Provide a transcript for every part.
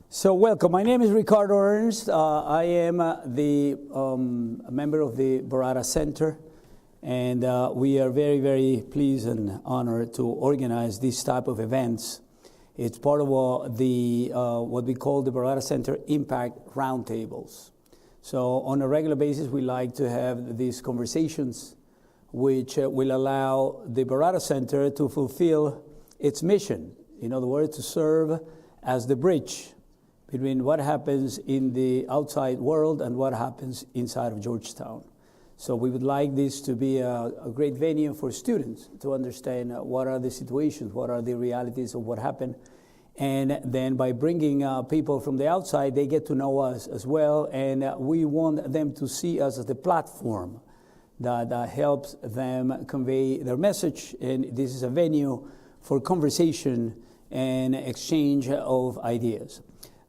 So welcome. My name is Ricardo Ernst. I am a member of the Baratta Center, and we are very, very pleased and honored to organize these type of events. It's part of what we call the Baratta Center Impact Roundtables. So on a regular basis, we like to have these conversations which will allow the Baratta Center to fulfill its mission. In other words, to serve as the bridge between what happens in the outside world and what happens inside of Georgetown. So we would like this to be a great venue for students to understand what are the situations, what are the realities of what happened. And then by bringing people from the outside, they get to know us as well. And we want them to see us as the platform that helps them convey their message. And this is a venue for conversation and exchange of ideas.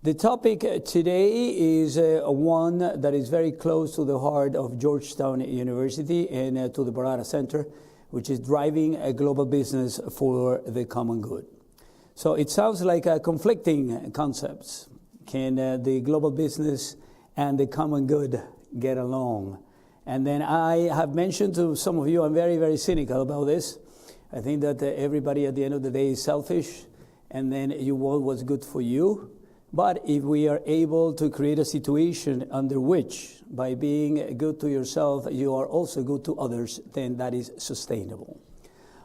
The topic today is one that is very close to the heart of Georgetown University and to the Baratta Center, which is driving a global business for the common good. So it sounds like conflicting concepts. Can the global business and the common good get along? And then I have mentioned to some of you, I'm very, very cynical about this. I think that everybody at the end of the day is selfish, and then you want what's good for you. But if we are able to create a situation under which, by being good to yourself, you are also good to others, then that is sustainable.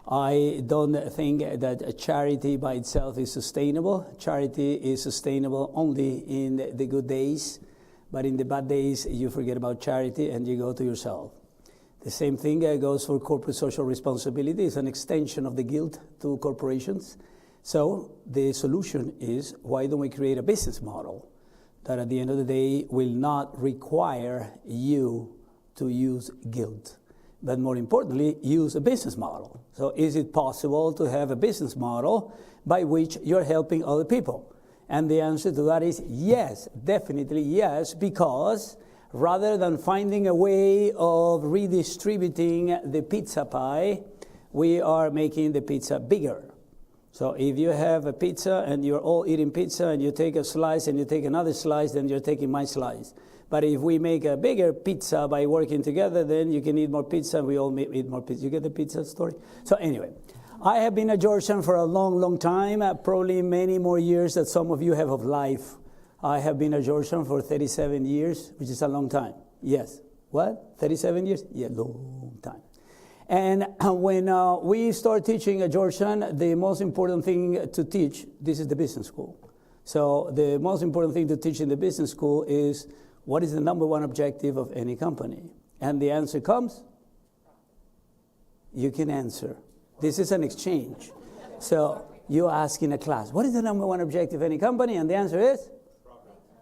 I don't think that charity by itself is sustainable. Charity is sustainable only in the good days, but in the bad days, you forget about charity and you go to yourself. The same thing goes for corporate social responsibility. It's an extension of the guilt to corporations. So the solution is, why don't we create a business model that at the end of the day will not require you to use guilt, but more importantly, use a business model. So is it possible to have a business model by which you're helping other people? And the answer to that is yes, definitely yes, because rather than finding a way of redistributing the pizza pie, we are making the pizza bigger. So if you have a pizza and you're all eating pizza and you take a slice and you take another slice, then you're taking my slice. But if we make a bigger pizza by working together, then you can eat more pizza and we all eat more pizza. You get the pizza story? So anyway, I have been at Georgetown for a long, long time, probably many more years than some of you have of life. I have been at Georgetown for 37 years, which is a long time. Yes. What? 37 years? Yeah, long time. And when we start teaching at Georgetown, the most important thing to teach, this is the business school. So the most important thing to teach in the business school is, what is the number one objective of any company? And the answer comes, you can answer. This is an exchange. So you ask in a class, what is the number one objective of any company? And the answer is?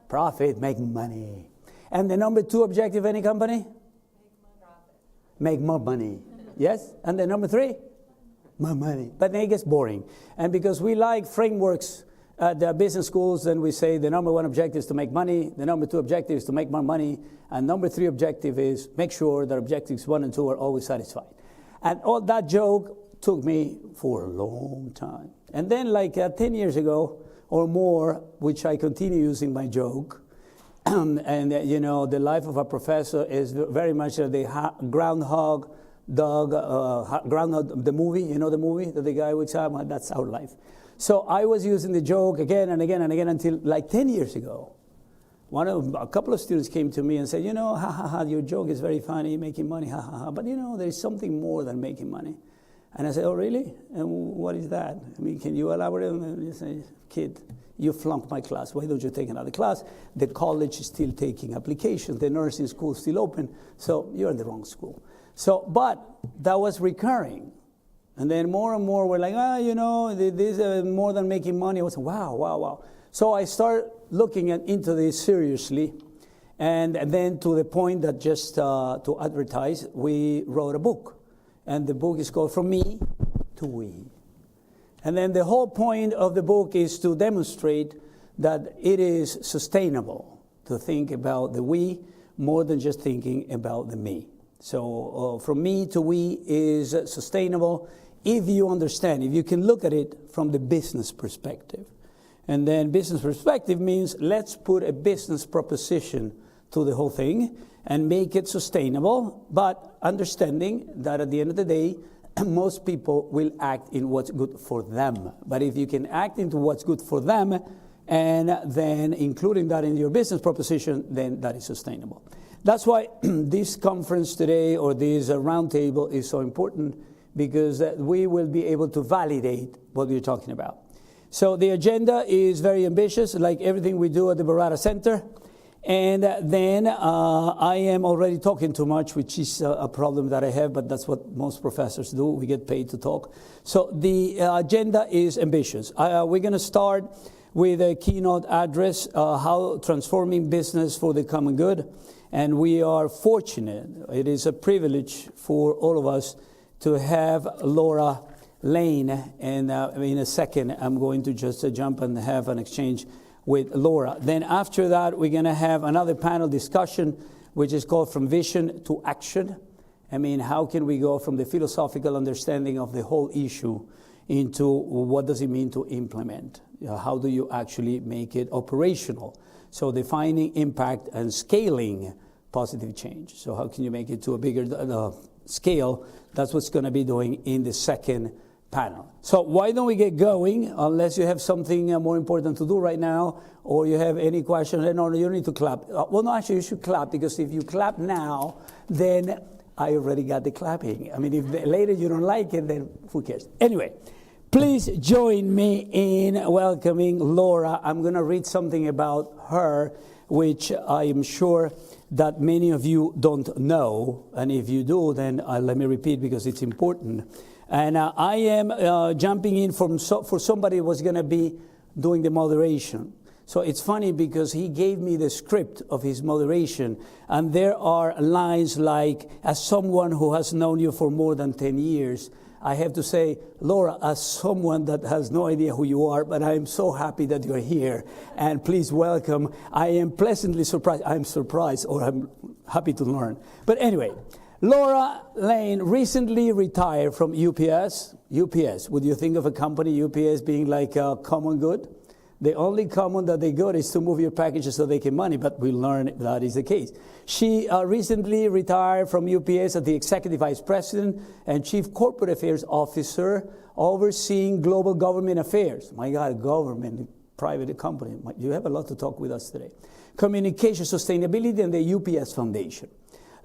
Profit, make money. And the number two objective of any company? Make more money. Yes? And then number three? More money. But then it gets boring. And because we like frameworks at the business schools, then we say the number one objective is to make money, the number two objective is to make more money, and number three objective is make sure that objectives 1 and 2 are always satisfied. And all that joke took me for a long time. And then like 10 years ago or more, which I continue using my joke, and you know, the life of a professor is very much the groundhog dog, Groundhog, the movie, you know the movie that the guy would say, well, that's our life. So I was using the joke again and again and again until like 10 years ago. A couple of students came to me and said, you know, ha ha ha, your joke is very funny, making money, ha ha ha, but you know, there's something more than making money. And I said, oh really? And what is that? I mean, can you elaborate? And you say, kid, you flunked my class. Why don't you take another class? The college is still taking applications. The nursing school is still open. So you're in the wrong school. So, but that was recurring. And then more and more we're like, you know, this is more than making money. I was wow, wow, wow. So I started looking into this seriously. And then to the point that just to advertise, we wrote a book. And the book is called From Me to We. And then the whole point of the book is to demonstrate that it is sustainable to think about the we more than just thinking about the me. So from me to we is sustainable if you understand, if you can look at it from the business perspective. And then business perspective means let's put a business proposition to the whole thing and make it sustainable, but understanding that at the end of the day, most people will act in what's good for them. But if you can act into what's good for them, and then including that in your business proposition, then that is sustainable. That's why this conference today, or this roundtable, is so important, because we will be able to validate what we're talking about. So the agenda is very ambitious, like everything we do at the Baratta Center. And then I am already talking too much, which is a problem that I have, but that's what most professors do. We get paid to talk. So the agenda is ambitious. We're going to start with a keynote address, how transforming business for the common good. And we are fortunate, it is a privilege for all of us to have Laura Lane. And in a second, I'm going to just jump and have an exchange with Laura. Then after that, we're going to have another panel discussion, which is called From Vision to Action. I mean, how can we go from the philosophical understanding of the whole issue into what does it mean to implement? How do you actually make it operational? So defining impact and scaling positive change. So how can you make it to a bigger scale? That's what's going to be doing in the second panel. So why don't we get going, unless you have something more important to do right now, or you have any questions. No, you don't need to clap. Well, no, actually, you should clap, because if you clap now, then I already got the clapping. I mean, if later you don't like it, then who cares? Anyway, please join me in welcoming Laura. I'm going to read something about her, which I am sure that many of you don't know. And if you do, then let me repeat, because it's important. And I am jumping in for somebody who was going to be doing the moderation. So it's funny, because he gave me the script of his moderation, and there are lines like, as someone who has known you for more than 10 years, I have to say, Laura, as someone that has no idea who you are, but I am so happy that you're here, and please welcome. I am pleasantly surprised. I'm surprised, or I'm happy to learn. But anyway, Laura Lane recently retired from UPS. UPS, would you think of a company, UPS, being like a common good? The only common that they got is to move your packages so they can money, but we learn that is the case. She recently retired from UPS as the Executive Vice President and Chief Corporate Affairs Officer, overseeing global government affairs. My God, government, private company. You have a lot to talk with us today. Communication, sustainability, and the UPS Foundation.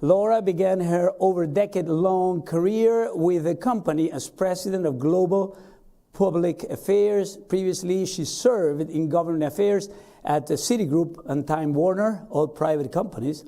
Laura began her over decade-long career with the company as President of Global Public Affairs. Previously, she served in government affairs at the Citigroup and Time Warner, all private companies.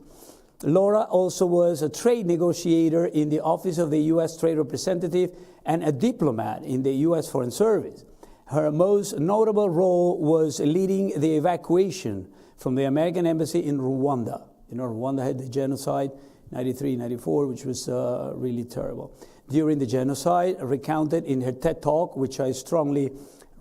Laura also was a trade negotiator in the Office of the U.S. Trade Representative and a diplomat in the U.S. Foreign Service. Her most notable role was leading the evacuation from the American Embassy in Rwanda. You know, Rwanda had the genocide, 93, 94, which was really terrible. During the genocide, recounted in her TED Talk, which I strongly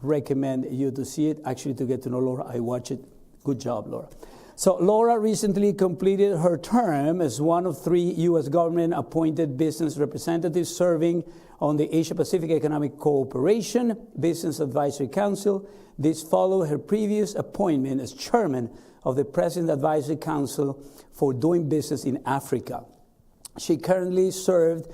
recommend you to see it. Actually, to get to know Laura, I watch it. Good job, Laura. So Laura recently completed her term as one of 3 U.S. government-appointed business representatives serving on the Asia-Pacific Economic Cooperation Business Advisory Council. This followed her previous appointment as chairman of the President Advisory Council for doing business in Africa. She currently serves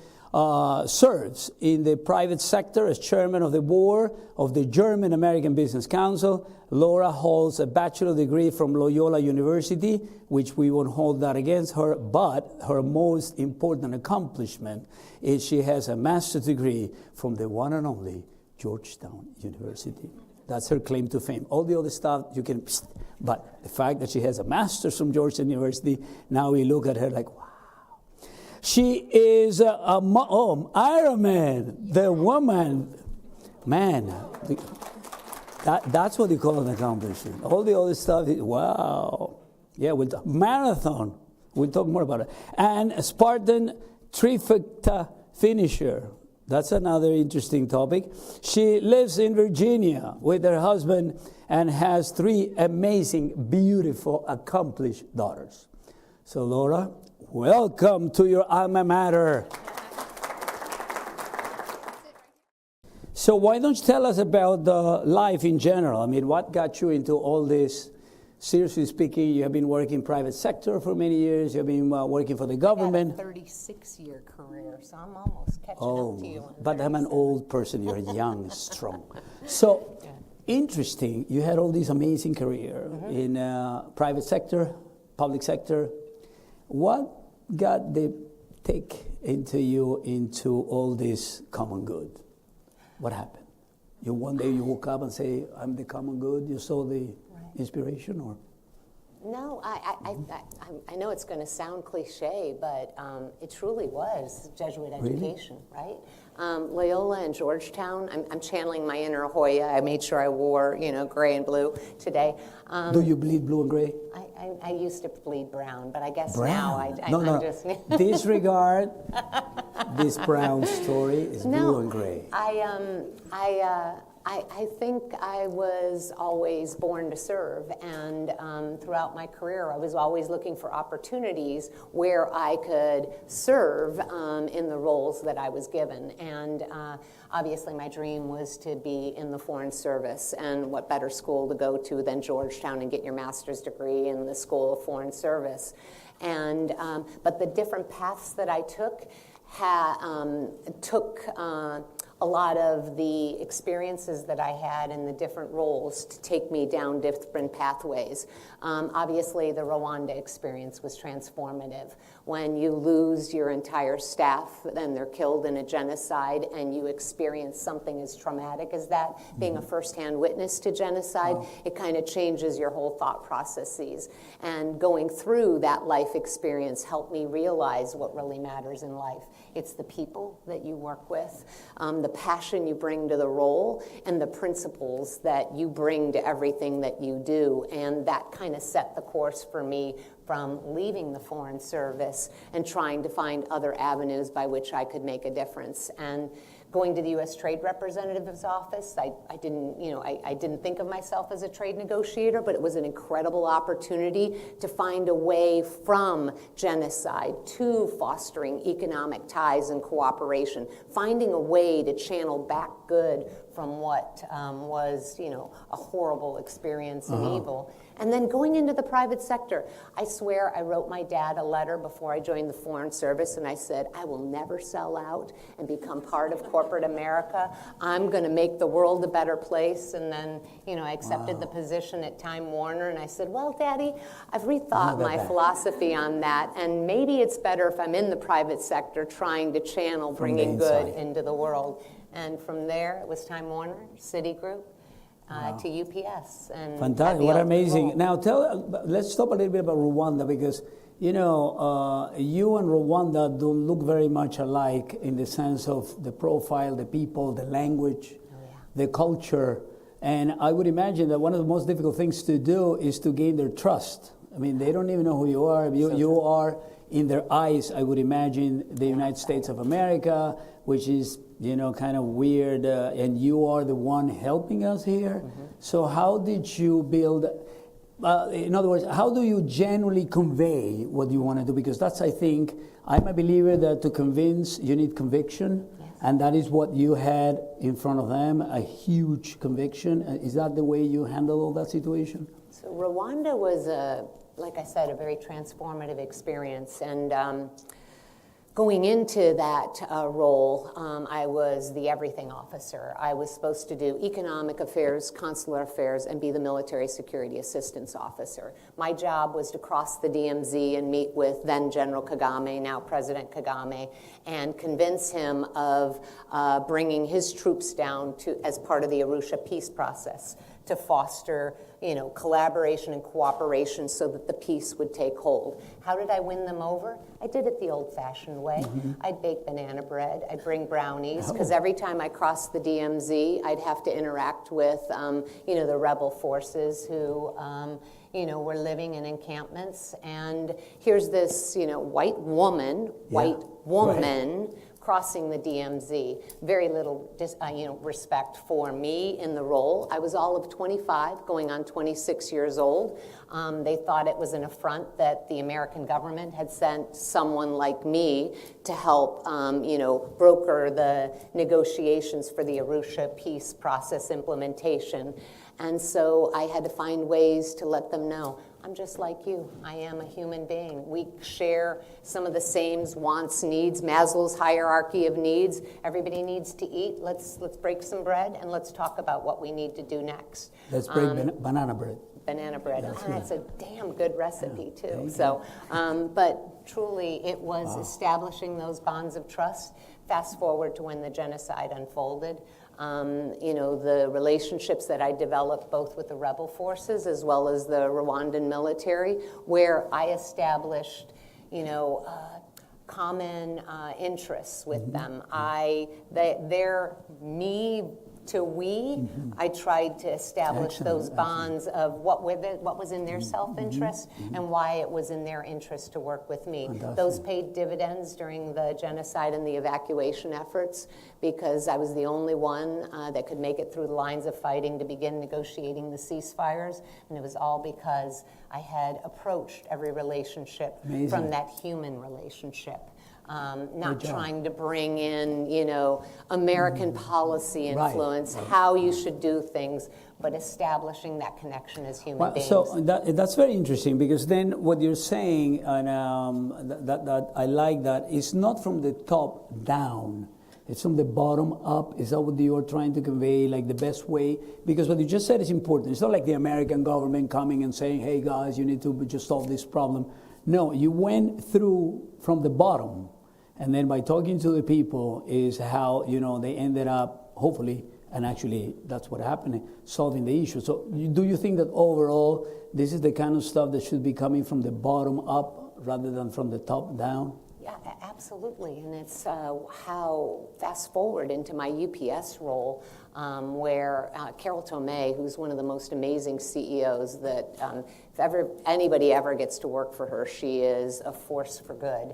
in the private sector as chairman of the board of the German American Business Council. Laura holds a bachelor's degree from Loyola University, which we won't hold that against her, but her most important accomplishment is she has a master's degree from the one and only Georgetown University. That's her claim to fame. All the other stuff you can, but the fact that she has a master's from Georgetown University, now we look at her like, wow. She is Iron Man, the woman. Man, that's what you call an accomplishment. All the other stuff, wow. Yeah, marathon, we'll talk more about it. And a Spartan trifecta finisher. That's another interesting topic. She lives in Virginia with her husband and has 3 amazing, beautiful, accomplished daughters. So Laura, welcome to your alma mater. So why don't you tell us about life in general? I mean, what got you into all this? Seriously speaking, you have been working private sector for many years. You've been working for the government. I had a 36-year career, so I'm almost catching up to you. But I'm an old person. You're young, strong. So interesting. You had all this amazing career in private sector, public sector. What got the take into you into all this common good? What happened? One day you woke up and say, I'm the common good. You saw the inspiration, or? No, I know it's going to sound cliche, but it truly was Jesuit education, right? Loyola and Georgetown. I'm channeling my inner Hoya. I made sure I wore, gray and blue today. Do you bleed blue and gray? I used to bleed brown, but I guess brown. now I'm just disregard this brown story is blue and gray. I think I was always born to serve, and throughout my career, I was always looking for opportunities where I could serve in the roles that I was given. And obviously, my dream was to be in the Foreign Service, and what better school to go to than Georgetown and get your master's degree in the School of Foreign Service. And but the different paths that I took took a lot of the experiences that I had in the different roles to take me down different pathways. Obviously, the Rwanda experience was transformative. When you lose your entire staff and they're killed in a genocide, and you experience something as traumatic as that, being a firsthand witness to genocide, it kind of changes your whole thought processes. And going through that life experience helped me realize what really matters in life. It's the people that you work with, the passion you bring to the role, and the principles that you bring to everything that you do. And that kind of set the course for me from leaving the Foreign Service and trying to find other avenues by which I could make a difference. And going to the U.S. Trade Representative's office, I didn't think of myself as a trade negotiator, but it was an incredible opportunity to find a way from genocide to fostering economic ties and cooperation, finding a way to channel back good from what was, a horrible experience and evil. And then going into the private sector, I swear I wrote my dad a letter before I joined the Foreign Service, and I said, I will never sell out and become part of corporate America. I'm going to make the world a better place. And then, I accepted the position at Time Warner, and I said, well, Daddy, I've rethought my philosophy on that, and maybe it's better if I'm in the private sector trying to channel bringing good into the world. And from there, it was Time Warner, Citigroup, to UPS. And fantastic! What amazing! Now, let's talk a little bit about Rwanda, because you and Rwanda don't look very much alike in the sense of the profile, the people, the language, the culture. And I would imagine that one of the most difficult things to do is to gain their trust. I mean, they don't even know who you are. You are in their eyes, I would imagine, the United States of America, which is kind of weird, and you are the one helping us here. So how did you build, in other words, how do you genuinely convey what you want to do? Because that's, I think, I'm a believer that to convince, you need conviction, and that is what you had in front of them, a huge conviction. Is that the way you handle all that situation? So Rwanda was, like I said, a very transformative experience, and going into that role, I was the everything officer. I was supposed to do economic affairs, consular affairs, and be the military security assistance officer. My job was to cross the DMZ and meet with then General Kagame, now President Kagame, and convince him of bringing his troops down as part of the Arusha peace process to foster, collaboration and cooperation so that the peace would take hold. How did I win them over? I did it the old-fashioned way. I'd bake banana bread. I'd bring brownies, because every time I crossed the DMZ, I'd have to interact with, the rebel forces who, were living in encampments. And here's this, white woman crossing the DMZ. Very little respect for me in the role. I was all of 25, going on 26 years old. They thought it was an affront that the American government had sent someone like me to help broker the negotiations for the Arusha peace process implementation. And so I had to find ways to let them know, I'm just like you. I am a human being. We share some of the same wants, needs, Maslow's hierarchy of needs. Everybody needs to eat. Let's break some bread and let's talk about what we need to do next. Let's break banana bread. Banana bread. That's a damn good recipe, too. So, but truly, it was establishing those bonds of trust. Fast forward to when the genocide unfolded. The relationships that I developed both with the rebel forces as well as the Rwandan military, where I established, common interests with them. They're me to we. I tried to establish those bonds of what was in their self-interest and why it was in their interest to work with me. Fantastic. Those paid dividends during the genocide and the evacuation efforts because I was the only one that could make it through the lines of fighting to begin negotiating the ceasefires, and it was all because I had approached every relationship from that human relationship. Not trying to bring in, American policy influence, how you should do things, but establishing that connection as human beings. So that's very interesting because then what you're saying, and that I like that, is not from the top down. It's from the bottom up. Is that what you're trying to convey, like the best way? Because what you just said is important. It's not like the American government coming and saying, hey guys, you need to just solve this problem. No, you went through from the bottom. And then by talking to the people is how, they ended up, hopefully, and actually that's what happened, solving the issue. So do you think that overall, this is the kind of stuff that should be coming from the bottom up rather than from the top down? Yeah, absolutely. And it's how, fast forward into my UPS role, where Carol Tomei, who's one of the most amazing CEOs that if anybody ever gets to work for her, she is a force for good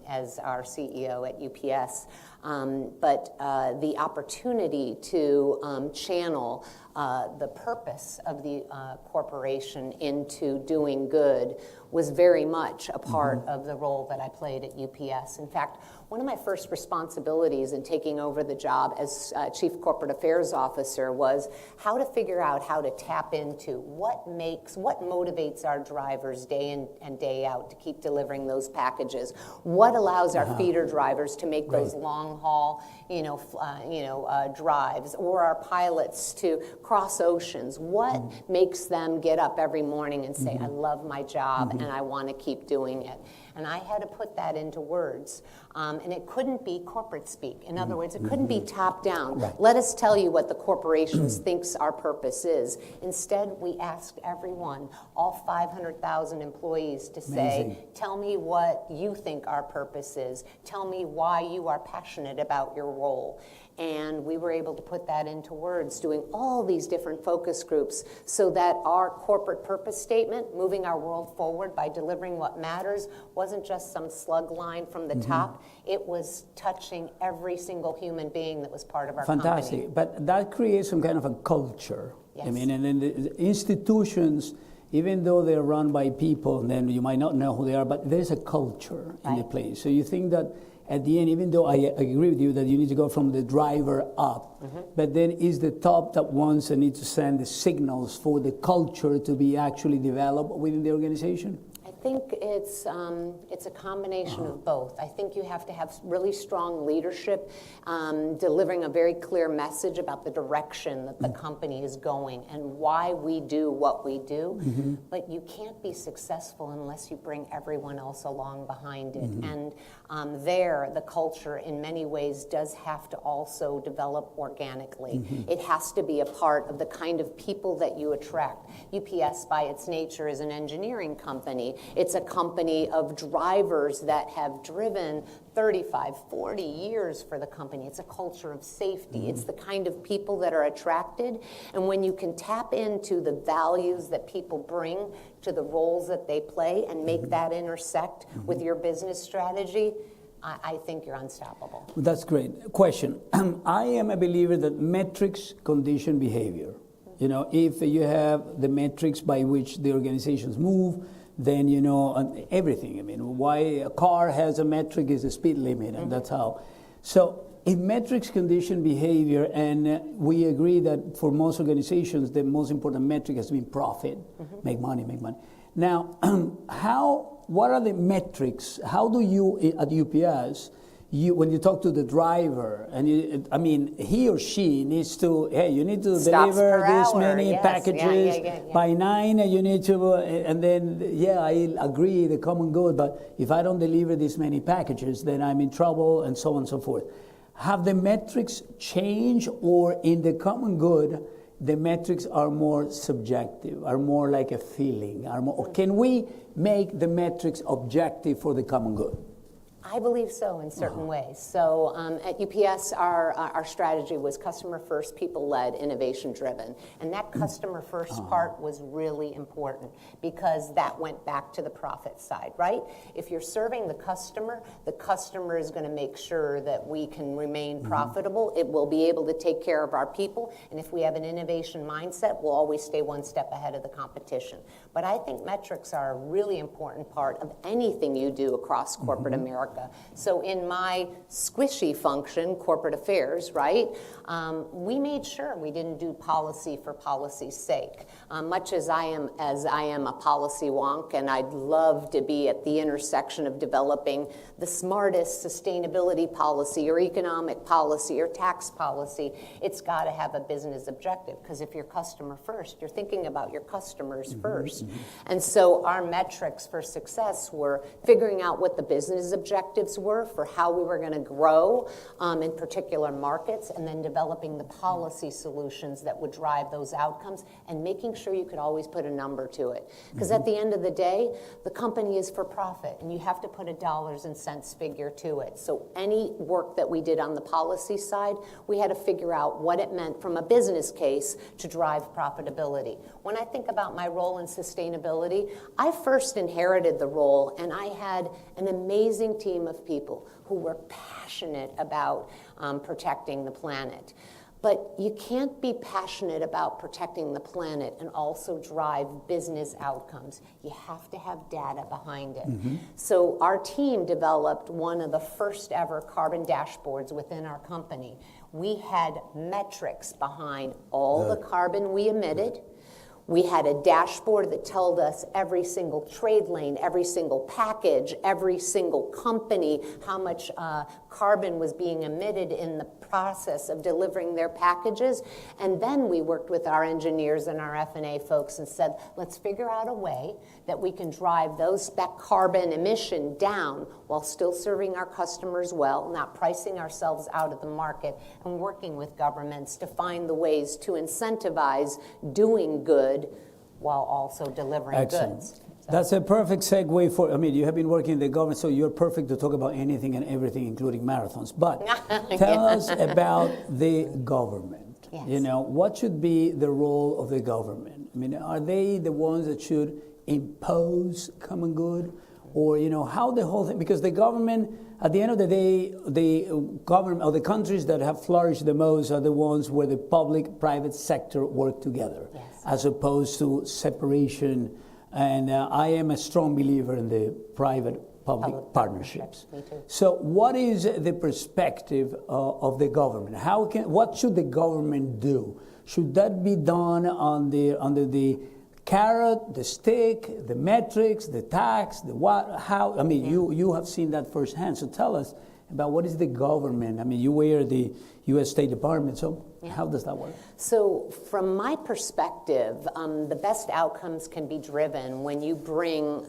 as our CEO at UPS. But the opportunity to channel the purpose of the corporation into doing good was very much a part of the role that I played at UPS. In fact, one of my first responsibilities in taking over the job as Chief Corporate Affairs Officer was how to figure out how to tap into what motivates our drivers day in and day out to keep delivering those packages, what allows our feeder drivers to make those long haul drives, or our pilots to cross oceans, what makes them get up every morning and say, I love my job and I want to keep doing it. And I had to put that into words. And it couldn't be corporate speak. In other words, it couldn't be top down. Right. Let us tell you what the corporation thinks our purpose is. Instead, we asked everyone, all 500,000 employees, to say, tell me what you think our purpose is. Tell me why you are passionate about your role. And we were able to put that into words, doing all these different focus groups so that our corporate purpose statement, moving our world forward by delivering what matters, wasn't just some slug line from the top. It was touching every single human being that was part of our company. Fantastic. But that creates some kind of a culture. Yes. I mean, and then the institutions, even though they're run by people, then you might not know who they are, but there's a culture in the place. So you think that at the end, even though I agree with you that you need to go from the driver up, but then is the top that wants and needs to send the signals for the culture to be actually developed within the organization? I think it's a combination of both. I think you have to have really strong leadership, delivering a very clear message about the direction that the company is going and why we do what we do. But you can't be successful unless you bring everyone else along behind it. And the culture in many ways does have to also develop organically. It has to be a part of the kind of people that you attract. UPS, by its nature, is an engineering company. It's a company of drivers that have driven 35, 40 years for the company. It's a culture of safety. It's the kind of people that are attracted. And when you can tap into the values that people bring to the roles that they play and make that intersect with your business strategy, I think you're unstoppable. That's great. Question. I am a believer that metrics condition behavior. You know, if you have the metrics by which the organizations move, then you know everything. I mean, why a car has a metric is the speed limit, and that's how. So if metrics condition behavior, and we agree that for most organizations, the most important metric has been profit, make money. Now, what are the metrics? How do you, at UPS, when you talk to the driver, and he or she needs to, hey, you need to Stops deliver per this hour, many yes. packages Yeah. by 9, and you need to, and then, I agree, the common good, but if I don't deliver this many packages, then I'm in trouble, and so on and so forth. Have the metrics changed, or in the common good, the metrics are more subjective, are more like a feeling? Or can we make the metrics objective for the common good? I believe so in certain ways. So at UPS, our strategy was customer first, people led, innovation driven. And that customer first part was really important because that went back to the profit side, right? If you're serving the customer is going to make sure that we can remain profitable. It will be able to take care of our people. And if we have an innovation mindset, we'll always stay one step ahead of the competition. But I think metrics are a really important part of anything you do across corporate America. So in my squishy function, corporate affairs, right, we made sure we didn't do policy for policy's sake. Much as I am a policy wonk, and I'd love to be at the intersection of developing the smartest sustainability policy or economic policy or tax policy, it's got to have a business objective, because if you're customer first, you're thinking about your customers first. And so our metrics for success were figuring out what the business objectives were for how we were going to grow in particular markets, and then developing the policy solutions that would drive those outcomes, and making sure you could always put a number to it. Because at the end of the day, the company is for profit, and you have to put a dollars and cents figure to it. So any work that we did on the policy side, we had to figure out what it meant from a business case to drive profitability. When I think about my role in sustainability, I first inherited the role, and I had an amazing team of people who were passionate about protecting the planet. But you can't be passionate about protecting the planet and also drive business outcomes. You have to have data behind it. So our team developed one of the first ever carbon dashboards within our company. We had metrics behind all the carbon we emitted. We had a dashboard that told us every single trade lane, every single package, every single company, how much carbon was being emitted in the process of delivering their packages. And then we worked with our engineers and our F&A folks and said, let's figure out a way that we can drive that carbon emission down while still serving our customers well, not pricing ourselves out of the market, and working with governments to find the ways to incentivize doing good while also delivering goods. That's a perfect segue for, you have been working in the government, so you're perfect to talk about anything and everything, including marathons. But tell us about the government. Yes. You know, what should be the role of the government? Are they the ones that should impose common good? Or, how the whole thing, because the government, at the end of the day, the government, or the countries that have flourished the most are the ones where the public-private sector work together, as opposed to separation. And I am a strong believer in the private-public partnerships. Me too. So what is the perspective of the government? What should the government do? Should that be done under the carrot, the stick, the metrics, the tax, the what, how? You have seen that firsthand. So tell us about what is the government. You wear the U.S. State Department, so how does that work? So from my perspective, the best outcomes can be driven when you bring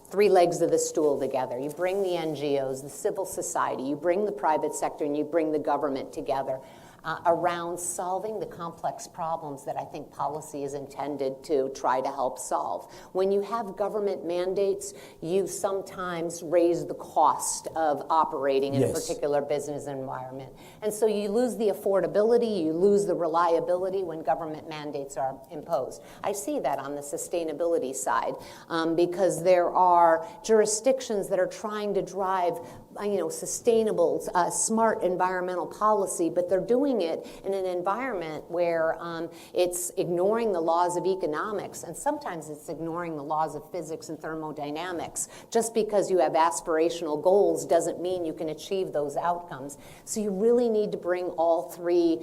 three legs of the stool together. You bring the NGOs, the civil society, you bring the private sector, and you bring the government together around solving the complex problems that I think policy is intended to try to help solve. When you have government mandates, you sometimes raise the cost of operating in a particular business environment. And so you lose the affordability, you lose the reliability when government mandates are imposed. I see that on the sustainability side because there are jurisdictions that are trying to drive sustainable, smart environmental policy, but they're doing it in an environment where it's ignoring the laws of economics, and sometimes it's ignoring the laws of physics and thermodynamics. Just because you have aspirational goals doesn't mean you can achieve those outcomes. So you really need to bring all three,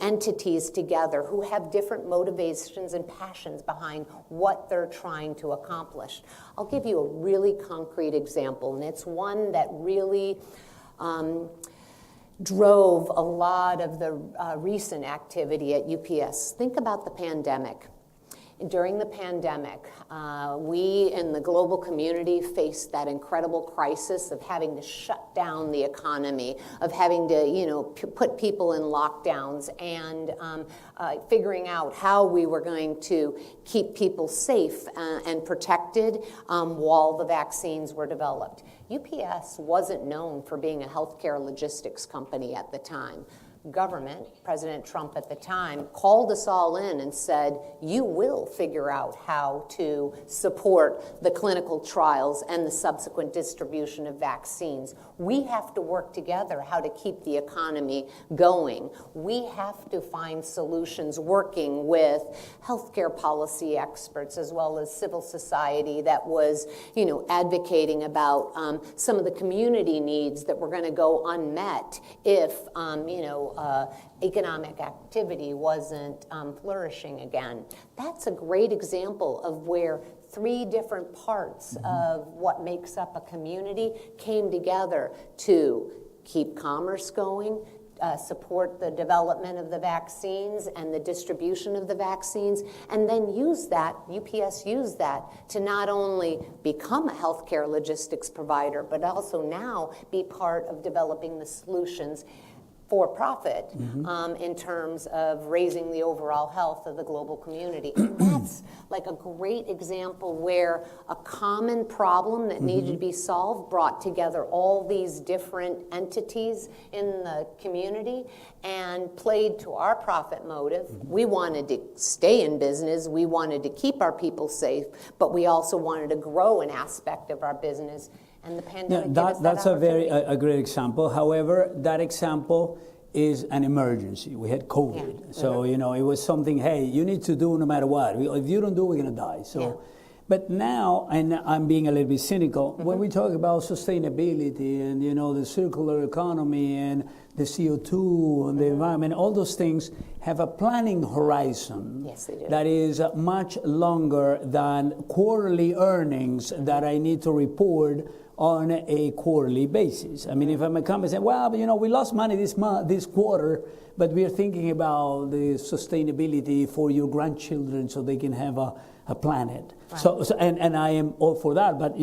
entities together who have different motivations and passions behind what they're trying to accomplish. I'll give you a really concrete example, and it's one that really drove a lot of the recent activity at UPS. Think about the pandemic. During the pandemic, we in the global community faced that incredible crisis of having to shut down the economy, of having to, put people in lockdowns, and figuring out how we were going to keep people safe and protected while the vaccines were developed. UPS wasn't known for being a healthcare logistics company at the time. Government, President Trump at the time, called us all in and said, you will figure out how to support the clinical trials and the subsequent distribution of vaccines. We have to work together how to keep the economy going. We have to find solutions working with healthcare policy experts as well as civil society that was, advocating about some of the community needs that were going to go unmet if, economic activity wasn't flourishing again. That's a great example of where three different parts of what makes up a community came together to keep commerce going, support the development of the vaccines and the distribution of the vaccines, and then UPS used that to not only become a healthcare logistics provider, but also now be part of developing the solutions for profit in terms of raising the overall health of the global community. And that's like a great example where a common problem that needed to be solved brought together all these different entities in the community and played to our profit motive. We wanted to stay in business, we wanted to keep our people safe, but we also wanted to grow an aspect of our business. And the pandemic that's a great example. However, that example is an emergency. We had COVID. Yeah. So, it was something, hey, you need to do no matter what. If you don't do, we're going to die. So, but now, and I'm being a little bit cynical, when we talk about sustainability and, the circular economy and the CO2 and the environment, all those things have a planning horizon. Yes, they do. That is much longer than quarterly earnings that I need to report on a quarterly basis. I mean, if I'm a company saying, well, we lost money this quarter, but we're thinking about the sustainability for your grandchildren so they can have a planet. Right. So and I am all for that, but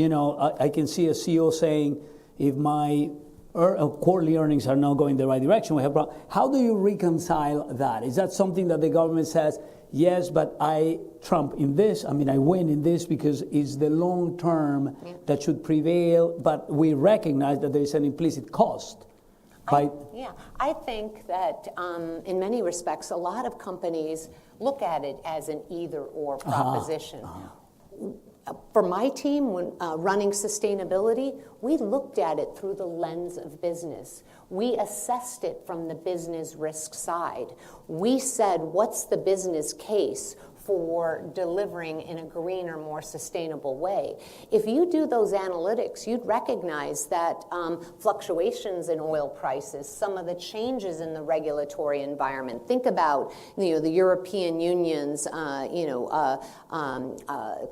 I can see a CEO saying, if my quarterly earnings are not going the right direction, we have problems. How do you reconcile that? Is that something that the government says, yes, but I trump in this, I win in this because it's the long term that should prevail, but we recognize that there is an implicit cost. I think that in many respects, a lot of companies look at it as an either-or proposition. For my team, when running sustainability, we looked at it through the lens of business. We assessed it from the business risk side. We said, what's the business case for delivering in a greener, more sustainable way? If you do those analytics, you'd recognize that fluctuations in oil prices, some of the changes in the regulatory environment. Think about the European Union's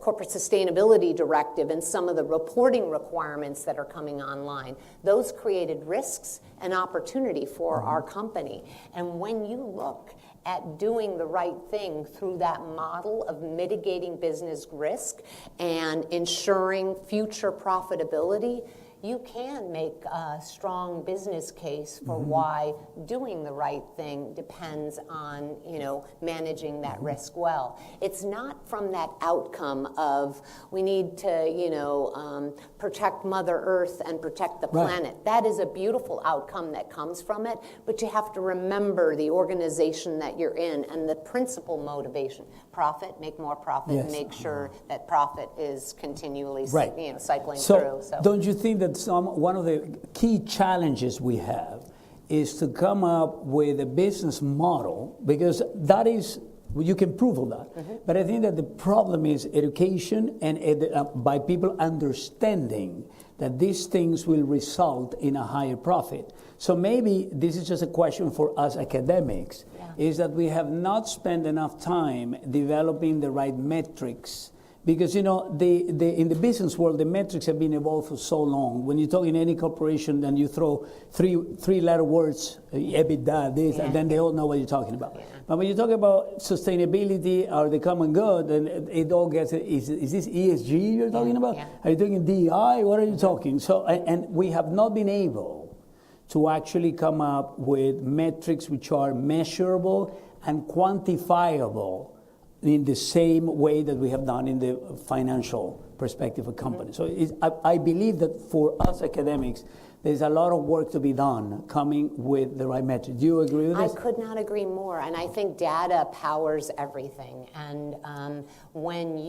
corporate sustainability directive and some of the reporting requirements that are coming online. Those created risks and opportunity for our company. And when you look at doing the right thing through that model of mitigating business risk and ensuring future profitability, you can make a strong business case for why doing the right thing depends on, managing that risk well. It's not from that outcome of we need to, protect Mother Earth and protect the planet. Right. That is a beautiful outcome that comes from it, but you have to remember the organization that you're in and the principal motivation. Profit, make more profit, make sure that profit is continually cycling through. So don't you think that that one of the key challenges we have is to come up with a business model, because that is, you can prove all that. Mm-hmm. But I think that the problem is education and by people understanding that these things will result in a higher profit. So maybe this is just a question for us academics, is that we have not spent enough time developing the right metrics. Because, you know, in the business world, the metrics have been evolved for so long. When you talk in any corporation, then you throw three-letter words, EBITDA, this, and then they all know what you're talking about. Yeah. But when you talk about sustainability or the common good, then it all gets, is this ESG you're talking about? Yeah. Are you talking DEI? What are you talking? So, and we have not been able to actually come up with metrics which are measurable and quantifiable in the same way that we have done in the financial perspective of companies. Mm-hmm. So I believe that for us academics, there's a lot of work to be done coming with the right metric. Do you agree with this? I could not agree more. And I think data powers everything. And when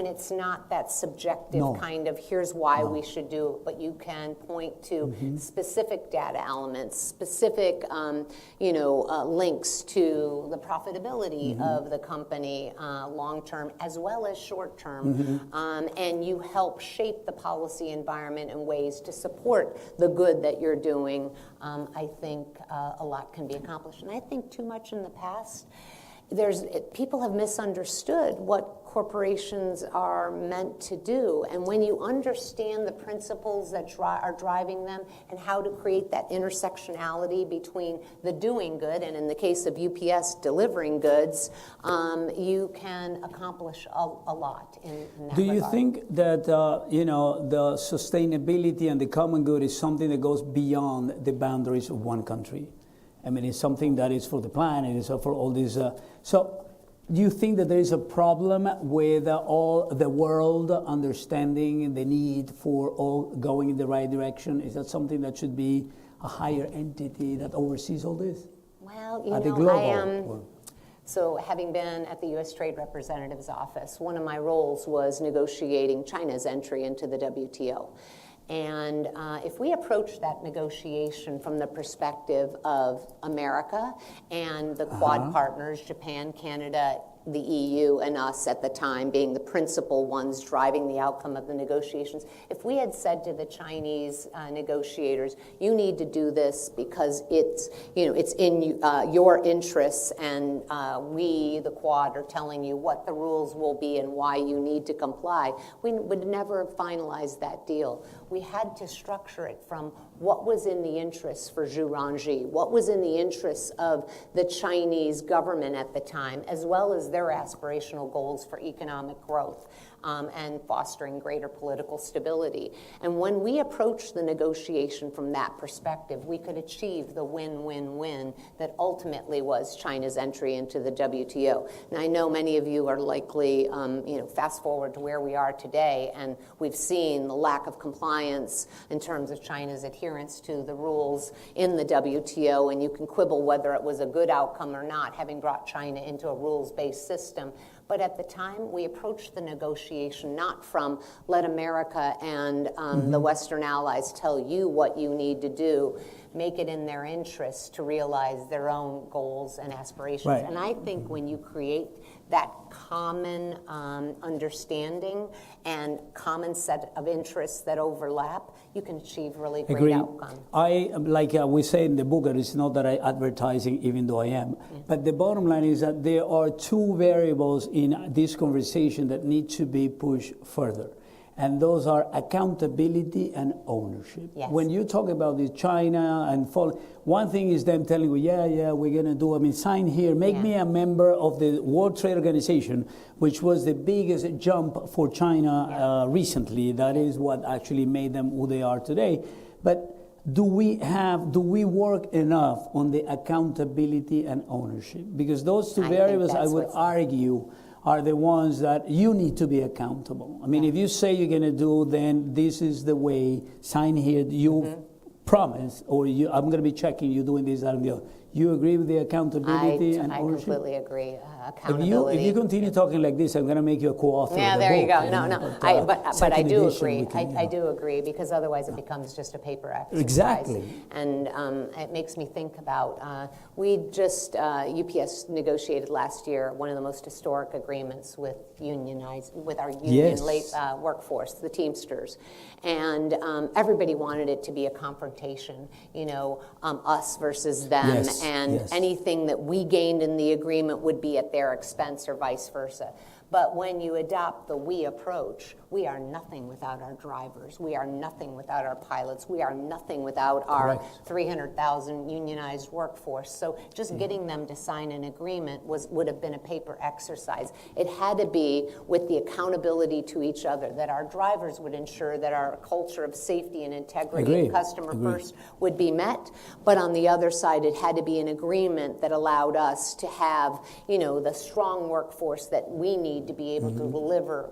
it's not that subjective kind of here's why we should do it, but you can point to specific data elements, specific links to the profitability of the company long-term as well as short-term. And you help shape the policy environment in ways to support the good that you're doing, I think a lot can be accomplished. And I think too much in the past, people have misunderstood what corporations are meant to do. And when you understand the principles that are driving them and how to create that intersectionality between the doing good and, in the case of UPS, delivering goods, you can accomplish a lot in that Do you regard. think that the sustainability and the common good is something that goes beyond the boundaries of one country? I mean, it's something that is for the planet, it's for all these. So do you think that there is a problem with all the world understanding the need for all going in the right direction? Is that something that should be a higher entity that oversees all this? Well, So having been at the U.S. Trade Representative's office, one of my roles was negotiating China's entry into the WTO. And if we approach that negotiation from the perspective of America and the Quad partners, Japan, Canada, the EU, and us at the time being the principal ones driving the outcome of the negotiations, if we had said to the Chinese negotiators, you need to do this because it's in your interests, and we, the Quad, are telling you what the rules will be and why you need to comply, we would never have finalized that deal. We had to structure it from what was in the interests for Zhu Rongji, what was in the interests of the Chinese government at the time, as well as their aspirational goals for economic growth and fostering greater political stability. And when we approached the negotiation from that perspective, we could achieve the win-win-win that ultimately was China's entry into the WTO. And I know many of you are likely, fast forward to where we are today, and we've seen the lack of compliance in terms of China's adherence to the rules in the WTO, and you can quibble whether it was a good outcome or not, having brought China into a rules-based system. But at the time, we approached the negotiation not from let America and the Western allies tell you what you need to do, make it in their interests to realize their own goals and aspirations. Right. And I think when you create that common understanding and common set of interests that overlap, you can achieve really great outcomes. We say in the book, and it's not that I'm advertising, even though I am, but the bottom line is that there are two variables in this conversation that need to be pushed further. And those are accountability and ownership. Yes. When you talk about the China and one thing is them telling you, we're going to do, sign here, make me a member of the World Trade Organization, which was the biggest jump for China recently. That is what actually made them who they are today. But do we work enough on the accountability and ownership? Because those two variables, I would argue, are the ones that you need to be accountable. If you say you're going to do, then this is the way, sign here, you promise, or I'm going to be checking you doing this, that, and the other. You agree with the accountability and ownership? I completely agree. accountability. If you continue talking like this, I'm going to make you a co-author. Yeah, of the there book, you go. But I do agree. I do agree, because otherwise it becomes just a paper exercise. Exactly. And it makes me think about, we just, UPS negotiated last year one of the most historic agreements with our union workforce, the Teamsters. And everybody wanted it to be a confrontation, us versus them. Yes, and anything that we gained in the agreement would be at their expense or vice versa. But when you adopt the we approach, we are nothing without our drivers. We are nothing without our pilots. We are nothing without our 300,000 unionized workforce. So just getting them to sign an agreement would have been a paper exercise. It had to be with the accountability to each other, that our drivers would ensure that our culture of safety and integrity and customer first would be met. But on the other side, it had to be an agreement that allowed us to have, the strong workforce that we need to be able to deliver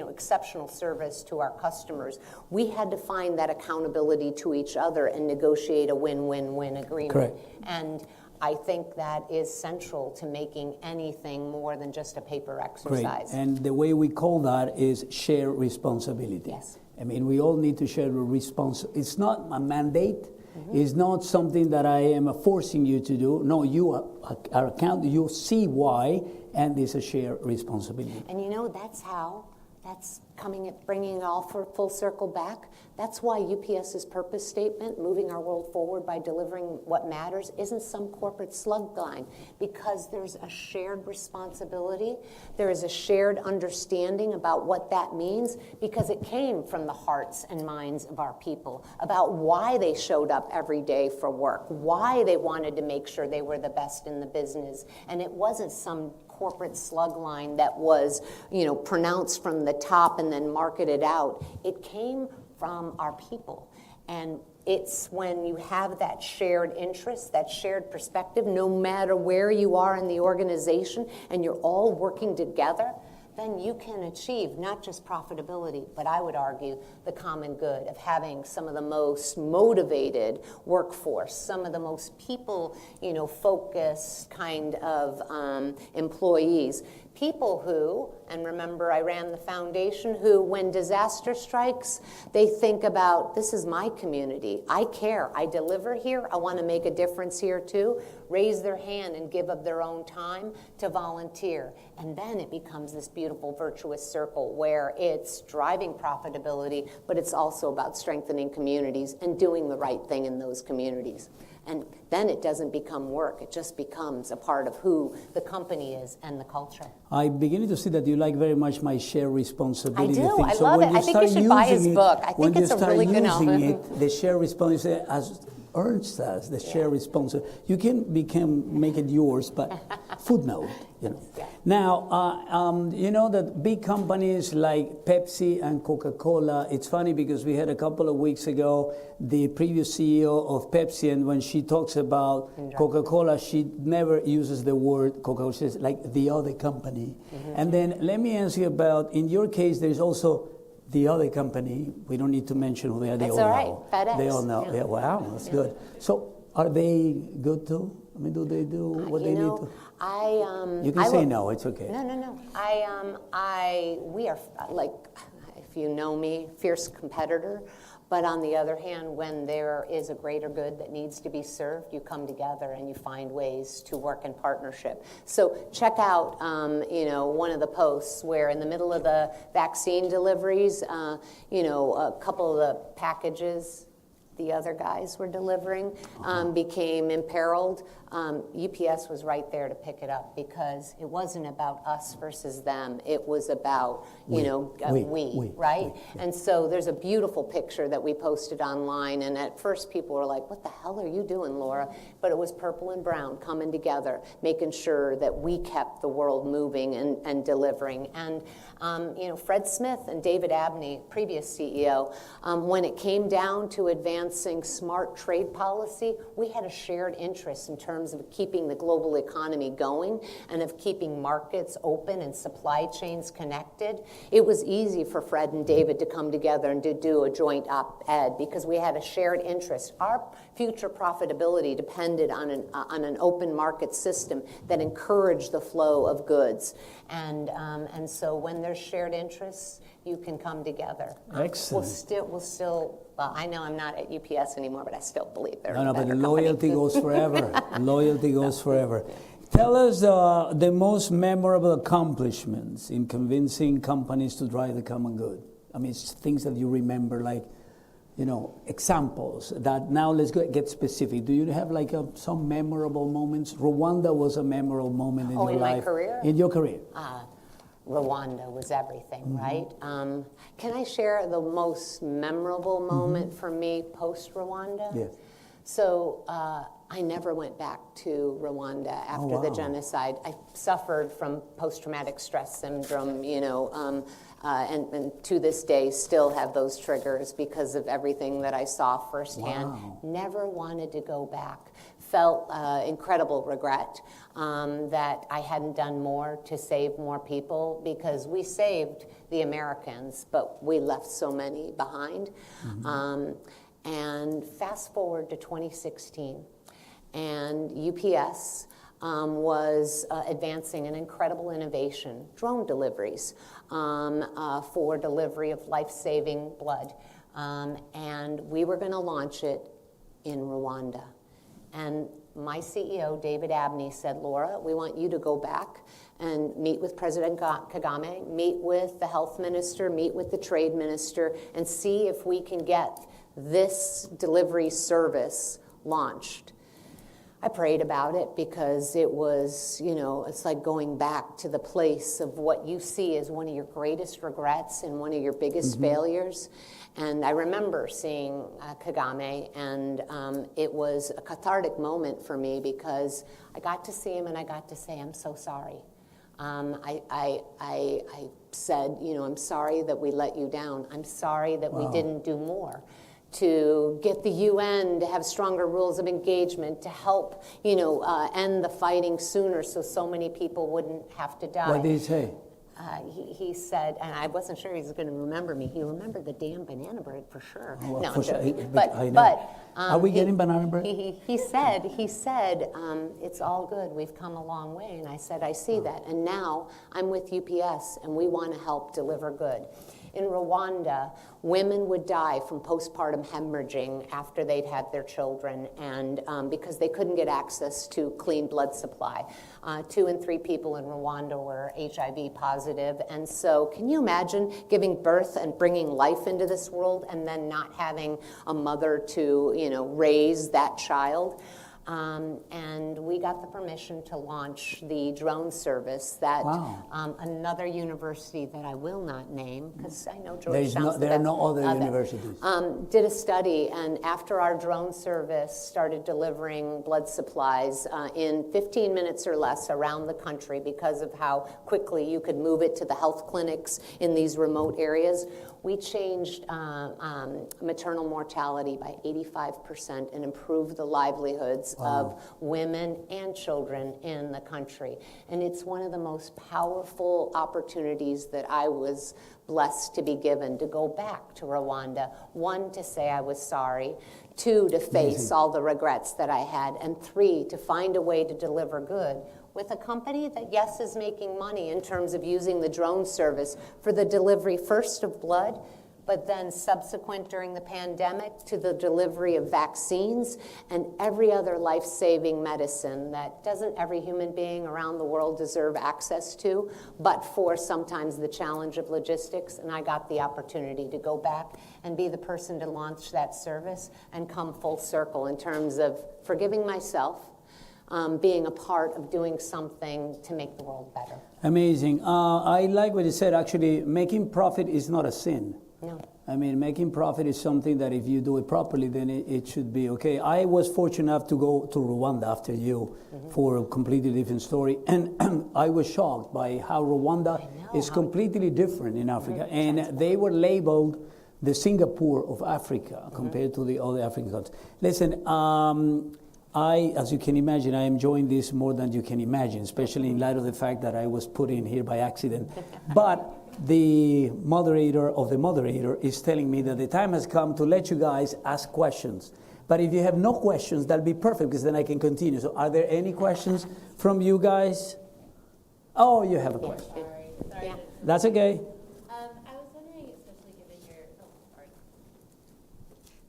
exceptional service to our customers. We had to find that accountability to each other and negotiate a win-win-win agreement. Correct. And I think that is central to making anything more than just a paper exercise. Great. And the way we call that is shared responsibility. Yes. I mean, we all need to share the responsibility. It's not a mandate. It's not something that I am forcing you to do. No, you are accountable. You see why, and it's a shared responsibility. And that's bringing it all full circle back. That's why UPS's purpose statement, moving our world forward by delivering what matters, isn't some corporate slug line, because there's a shared responsibility. There is a shared understanding about what that means, because it came from the hearts and minds of our people about why they showed up every day for work, why they wanted to make sure they were the best in the business. And it wasn't some corporate slug line that was, pronounced from the top and then marketed out. It came from our people. And it's when you have that shared interest, that shared perspective, no matter where you are in the organization, and you're all working together, then you can achieve not just profitability, but I would argue the common good of having some of the most motivated workforce, some of the most people, focused kind of employees. People who, and remember I ran the foundation, who when disaster strikes, they think about, this is my community. I care. I deliver here. I want to make a difference here too. Raise their hand and give of their own time to volunteer. And then it becomes this beautiful virtuous circle where it's driving profitability, but it's also about strengthening communities and doing the right thing in those communities. And then it doesn't become work. It just becomes a part of who the company is and the culture. I'm beginning to see that you like very much my shared responsibility I do. thing. I So love when it. you I think start you should buy his using book. I think it's a really good When one. you start using it, the shared responsibility, as Ernst says, the shared responsibility, you can make it yours, but footnote. Yeah. Now, you know that big companies like Pepsi and Coca-Cola, it's funny because we had a couple of weeks ago the previous CEO of Pepsi, and when she talks about Coca-Cola, she never uses the word Coca-Cola. She says like the other company. And then let me ask you about, in your case, there's also the other company. We don't need to mention who they are. They all know. FedEx. They all know. Yeah, wow, that's good. So are they good too? I mean, do they do what they need to? You can say no, it's okay. No. We are, like, if you know me, fierce competitor. But on the other hand, when there is a greater good that needs to be served, you come together and you find ways to work in partnership. So check out, one of the posts where in the middle of the vaccine deliveries, a couple of the packages the other guys were delivering became imperiled. UPS was right there to pick it up because it wasn't about us versus them. It was about, we, right? Yeah. And so there's a beautiful picture that we posted online, and at first people were like, what the hell are you doing, Laura? But it was purple and brown coming together, making sure that we kept the world moving and delivering. And, Fred Smith and David Abney, previous CEO, when it came down to advanced advancing smart trade policy, we had a shared interest in terms of keeping the global economy going and of keeping markets open and supply chains connected. It was easy for Fred and David to come together and to do a joint op-ed because we had a shared interest. Our future profitability depended on an open market system that encouraged the flow of goods. And so when there's shared interests, you can come together. Excellent. We'll still, well, I know I'm not at UPS anymore, but I still believe they're No, a better but loyalty company. goes forever. Loyalty goes forever. Tell us the most memorable accomplishments in convincing companies to drive the common good. I mean, it's things that you remember, like, examples that now let's get specific. Do you have like some memorable moments? Rwanda was a memorable moment in your life. In my career? In your career. Rwanda was everything, right? Can I share the most memorable moment for me post-Rwanda? Yes. So I never went back to Rwanda after the genocide. I suffered from post-traumatic stress syndrome, and to this day still have those triggers because of everything that I saw firsthand. Wow. Never wanted to go back. Felt incredible regret that I hadn't done more to save more people, because we saved the Americans, but we left so many behind. And fast forward to 2016, and UPS was advancing an incredible innovation, drone deliveries for delivery of life-saving blood. And we were going to launch it in Rwanda. And my CEO, David Abney, said, Laura, we want you to go back and meet with President Kagame, meet with the health minister, meet with the trade minister, and see if we can get this delivery service launched. I prayed about it because it was, it's like going back to the place of what you see as one of your greatest regrets and one of your biggest failures. And I remember seeing Kagame, and it was a cathartic moment for me because I got to see him and I got to say, I'm so sorry. I said, I'm sorry that we let you down. I'm sorry that we didn't do more to get the UN to have stronger rules of engagement, to help, end the fighting sooner so many people wouldn't have to die. What did he say? He said, and I wasn't sure he was going to remember me. He remembered the damn banana bread for sure. Oh, no, for sure. But are we getting banana bread? He said, it's all good. We've come a long way. And I said, I see that. And now I'm with UPS, and we want to help deliver good. In Rwanda, women would die from postpartum hemorrhaging after they'd had their children, and because they couldn't get access to clean blood supply. 2 in 3 people in Rwanda were HIV positive, and so can you imagine giving birth and bringing life into this world and then not having a mother to, raise that child? And we got the permission to launch the drone service that another university that I will not name, because I know Georgetown. There are no other universities. Did a study, and after our drone service started delivering blood supplies in 15 minutes or less around the country because of how quickly you could move it to the health clinics in these remote areas, we changed maternal mortality by 85% and improved the livelihoods of women and children in the country. And it's one of the most powerful opportunities that I was blessed to be given, to go back to Rwanda. 1, to say I was sorry. 2, to face all the regrets that I had. And 3, to find a way to deliver good with a company that, yes, is making money in terms of using the drone service for the delivery first of blood, but then subsequent during the pandemic to the delivery of vaccines and every other life-saving medicine that doesn't every human being around the world deserve access to, but for sometimes the challenge of logistics. And I got the opportunity to go back and be the person to launch that service and come full circle in terms of forgiving myself, being a part of doing something to make the world better. Amazing. I like what you said. Actually, making profit is not a sin. No. I mean, making profit is something that if you do it properly, then it should be okay. I was fortunate enough to go to Rwanda after you for a completely different story. And I was shocked by how Rwanda is completely different in Africa. And they were labeled the Singapore of Africa compared to the other African countries. Listen, as you can imagine, I am enjoying this more than you can imagine, especially in light of the fact that I was put in here by accident. But the moderator of the moderator is telling me that the time has come to let you guys ask questions. But if you have no questions, that'll be perfect, because then I can continue. So are there any questions from you guys? Oh, you have a question. Sorry. Yeah. That's okay. I was wondering, especially given your,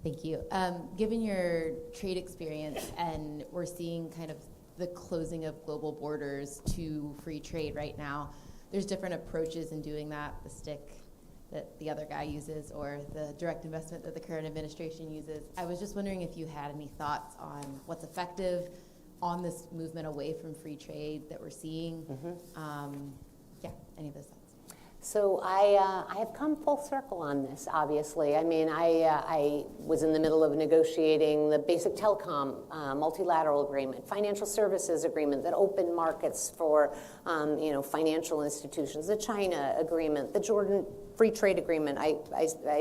thank you. Given your trade experience, and we're seeing kind of the closing of global borders to free trade right now, there's different approaches in doing that, the stick that the other guy uses or the direct investment that the current administration uses. I was just wondering if you had any thoughts on what's effective on this movement away from free trade that we're seeing. Any of those thoughts? So I have come full circle on this, obviously. I mean, I was in the middle of negotiating the basic telecom multilateral agreement, financial services agreement that opened markets for financial institutions, the China agreement, the Jordan free trade agreement I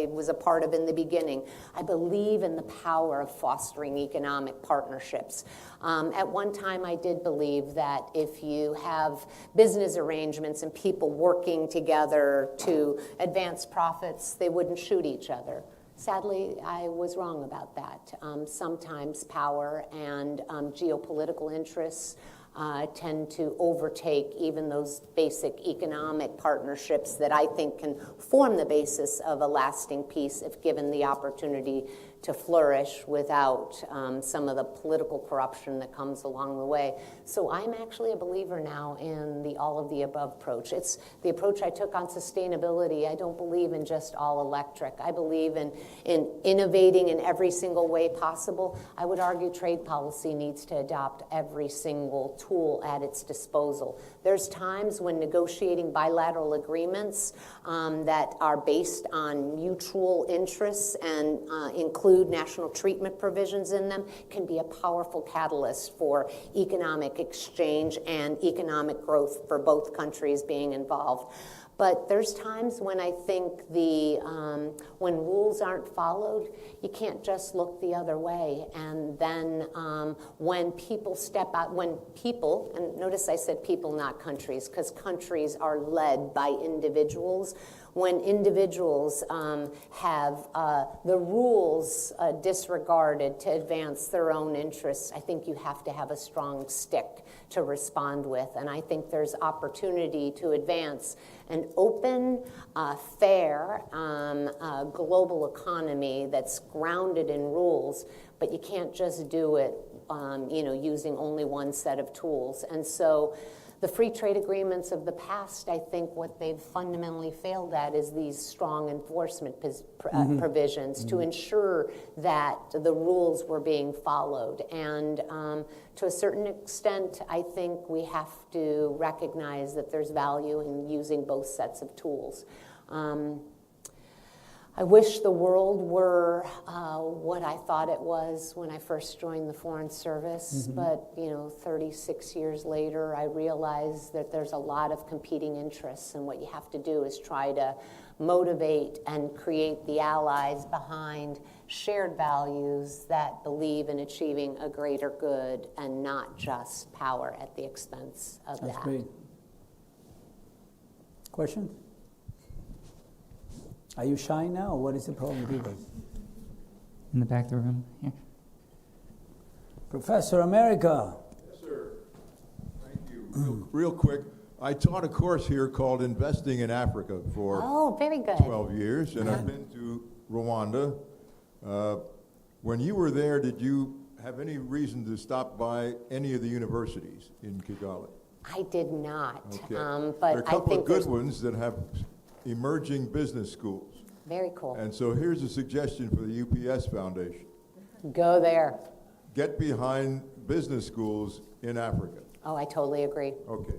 was a part of in the beginning. I believe in the power of fostering economic partnerships. At one time, I did believe that if you have business arrangements and people working together to advance profits, they wouldn't shoot each other. Sadly, I was wrong about that. Sometimes power and geopolitical interests tend to overtake even those basic economic partnerships that I think can form the basis of a lasting peace if given the opportunity to flourish without some of the political corruption that comes along the way. So I'm actually a believer now in the all of the above approach. It's the approach I took on sustainability. I don't believe in just all electric. I believe in innovating in every single way possible. I would argue trade policy needs to adopt every single tool at its disposal. There's times when negotiating bilateral agreements that are based on mutual interests and include national treatment provisions in them can be a powerful catalyst for economic exchange and economic growth for both countries being involved. But there's times when I think when rules aren't followed, you can't just look the other way. And then when people step out, and notice I said people, not countries, because countries are led by individuals. When individuals have the rules disregarded to advance their own interests, I think you have to have a strong stick to respond with. And I think there's opportunity to advance an open, fair global economy that's grounded in rules, but you can't just do it using only one set of tools. And so the free trade agreements of the past, I think what they've fundamentally failed at is these strong enforcement provisions to ensure that the rules were being followed. And to a certain extent, I think we have to recognize that there's value in using both sets of tools. I wish the world were what I thought it was when I first joined the Foreign Service, but 36 years later, I realized that there's a lot of competing interests, and what you have to do is try to motivate and create the allies behind shared values that believe in achieving a greater good and not just power at the expense of that. That's great. Question? Are you shy now, or what is the problem with you guys? In the back of the room, here. Professor America. Yes, sir. Thank you. Real quick, I taught a course here called Investing in Africa for very good. 12 years, and I've been to Rwanda. When you were there, did you have any reason to stop by any of the universities in Kigali? I did not. Okay. But there are a couple I think of good ones that have emerging business schools. Very cool. And so here's a suggestion for the UPS Foundation. Go there. Get behind business schools in Africa. Oh, I totally agree. Okay.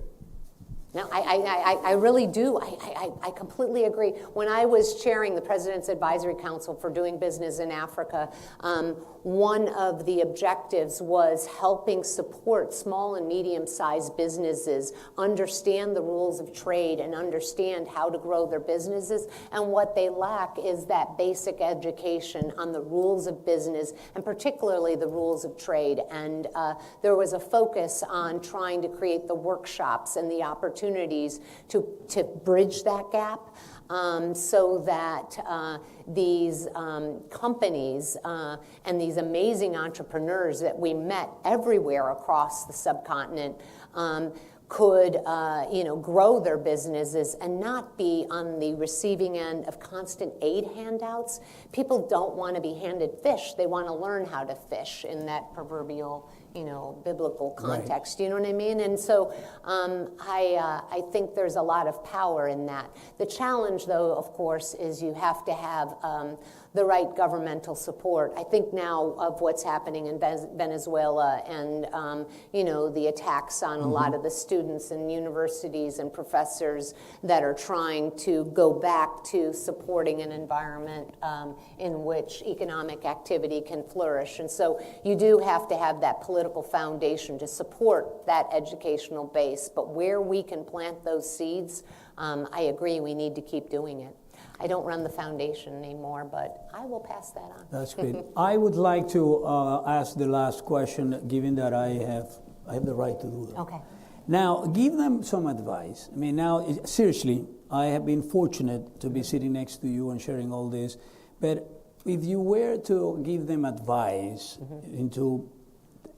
No, I really do. I completely agree. When I was chairing the President's Advisory Council for Doing Business in Africa, one of the objectives was helping support small and medium-sized businesses understand the rules of trade and understand how to grow their businesses. And what they lack is that basic education on the rules of business, and particularly the rules of trade. And there was a focus on trying to create the workshops and the opportunities to bridge that gap. So that these companies and these amazing entrepreneurs that we met everywhere across the subcontinent could grow their businesses and not be on the receiving end of constant aid handouts. People don't want to be handed fish. They want to learn how to fish in that proverbial biblical context. Right. You know what I mean? And so I think there's a lot of power in that. The challenge, though, of course, is you have to have the right governmental support. I think now of what's happening in Venezuela and, the attacks on a lot of the students and universities and professors that are trying to go back to supporting an environment in which economic activity can flourish. And so you do have to have that political foundation to support that educational base. But where we can plant those seeds, I agree we need to keep doing it. I don't run the foundation anymore, but I will pass that on. That's great. I would like to ask the last question, given that I have the right to do that. Okay. Now, give them some advice. I mean, now, seriously, I have been fortunate to be sitting next to you and sharing all this, but if you were to give them advice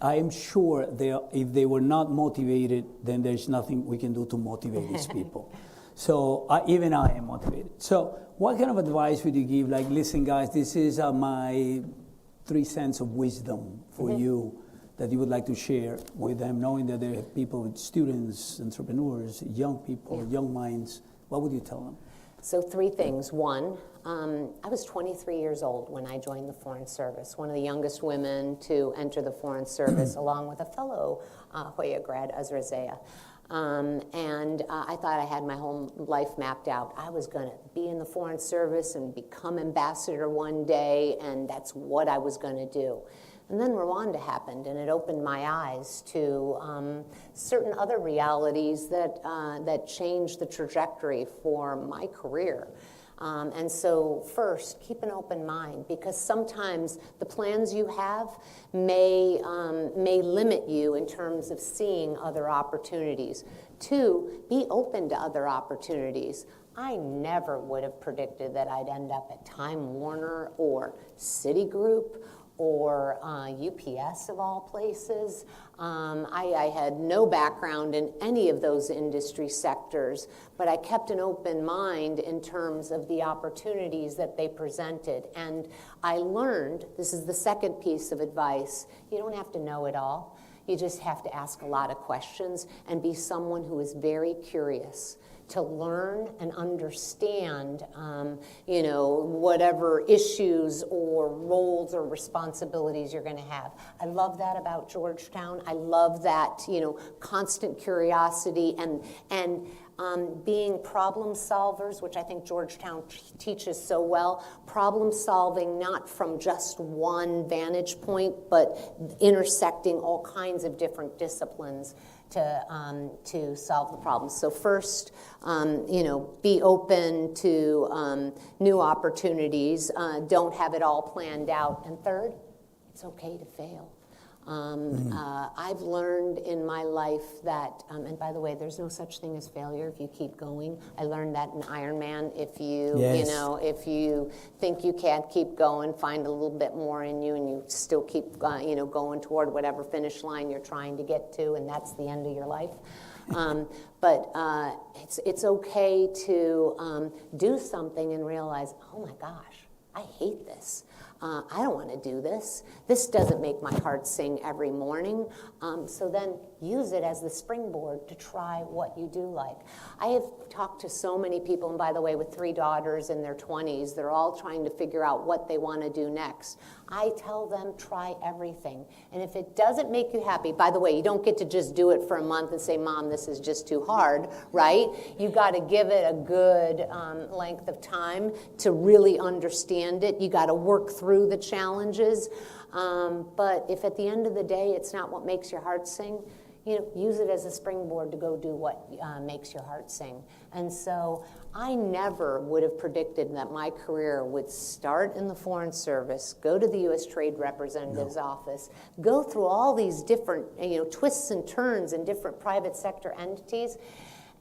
I am sure if they were not motivated, then there's nothing we can do to motivate these people. So even I am motivated. So what kind of advice would you give? Like, listen, guys, this is my 3 cents of wisdom for you that you would like to share with them, knowing that there are people, students, entrepreneurs, young people, young minds. What would you tell them? So 3 things. 1, I was 23 years old when I joined the Foreign Service, one of the youngest women to enter the Foreign Service, along with a fellow Hoya grad, Azra Zaya. And I thought I had my whole life mapped out. I was going to be in the Foreign Service and become ambassador one day, and that's what I was going to do. And then Rwanda happened, and it opened my eyes to certain other realities that changed the trajectory for my career. And so first, keep an open mind, because sometimes the plans you have may limit you in terms of seeing other opportunities. 2, be open to other opportunities. I never would have predicted that I'd end up at Time Warner or Citigroup or UPS of all places. I had no background in any of those industry sectors, but I kept an open mind in terms of the opportunities that they presented. And I learned, this is the second piece of advice, you don't have to know it all. You just have to ask a lot of questions and be someone who is very curious to learn and understand, whatever issues or roles or responsibilities you're going to have. I love that about Georgetown. I love that, constant curiosity and being problem solvers, which I think Georgetown teaches so well. Problem solving not from just one vantage point, but intersecting all kinds of different disciplines to solve the problem. So first, be open to new opportunities. Don't have it all planned out. And third, it's okay to fail. I've learned in my life that, and by the way, there's no such thing as failure if you keep going. I learned that in Ironman. If you, if you think you can't keep going, find a little bit more in you, and you still keep, going toward whatever finish line you're trying to get to, and that's the end of your life. But it's okay to do something and realize, oh my gosh, I hate this. I don't want to do this. This doesn't make my heart sing every morning. So then use it as the springboard to try what you do like. I have talked to so many people, and by the way, with 3 daughters in their 20s, they're all trying to figure out what they want to do next. I tell them, try everything. And if it doesn't make you happy, by the way, you don't get to just do it for a month and say, Mom, this is just too hard, right? You've got to give it a good length of time to really understand it. You got to work through the challenges. But if at the end of the day, it's not what makes your heart sing, use it as a springboard to go do what makes your heart sing. And so I never would have predicted that my career would start in the Foreign Service, go to the U.S. Trade Representative's office, go through all these different twists and turns in different private sector entities.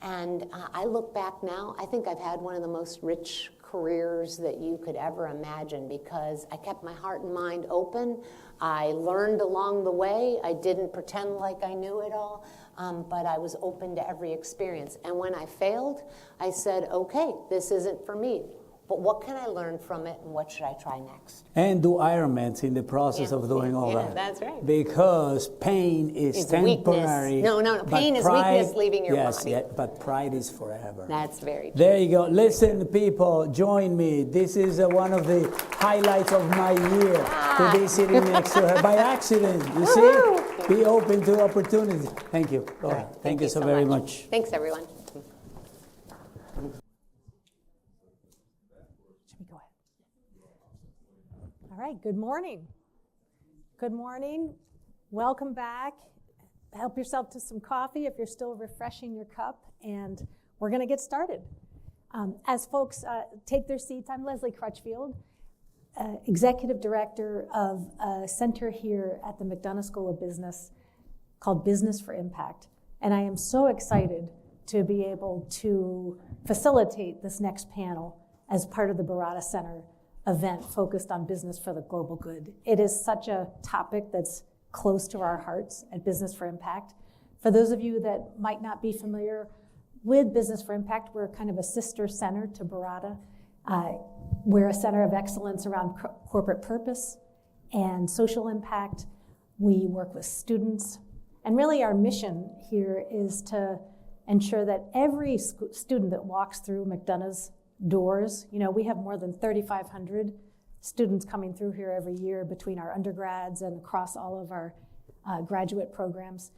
And I look back now, I think I've had one of the most rich careers that you could ever imagine, because I kept my heart and mind open. I learned along the way. I didn't pretend like I knew it all, but I was open to every experience. And when I failed, I said, okay, this isn't for me. But what can I learn from it, and what should I try next? And do Ironmans in the process of doing all that. That's right. Because pain is temporary. Weakness. No. Pain is weakness leaving your body. Yes, but pride is forever. That's very true. There you go. Listen, people, join me. This is one of the highlights of my year to be sitting next to her by accident. You see? Be open to opportunities. Thank you, Laura. Thank you so very much. Thanks, everyone. All right, good morning. Good morning. Welcome back. Help yourself to some coffee if you're still refreshing your cup, and we're going to get started. As folks take their seats, I'm Leslie Crutchfield, Executive Director of a center here at the McDonough School of Business called Business for Impact. And I am so excited to be able to facilitate this next panel as part of the Baratta Center event focused on business for the global good. It is such a topic that's close to our hearts at Business for Impact. For those of you that might not be familiar with Business for Impact, we're kind of a sister center to Baratta. We're a center of excellence around corporate purpose and social impact. We work with students. And really our mission here is to ensure that every student that walks through McDonough's doors, we have more than 3,500 students coming through here every year between our undergrads and across all of our graduate programs.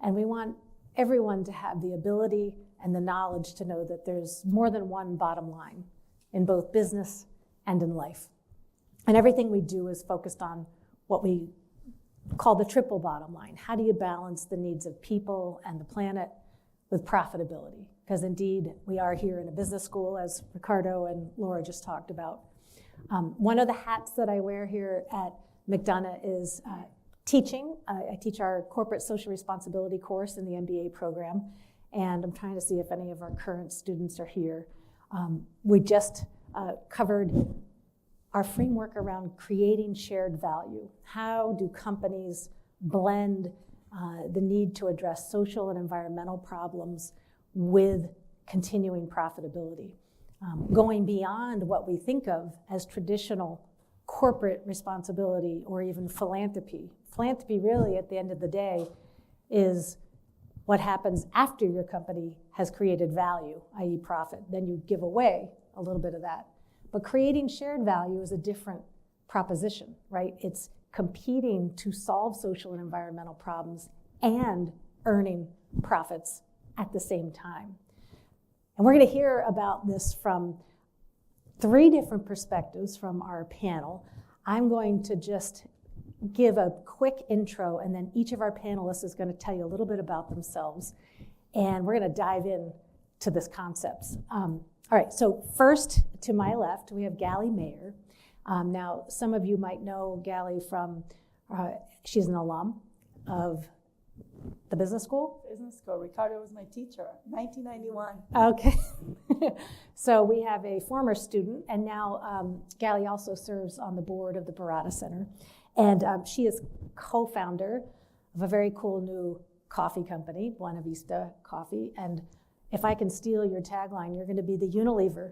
And we want everyone to have the ability and the knowledge to know that there's more than one bottom line in both business and in life. And everything we do is focused on what we call the triple bottom line. How do you balance the needs of people and the planet with profitability? Because indeed, we are here in a business school, as Ricardo and Laura just talked about. One of the hats that I wear here at McDonough is teaching. I teach our corporate social responsibility course in the MBA program, and I'm trying to see if any of our current students are here. We just covered our framework around creating shared value. How do companies blend the need to address social and environmental problems with continuing profitability, going beyond what we think of as traditional corporate responsibility or even philanthropy. Philanthropy really, at the end of the day, is what happens after your company has created value, i.e. profit. Then you give away a little bit of that. But creating shared value is a different proposition, right? It's competing to solve social and environmental problems and earning profits at the same time. And we're going to hear about this from 3 different perspectives from our panel. I'm going to just give a quick intro, and then each of our panelists is going to tell you a little bit about themselves, and we're going to dive in to this concepts. All right, so first to my left, we have Gallie Mayer. Now, some of you might know Gallie from, she's an alum of the business school? Business school. Ricardo was my teacher, 1991. Okay. So we have a former student, and now Gallie also serves on the board of the Baratta Center. And she is co-founder of a very cool new coffee company, Buena Vista Coffee. And if I can steal your tagline, you're going to be the Unilever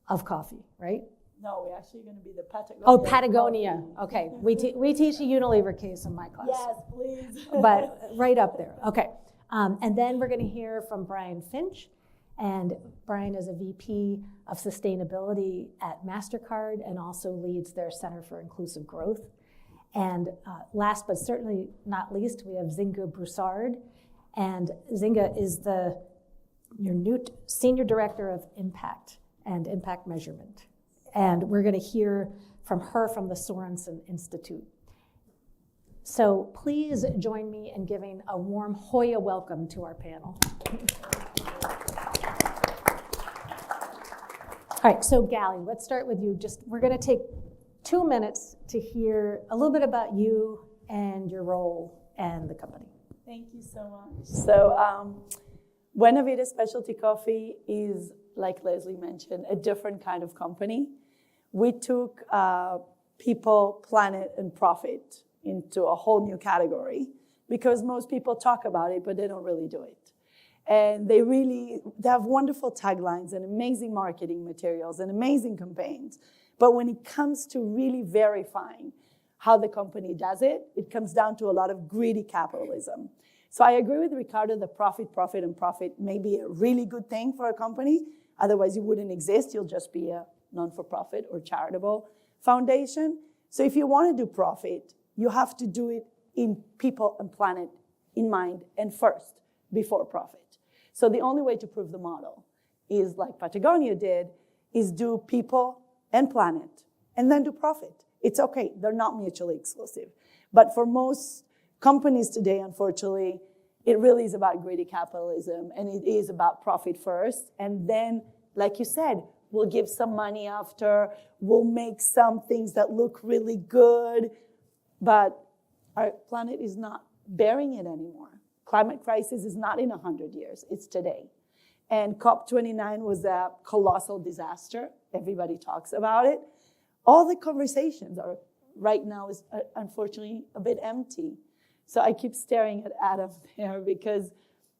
of coffee, right? No, we're actually going to be the Patagonia. Oh, Patagonia. Okay. We teach a Unilever case in my class. Yes, please. But right up there. Okay. And then we're going to hear from Brian Finch. And Brian is a VP of Sustainability at Mastercard and also leads their Center for Inclusive Growth. And last but certainly not least, we have Nzinga Broussard. And Nzinga is your new Senior Director of Impact and Impact Measurement. And we're going to hear from her from the Sorensen Institute. So please join me in giving a warm Hoya welcome to our panel. All right, so Gally, let's start with you. We're going to take 2 minutes to hear a little bit about you and your role and the company. Thank you so much. So Buena Vida Specialty Coffee is, like Leslie mentioned, a different kind of company. We took people, planet, and profit into a whole new category because most people talk about it, but they don't really do it. And they have wonderful taglines and amazing marketing materials and amazing campaigns. But when it comes to really verifying how the company does it, it comes down to a lot of greedy capitalism. So I agree with Ricardo that profit may be a really good thing for a company. Otherwise, you wouldn't exist. You'll just be a non-for-profit or charitable foundation. So if you want to do profit, you have to do it in people and planet in mind and first, before profit. So the only way to prove the model is, like Patagonia did, is do people and planet and then do profit. It's okay. They're not mutually exclusive. But for most companies today, unfortunately, it really is about greedy capitalism, and it is about profit first. And then, like you said, we'll give some money after, we'll make some things that look really good, but our planet is not bearing it anymore. Climate crisis is not in 100 years, it's today. And COP29 was a colossal disaster. Everybody talks about it. All the conversations are right now is unfortunately a bit empty. So I keep staring at Adam there because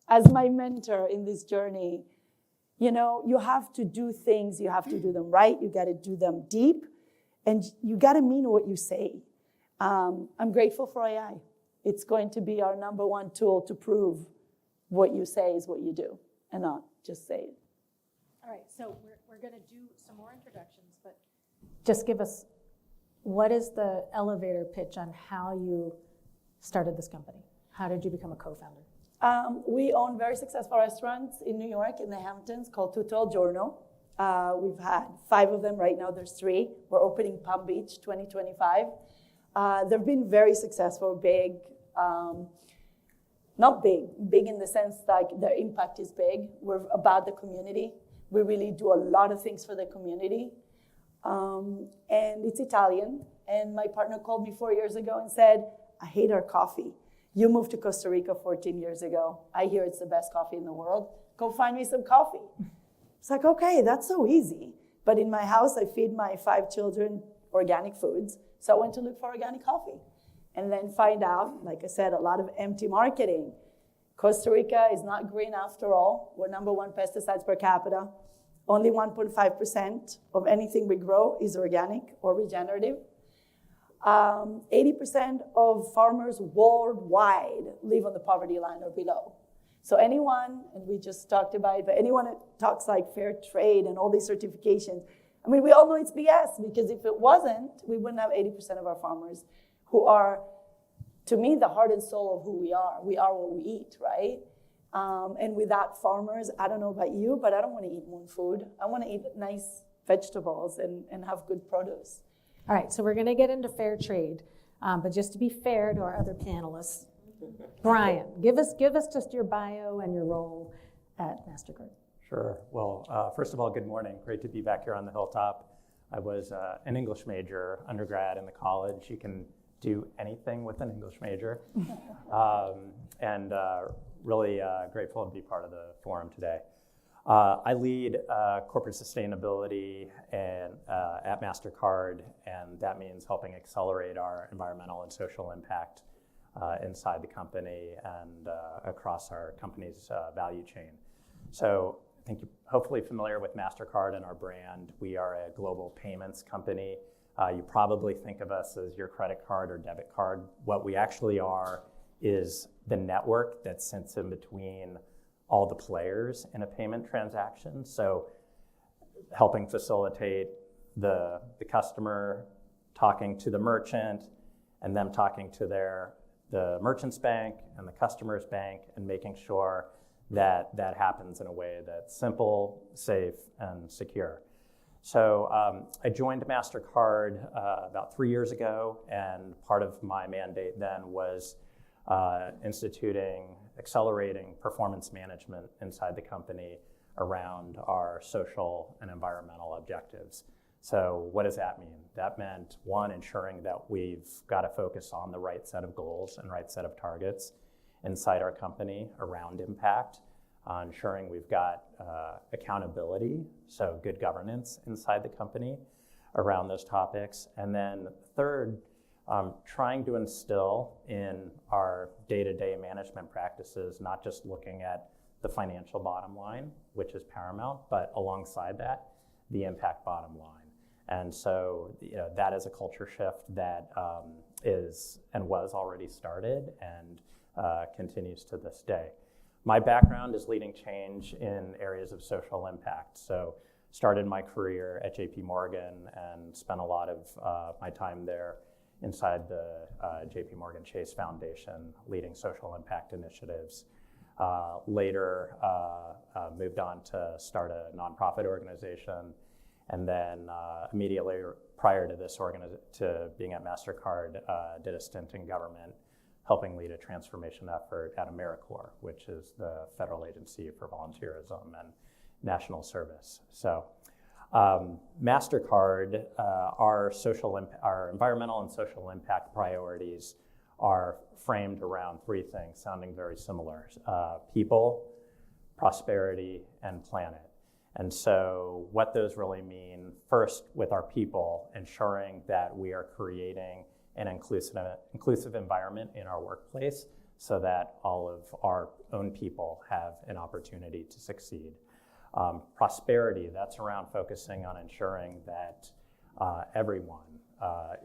as my mentor in this journey, you have to do things, you have to do them right, you got to do them deep, and you got to mean what you say. I'm grateful for AI. It's going to be our number one tool to prove what you say is what you do, and not just say it. All right, so we're going to do some more introductions, but just give us, what is the elevator pitch on how you started this company? How did you become a co-founder? We own very successful restaurants in New York, in the Hamptons, called Tutto al Giorno. We've had 5 of them. Right now there's 3. We're opening Palm Beach 2025. They've been very successful, big. Not big in the sense like their impact is big. We're about the community. We really do a lot of things for the community. And it's Italian. And my partner called me 4 years ago and said, I hate our coffee. You moved to Costa Rica 14 years ago. I hear it's the best coffee in the world. Go find me some coffee. It's like, okay, that's so easy. But in my house, I feed my 5 children organic foods. So I went to look for organic coffee. And then find out, like I said, a lot of empty marketing. Costa Rica is not green after all. We're number 1 pesticides per capita. Only 1.5% of anything we grow is organic or regenerative. 80% of farmers worldwide live on the poverty line or below. So anyone, and we just talked about it, but anyone that talks like fair trade and all these certifications, I mean, we all know it's BS, because if it wasn't, we wouldn't have 80% of our farmers who are, to me, the heart and soul of who we are. We are what we eat, right? And without farmers, I don't know about you, but I don't want to eat moon food. I want to eat nice vegetables and have good produce. All right, so we're going to get into fair trade, but just to be fair to our other panelists, Brian, give us just your bio and your role at Mastercard. Sure. Well, first of all, good morning. Great to be back here on the hilltop. I was an English major undergrad in the college. You can do anything with an English major, and really grateful to be part of the forum today. I lead corporate sustainability at Mastercard, and that means helping accelerate our environmental and social impact inside the company and across our company's value chain. So think you're hopefully familiar with Mastercard and our brand. We are a global payments company. You probably think of us as your credit card or debit card. What we actually are is the network that sits in between all the players in a payment transaction. So helping facilitate the customer talking to the merchant and them talking to the merchant's bank and the customer's bank, and making sure that that happens in a way that's simple, safe, and secure. So I joined Mastercard about 3 years ago, and part of my mandate then was accelerating performance management inside the company around our social and environmental objectives. So what does that mean? That meant, one, ensuring that we've got to focus on the right set of goals and right set of targets inside our company around impact, ensuring we've got accountability, so good governance inside the company around those topics. And then third, trying to instill in our day-to-day management practices, not just looking at the financial bottom line, which is paramount, but alongside that, the impact bottom line. And so that is a culture shift that is and was already started and continues to this day. My background is leading change in areas of social impact. So started my career at JP Morgan and spent a lot of my time there inside the JP Morgan Chase Foundation, leading social impact initiatives. Later moved on to start a nonprofit organization, and then immediately prior to this to being at Mastercard, did a stint in government, helping lead a transformation effort at AmeriCorps, which is the federal agency for volunteerism and national service. So Mastercard, our environmental and social impact priorities are framed around three things, sounding very similar: people, prosperity, and planet. And so what those really mean, first with our people, ensuring that we are creating an inclusive environment in our workplace so that all of our own people have an opportunity to succeed. Prosperity, that's around focusing on ensuring that everyone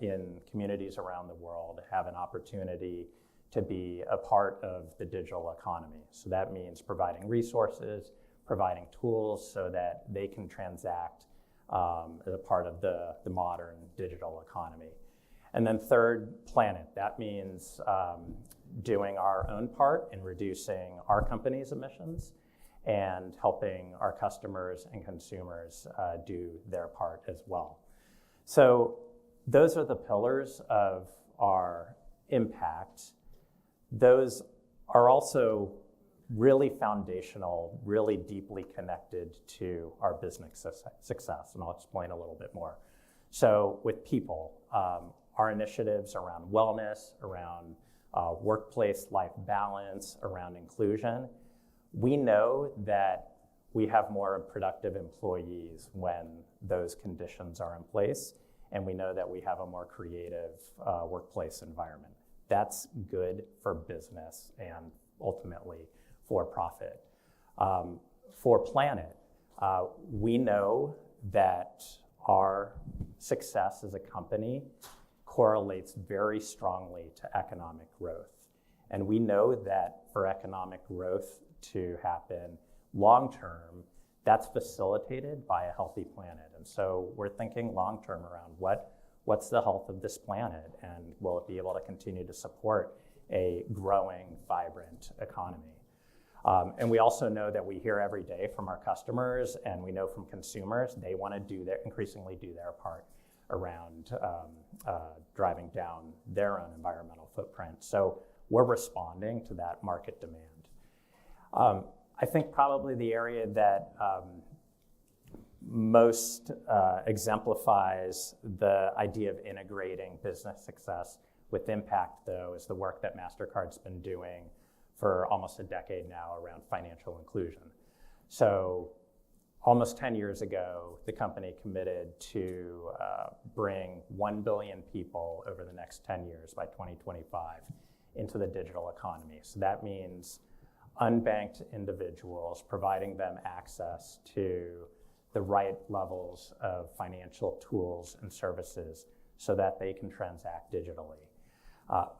in communities around the world have an opportunity to be a part of the digital economy. So that means providing resources, providing tools so that they can transact as a part of the modern digital economy. And then third, planet. That means doing our own part in reducing our company's emissions and helping our customers and consumers do their part as well. So those are the pillars of our impact. Those are also really foundational, really deeply connected to our business success, and I'll explain a little bit more. So with people, our initiatives around wellness, around workplace life balance, around inclusion, we know that we have more productive employees when those conditions are in place, and we know that we have a more creative workplace environment. That's good for business and ultimately for profit. For planet, we know that our success as a company correlates very strongly to economic growth. And we know that for economic growth to happen long-term, that's facilitated by a healthy planet. And so we're thinking long-term around what's the health of this planet, and will it be able to continue to support a growing, vibrant economy? And we also know that we hear every day from our customers, and we know from consumers, they want to increasingly do their part around driving down their own environmental footprint. So we're responding to that market demand. I think probably the area that most exemplifies the idea of integrating business success with impact, though, is the work that Mastercard's been doing for almost a decade now around financial inclusion. So almost 10 years ago, the company committed to bring 1 billion people over the next 10 years by 2025 into the digital economy. So that means unbanked individuals, providing them access to the right levels of financial tools and services so that they can transact digitally.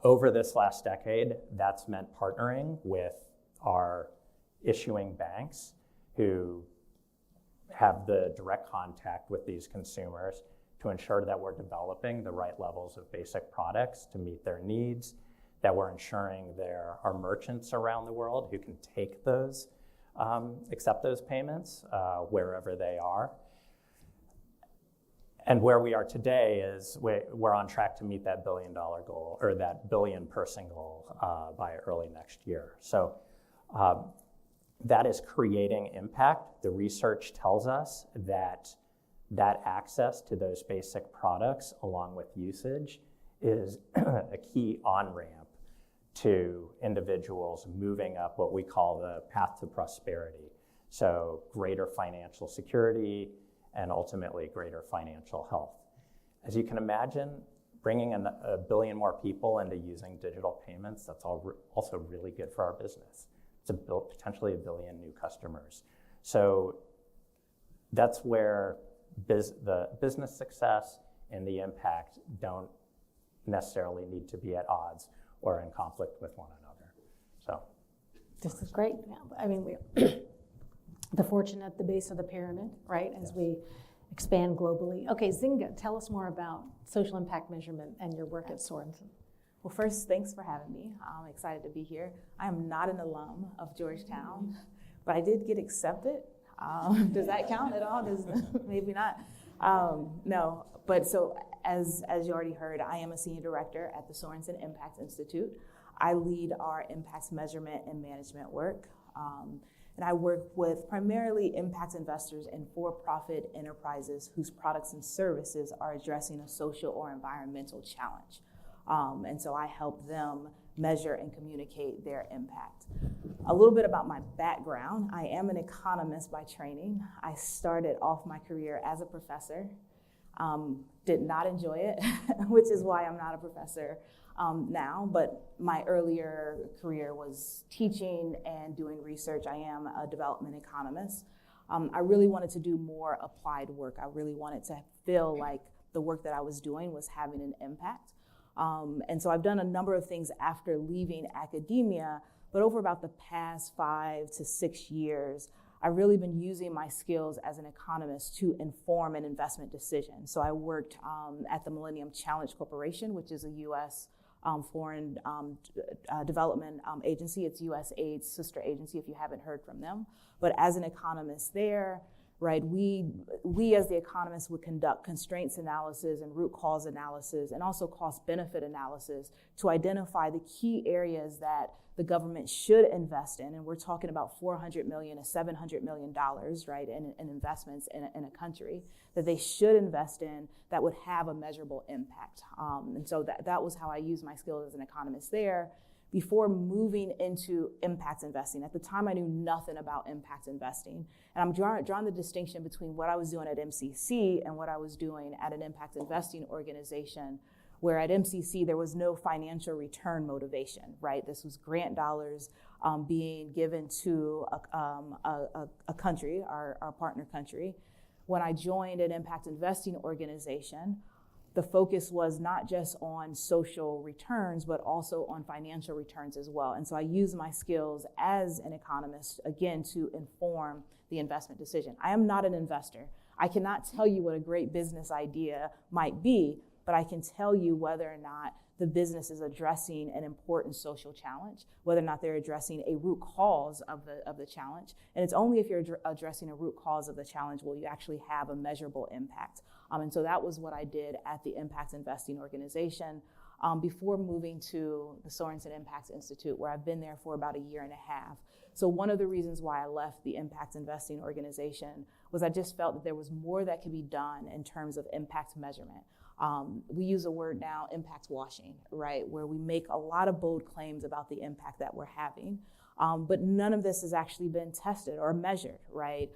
Over this last decade, that's meant partnering with our issuing banks who have the direct contact with these consumers to ensure that we're developing the right levels of basic products to meet their needs, that we're ensuring there are merchants around the world who can take those, accept those payments wherever they are. And where we are today is we're on track to meet that $1 billion goal, or that billion person goal by early next year. So that is creating impact. The research tells us that access to those basic products along with usage is a key on-ramp to individuals moving up what we call the path to prosperity. So greater financial security and ultimately greater financial health. As you can imagine, bringing in a billion more people into using digital payments, that's also really good for our business. It's potentially 1 billion new customers. So that's where the business success and the impact don't necessarily need to be at odds or in conflict with one another. So this is great. I mean, we're the fortune at the base of the pyramid, right, as we expand globally. Okay, Nzinga, tell us more about social impact measurement and your work at Sorensen. Well, first, thanks for having me. I'm excited to be here. I am not an alum of Georgetown, but I did get accepted. Does that count at all? Maybe not. No, but so as you already heard, I am a senior director at the Sorensen Impact Institute. I lead our impacts measurement and management work. And I work with primarily impact investors and for-profit enterprises whose products and services are addressing a social or environmental challenge. And so I help them measure and communicate their impact. A little bit about my background. I am an economist by training. I started off my career as a professor. Did not enjoy it, which is why I'm not a professor now, but my earlier career was teaching and doing research. I am a development economist. I really wanted to do more applied work. I really wanted to feel like the work that I was doing was having an impact. And so I've done a number of things after leaving academia, but over about the past 5 to 6 years, I've really been using my skills as an economist to inform an investment decision. So I worked at the Millennium Challenge Corporation, which is a U.S. Foreign development agency. It's USAID's sister agency, if you haven't heard from them. But as an economist there, right, we as the economists would conduct constraints analysis and root cause analysis and also cost benefit analysis to identify the key areas that the government should invest in. And we're talking about $400 million to $700 million, right, in investments in a country that they should invest in that would have a measurable impact. And so that was how I used my skills as an economist there before moving into impact investing. At the time, I knew nothing about impact investing. And I'm drawing the distinction between what I was doing at MCC and what I was doing at an impact investing organization, where at MCC, there was no financial return motivation, right? This was grant dollars being given to a country, our partner country. When I joined an impact investing organization, the focus was not just on social returns, but also on financial returns as well. And so I use my skills as an economist, again, to inform the investment decision. I am not an investor. I cannot tell you what a great business idea might be, but I can tell you whether or not the business is addressing an important social challenge, whether or not they're addressing a root cause of the challenge. And it's only if you're addressing a root cause of the challenge will you actually have a measurable impact. And so that was what I did at the Impact Investing organization before moving to the Sorensen Impact Institute, where I've been there for about 1.5 years. So one of the reasons why I left the Impact Investing organization was I just felt that there was more that could be done in terms of impact measurement. We use a word now, impact washing, right, where we make a lot of bold claims about the impact that we're having, but none of this has actually been tested or measured, right?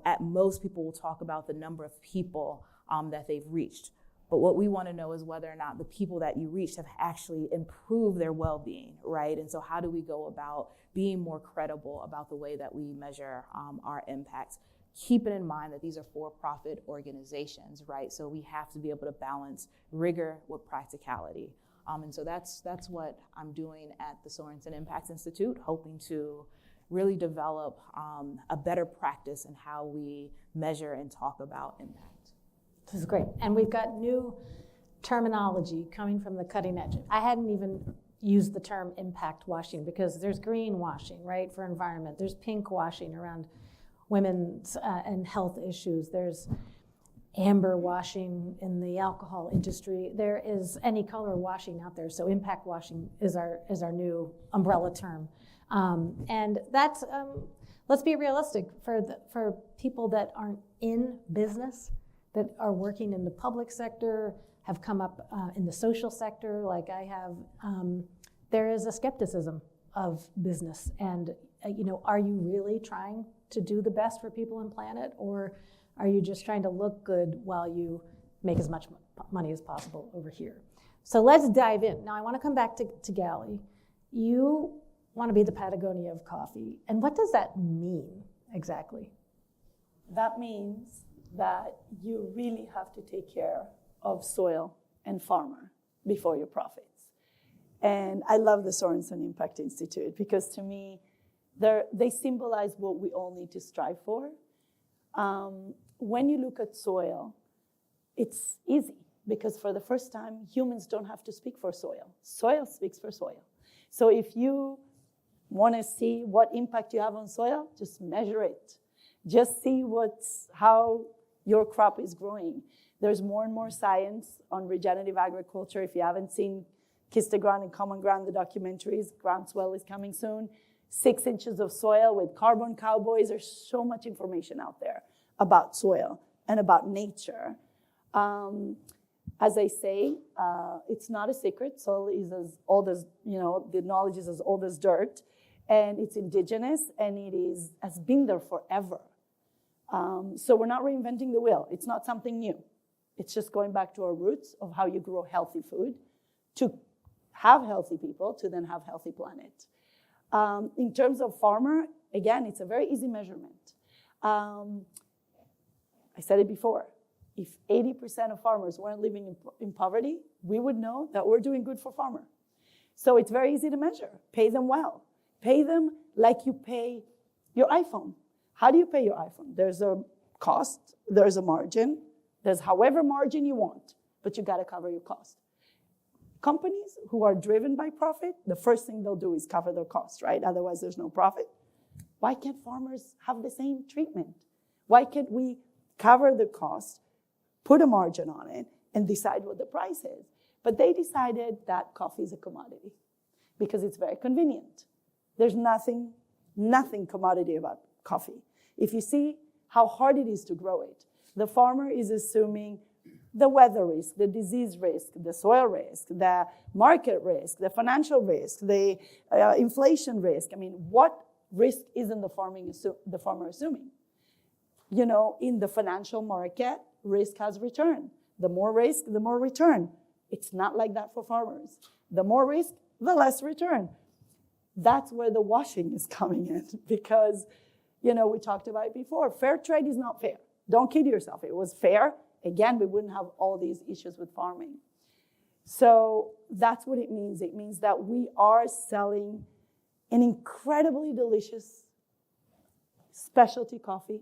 At most, people will talk about the number of people that they've reached. But what we want to know is whether or not the people that you reach have actually improved their well-being, right? And so how do we go about being more credible about the way that we measure our impacts? Keeping in mind that these are for-profit organizations, right? So we have to be able to balance rigor with practicality. And so that's what I'm doing at the Sorensen Impact Institute, hoping to really develop a better practice in how we measure and talk about impact. This is great. And we've got new terminology coming from the cutting edge. I hadn't even used the term impact washing because there's green washing, right, for environment. There's pink washing around women's and health issues. There's amber washing in the alcohol industry. There is any color washing out there. So impact washing is our new umbrella term. And that's, let's be realistic, for people that aren't in business, that are working in the public sector, have come up in the social sector like I have, there is a skepticism of business. And are you really trying to do the best for people and planet, or are you just trying to look good while you make as much money as possible over here? So let's dive in. Now I want to come back to Gally. You want to be the Patagonia of coffee. And what does that mean exactly? That means that you really have to take care of soil and farmer before your profits. And I love the Sorensen Impact Institute because to me, they symbolize what we all need to strive for. When you look at soil, it's easy because for the first time, humans don't have to speak for soil. Soil speaks for soil. So if you want to see what impact you have on soil, just measure it. Just see how your crop is growing. There's more and more science on regenerative agriculture. If you haven't seen Kiss the Ground and Common Ground, the documentaries, Groundswell is coming soon. 6 inches of soil with carbon cowboys. There's so much information out there about soil and about nature. As I say, it's not a secret. Soil is as old as, the knowledge is as old as dirt. And it's indigenous, and has been there forever. So we're not reinventing the wheel. It's not something new. It's just going back to our roots of how you grow healthy food to have healthy people, to then have healthy planet. In terms of farmer, again, it's a very easy measurement. I said it before. If 80% of farmers weren't living in poverty, we would know that we're doing good for farmer. So it's very easy to measure. Pay them well. Pay them like you pay your iPhone. How do you pay your iPhone? There's a cost, there's a margin, there's however margin you want, but you gotta cover your cost. Companies who are driven by profit, the first thing they'll do is cover their costs, right? Otherwise, there's no profit. Why can't farmers have the same treatment? Why can't we cover the cost, put a margin on it, and decide what the price is? But they decided that coffee is a commodity because it's very convenient. There's nothing commodity about coffee. If you see how hard it is to grow it, the farmer is assuming the weather risk, the disease risk, the soil risk, the market risk, the financial risk, the inflation risk. I mean, what risk isn't the farmer assuming? In the financial market, risk has return. The more risk, the more return. It's not like that for farmers. The more risk, the less return. That's where the washing is coming in because, we talked about it before. Fair trade is not fair. Don't kid yourself. If it was fair, again, we wouldn't have all these issues with farming. So that's what it means. It means that we are selling an incredibly delicious specialty coffee.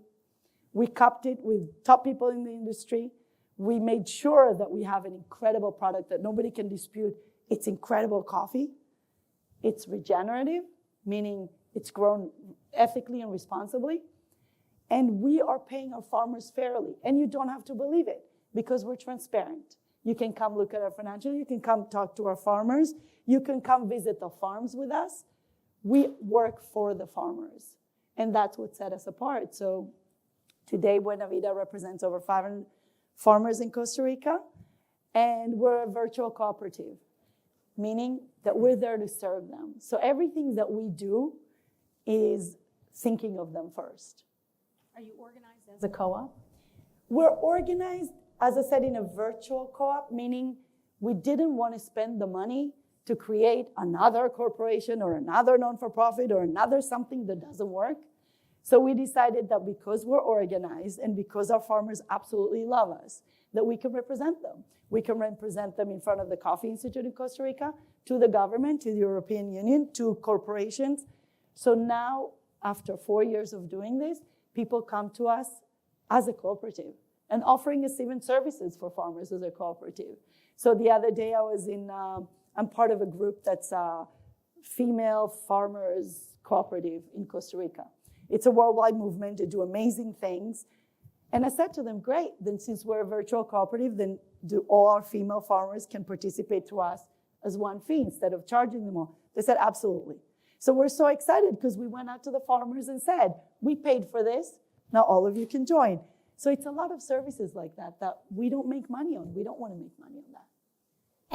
We cupped it with top people in the industry. We made sure that we have an incredible product that nobody can dispute. It's incredible coffee. It's regenerative, meaning it's grown ethically and responsibly. And we are paying our farmers fairly. And you don't have to believe it because we're transparent. You can come look at our financials. You can come talk to our farmers. You can come visit the farms with us. We work for the farmers. And that's what set us apart. So today, Buena Vida represents over 500 farmers in Costa Rica. And we're a virtual cooperative, meaning that we're there to serve them. So everything that we do is thinking of them first. Are you organized as a co-op? We're organized as I said, in a virtual co-op, meaning we didn't want to spend the money to create another corporation or another non-for-profit or another something that doesn't work. So we decided that because we're organized and because our farmers absolutely love us, that we can represent them. We can represent them in front of the Coffee Institute in Costa Rica, to the government, to the European Union, to corporations. So now, after 4 years of doing this, people come to us as a cooperative and offering us even services for farmers as a cooperative. So the other day I was I'm part of a group that's a female farmers cooperative in Costa Rica. It's a worldwide movement. They do amazing things. And I said to them, great, then since we're a virtual cooperative, then all our female farmers can participate through us as one fee instead of charging them all. They said, absolutely. So we're so excited because we went out to the farmers and said, we paid for this, now all of you can join. So it's a lot of services like that that we don't make money on. We don't want to make money on that.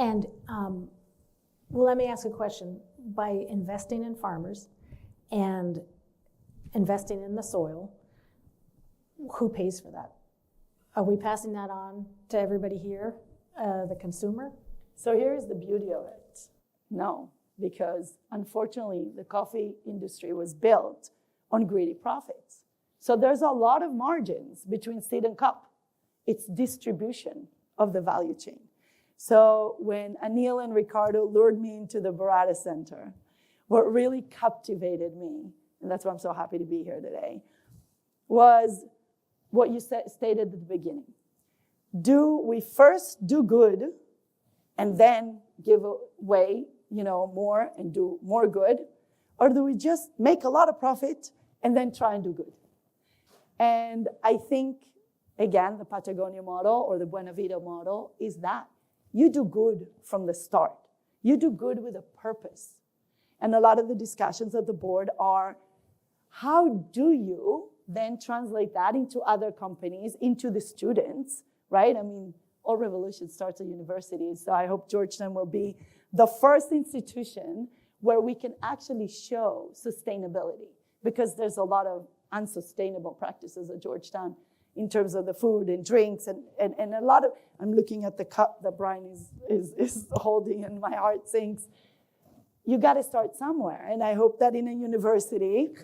And well, let me ask a question. By investing in farmers and investing in the soil, who pays for that? Are we passing that on to everybody here, the consumer? So here's the beauty of it. No, because unfortunately, the coffee industry was built on greedy profits. So there's a lot of margins between seed and cup. It's distribution of the value chain. So when Anil and Ricardo lured me into the Baratta Center, what really captivated me, and that's why I'm so happy to be here today, was what you stated at the beginning. Do we first do good and then give away, more and do more good? Or do we just make a lot of profit and then try and do good? And I think, again, the Patagonia model or the Buena Vida model is that. You do good from the start. You do good with a purpose. And a lot of the discussions at the board are, how do you then translate that into other companies, into the students, right? I mean, all revolution starts at universities, so I hope Georgetown will be the first institution where we can actually show sustainability, because there's a lot of unsustainable practices at Georgetown in terms of the food and drinks and a lot of, I'm looking at the cup that Brian is holding and my heart sinks. You got to start somewhere, and I hope that in a university,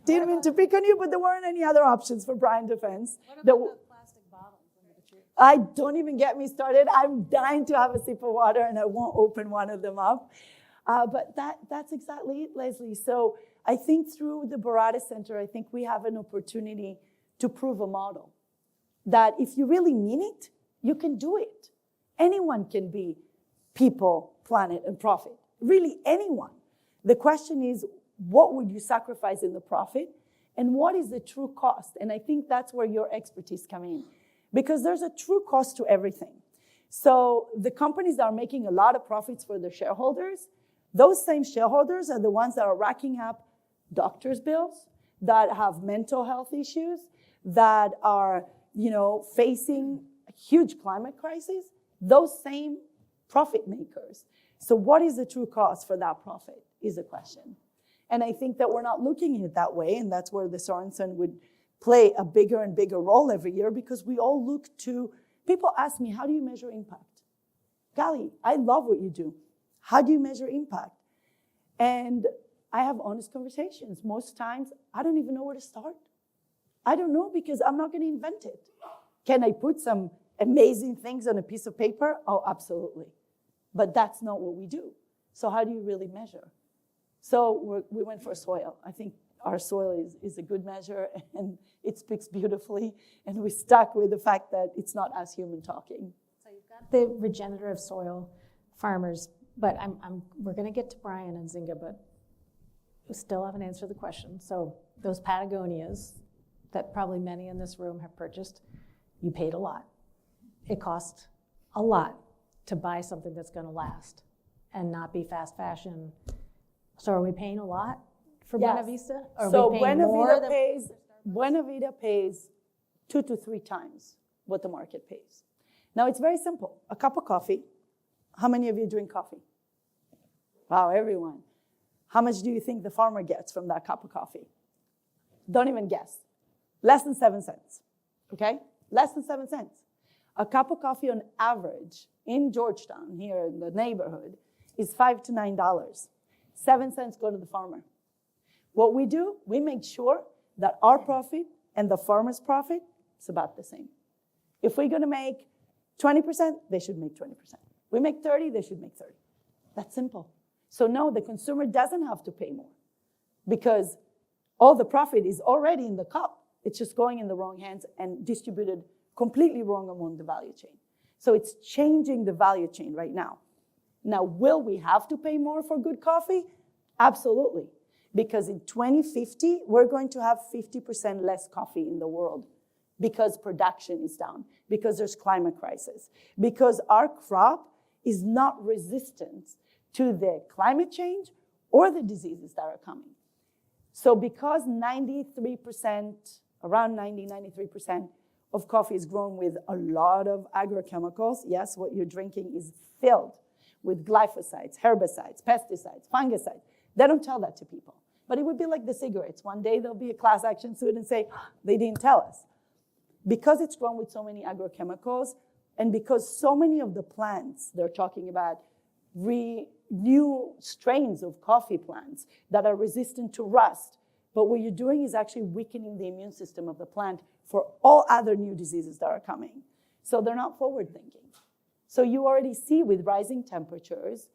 didn't mean to pick on you, but there weren't any other options for Brian Defense. What about the plastic bottles under the tree? I don't even get me started. I'm dying to have a sip of water, and I won't open one of them up. But that's exactly it, Leslie. So I think through the Baratta Center, I think we have an opportunity to prove a model that if you really mean it, you can do it. Anyone can be people, planet, and profit. Really, anyone. The question is, what would you sacrifice in the profit? And what is the true cost? And I think that's where your expertise come in. Because there's a true cost to everything. So the companies that are making a lot of profits for their shareholders, those same shareholders are the ones that are racking up doctors' bills, that have mental health issues, that are, facing a huge climate crisis. Those same profit makers. So what is the true cost for that profit is the question. And I think that we're not looking at it that way, and that's where the Sorensen would play a bigger and bigger role every year, because we all look to, people ask me, how do you measure impact? Golly, I love what you do. How do you measure impact? And I have honest conversations. Most times, I don't even know where to start. I don't know, because I'm not going to invent it. Can I put some amazing things on a piece of paper? Oh, absolutely. But that's not what we do. So how do you really measure? So we went for soil. I think our soil is a good measure, and it speaks beautifully. And we stuck with the fact that it's not us human talking. So you've got the regenerative soil farmers, but we're going to get to Brian and Nzinga, but we still haven't answered the question. So those Patagonias that probably many in this room have purchased, you paid a lot. It cost a lot to buy something that's going to last and not be fast fashion. So are we paying a lot for Yes. Buena Vista? Are So we paying Buena Vida pays 2 to 3 times what the market pays. Now it's very simple. A cup of coffee. How many of you drink coffee? Wow, everyone. How much do you think the farmer gets from that cup of coffee? Don't even guess. Less than 7 cents, okay? less than 7 cents. A cup of coffee on average in Georgetown, here in the neighborhood, is $5 to $9. 7 cents go to the farmer. What we do, we make sure that our profit and the farmer's profit is about the same. If we're gonna make 20%, they should make 20%. We make 30, they should make 30. That's simple. So no, the consumer doesn't have to pay more because all the profit is already in the cup. It's just going in the wrong hands and distributed completely wrong among the value chain. So it's changing the value chain right now. Now, will we have to pay more for good coffee? Absolutely. Because in 2050, we're going to have 50% less coffee in the world because production is down, because there's climate crisis, because our crop is not resistant to the climate change or the diseases that are coming. So because 93%, around 93% of coffee is grown with a lot of agrochemicals, yes, what you're drinking is filled with glyphosides, herbicides, pesticides, fungicides. They don't tell that to people. But it would be like the cigarettes. One day there'll be a class action suit and say, they didn't tell us. Because it's grown with so many agrochemicals, and because so many of the plants, they're talking about new strains of coffee plants that are resistant to rust. But what you're doing is actually weakening the immune system of the plant for all other new diseases that are coming. So they're not forward-thinking. So you already see with rising temperatures,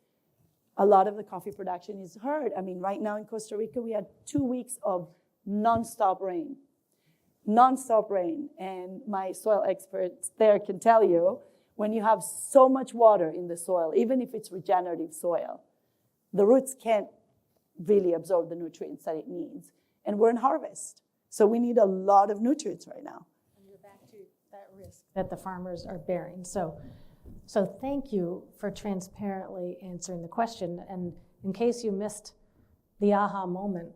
a lot of the coffee production is hurt. I mean, right now in Costa Rica, we had 2 weeks of nonstop rain. Nonstop rain. And my soil experts there can tell you, when you have so much water in the soil, even if it's regenerative soil, the roots can't really absorb the nutrients that it needs. And we're in harvest. So we need a lot of nutrients right now. And you're back to that risk that the farmers are bearing. So thank you for transparently answering the question. And in case you missed the aha moment,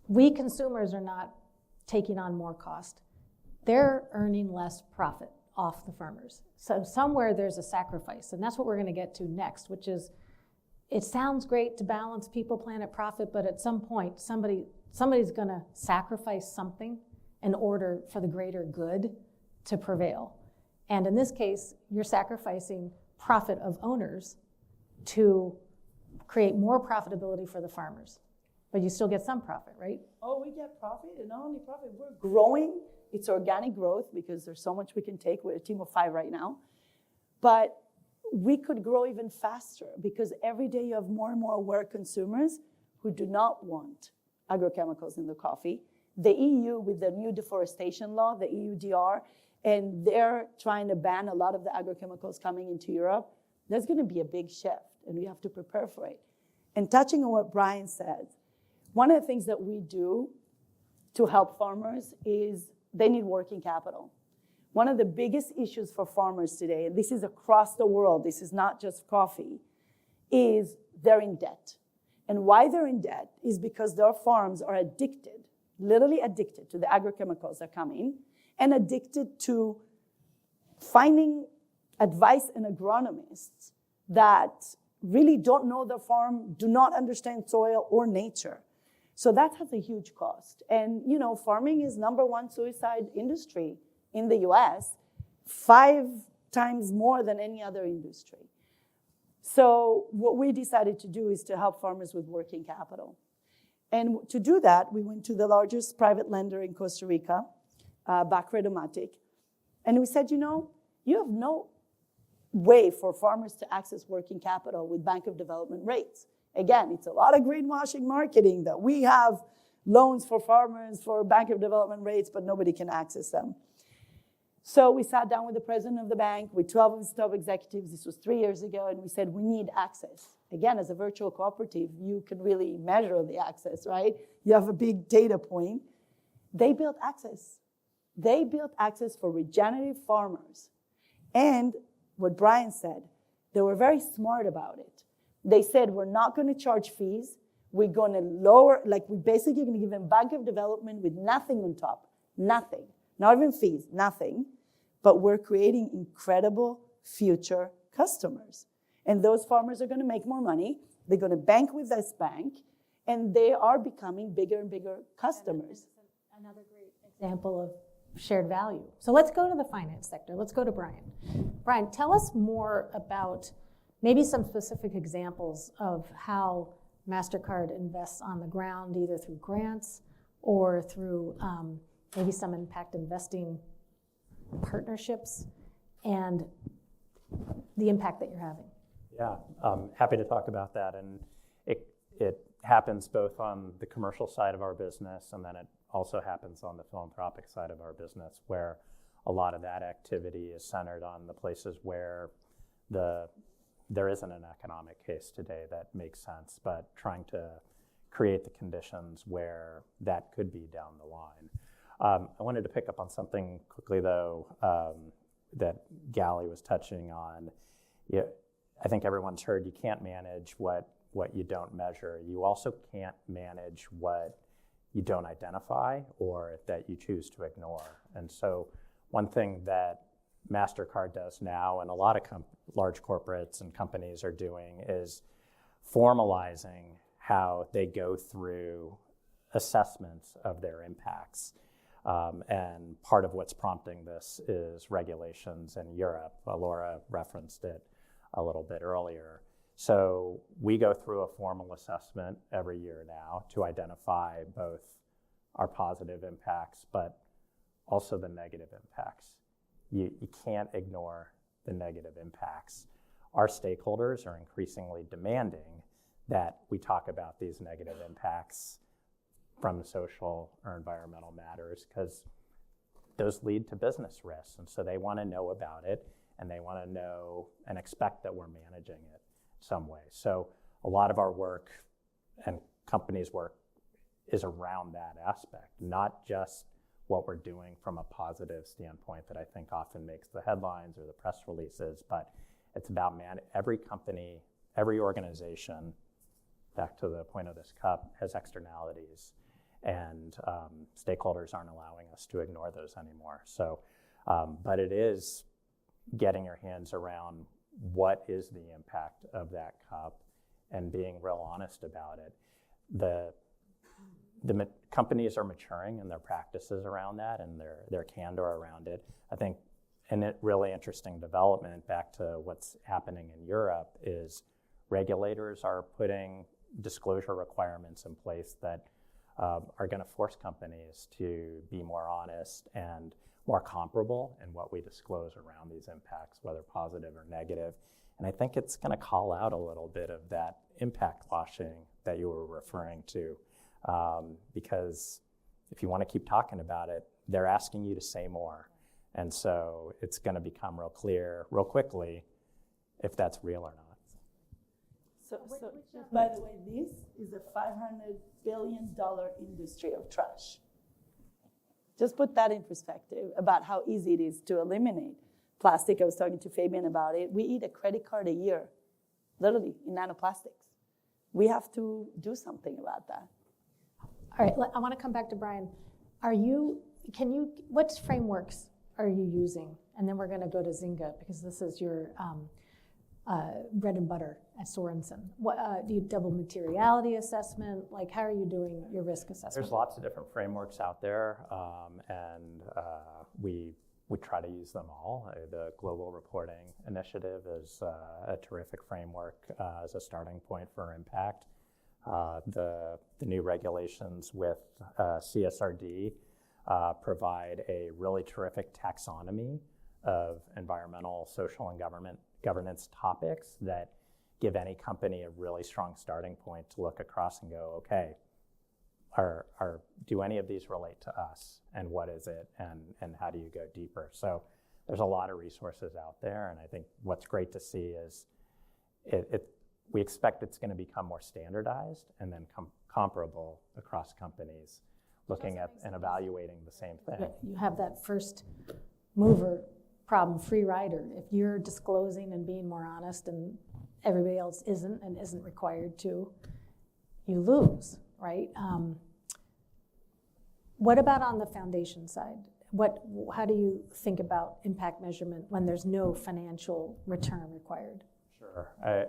we consumers are not taking on more cost. They're earning less profit off the farmers. So somewhere there's a sacrifice. And that's what we're going to get to next, which is, it sounds great to balance people, planet, profit, but at some point, somebody's going to sacrifice something in order for the greater good to prevail. And in this case, you're sacrificing profit of owners to create more profitability for the farmers. But you still get some profit, right? Oh, we get profit, and not only profit, we're growing. It's organic growth because there's so much we can take. We're a team of 5 right now. But we could grow even faster because every day you have more and more aware consumers who do not want agrochemicals in the coffee. The EU, with the new deforestation law, the EUDR, and they're trying to ban a lot of the agrochemicals coming into Europe, there's going to be a big shift, and we have to prepare for it. And touching on what Brian said, one of the things that we do to help farmers is they need working capital. One of the biggest issues for farmers today, and this is across the world, this is not just coffee, is they're in debt. And why they're in debt is because their farms are addicted, literally addicted to the agrochemicals that come in, and addicted to finding advice and agronomists that really don't know their farm, do not understand soil or nature. So that has a huge cost. And, you know, farming is #1 suicide industry in the US, 5 times more than any other industry. So what we decided to do is to help farmers with working capital. And to do that, we went to the largest private lender in Costa Rica, Bacredomatic, and we said, you know, you have no way for farmers to access working capital with Bank of Development rates. Again, it's a lot of greenwashing marketing that we have loans for farmers for Bank of Development rates, but nobody can access them. So we sat down with the president of the bank, with 12 of his top executives. This was 3 years ago, and we said, we need access. Again, as a virtual cooperative, you can really measure the access, right? You have a big data point. They built access. They built access for regenerative farmers. And what Brian said, they were very smart about it. They said, we're not going to charge fees. We're going to lower, like we're basically going to give them Bank of Development with nothing on top. Nothing. Not even fees, nothing. But we're creating incredible future customers. And those farmers are going to make more money. They're going to bank with this bank. And they are becoming bigger and bigger customers. Another great example of shared value. So let's go to the finance sector. Let's go to Brian. Brian, tell us more about maybe some specific examples of how Mastercard invests on the ground, either through grants or through maybe some impact investing partnerships, and the impact that you're having. Yeah, happy to talk about that. And it happens both on the commercial side of our business, and then it also happens on the philanthropic side of our business, where a lot of that activity is centered on the places where there isn't an economic case today that makes sense, but trying to create the conditions where that could be down the line. I wanted to pick up on something quickly, though, that Gally was touching on. I think everyone's heard you can't manage what you don't measure. You also can't manage what you don't identify or that you choose to ignore. And so one thing that Mastercard does now, and a lot of large corporates and companies are doing, is formalizing how they go through assessments of their impacts. And part of what's prompting this is regulations in Europe. Laura referenced it a little bit earlier. So we go through a formal assessment every year now to identify both our positive impacts, but also the negative impacts. You can't ignore the negative impacts. Our stakeholders are increasingly demanding that we talk about these negative impacts from social or environmental matters, because those lead to business risks. And so they want to know about it, and they want to know and expect that we're managing it some way. So a lot of our work and companies' work is around that aspect, not just what we're doing from a positive standpoint that I think often makes the headlines or the press releases, but it's about every company, every organization, back to the point of this cup, has externalities, and stakeholders aren't allowing us to ignore those anymore. So, but it is getting your hands around what is the impact of that cup and being real honest about it. The companies are maturing in their practices around that and their candor around it. I think a really interesting development back to what's happening in Europe is regulators are putting disclosure requirements in place that are going to force companies to be more honest and more comparable in what we disclose around these impacts, whether positive or negative. And I think it's going to call out a little bit of that impact washing that you were referring to, because if you want to keep talking about it, they're asking you to say more. And so it's going to become real clear real quickly if that's real or not. So by the way, this is a $500 billion industry of trash. Just put that in perspective about how easy it is to eliminate plastic. I was talking to Fabian about it. We eat a credit card a year, literally, in nanoplastics. We have to do something about that. All right, I want to come back to Brian. What frameworks are you using? And then we're going to go to Nzinga, because this is your bread and butter at Sorensen. Do you double materiality assessment? Like, how are you doing your risk assessment? There's lots of different frameworks out there, and we try to use them all. The Global Reporting Initiative is a terrific framework as a starting point for impact. The new regulations with CSRD provide a really terrific taxonomy of environmental, social, and governance topics that give any company a really strong starting point to look across and go, okay, do any of these relate to us, and what is it, and how do you go deeper? So there's a lot of resources out there, and I think what's great to see is we expect it's going to become more standardized and then comparable across companies, looking at and evaluating the same thing. You have that first mover problem, free rider. If you're disclosing and being more honest and everybody else isn't and isn't required to, you lose, right? What about on the foundation side? How do you think about impact measurement when there's no financial return required? Sure. I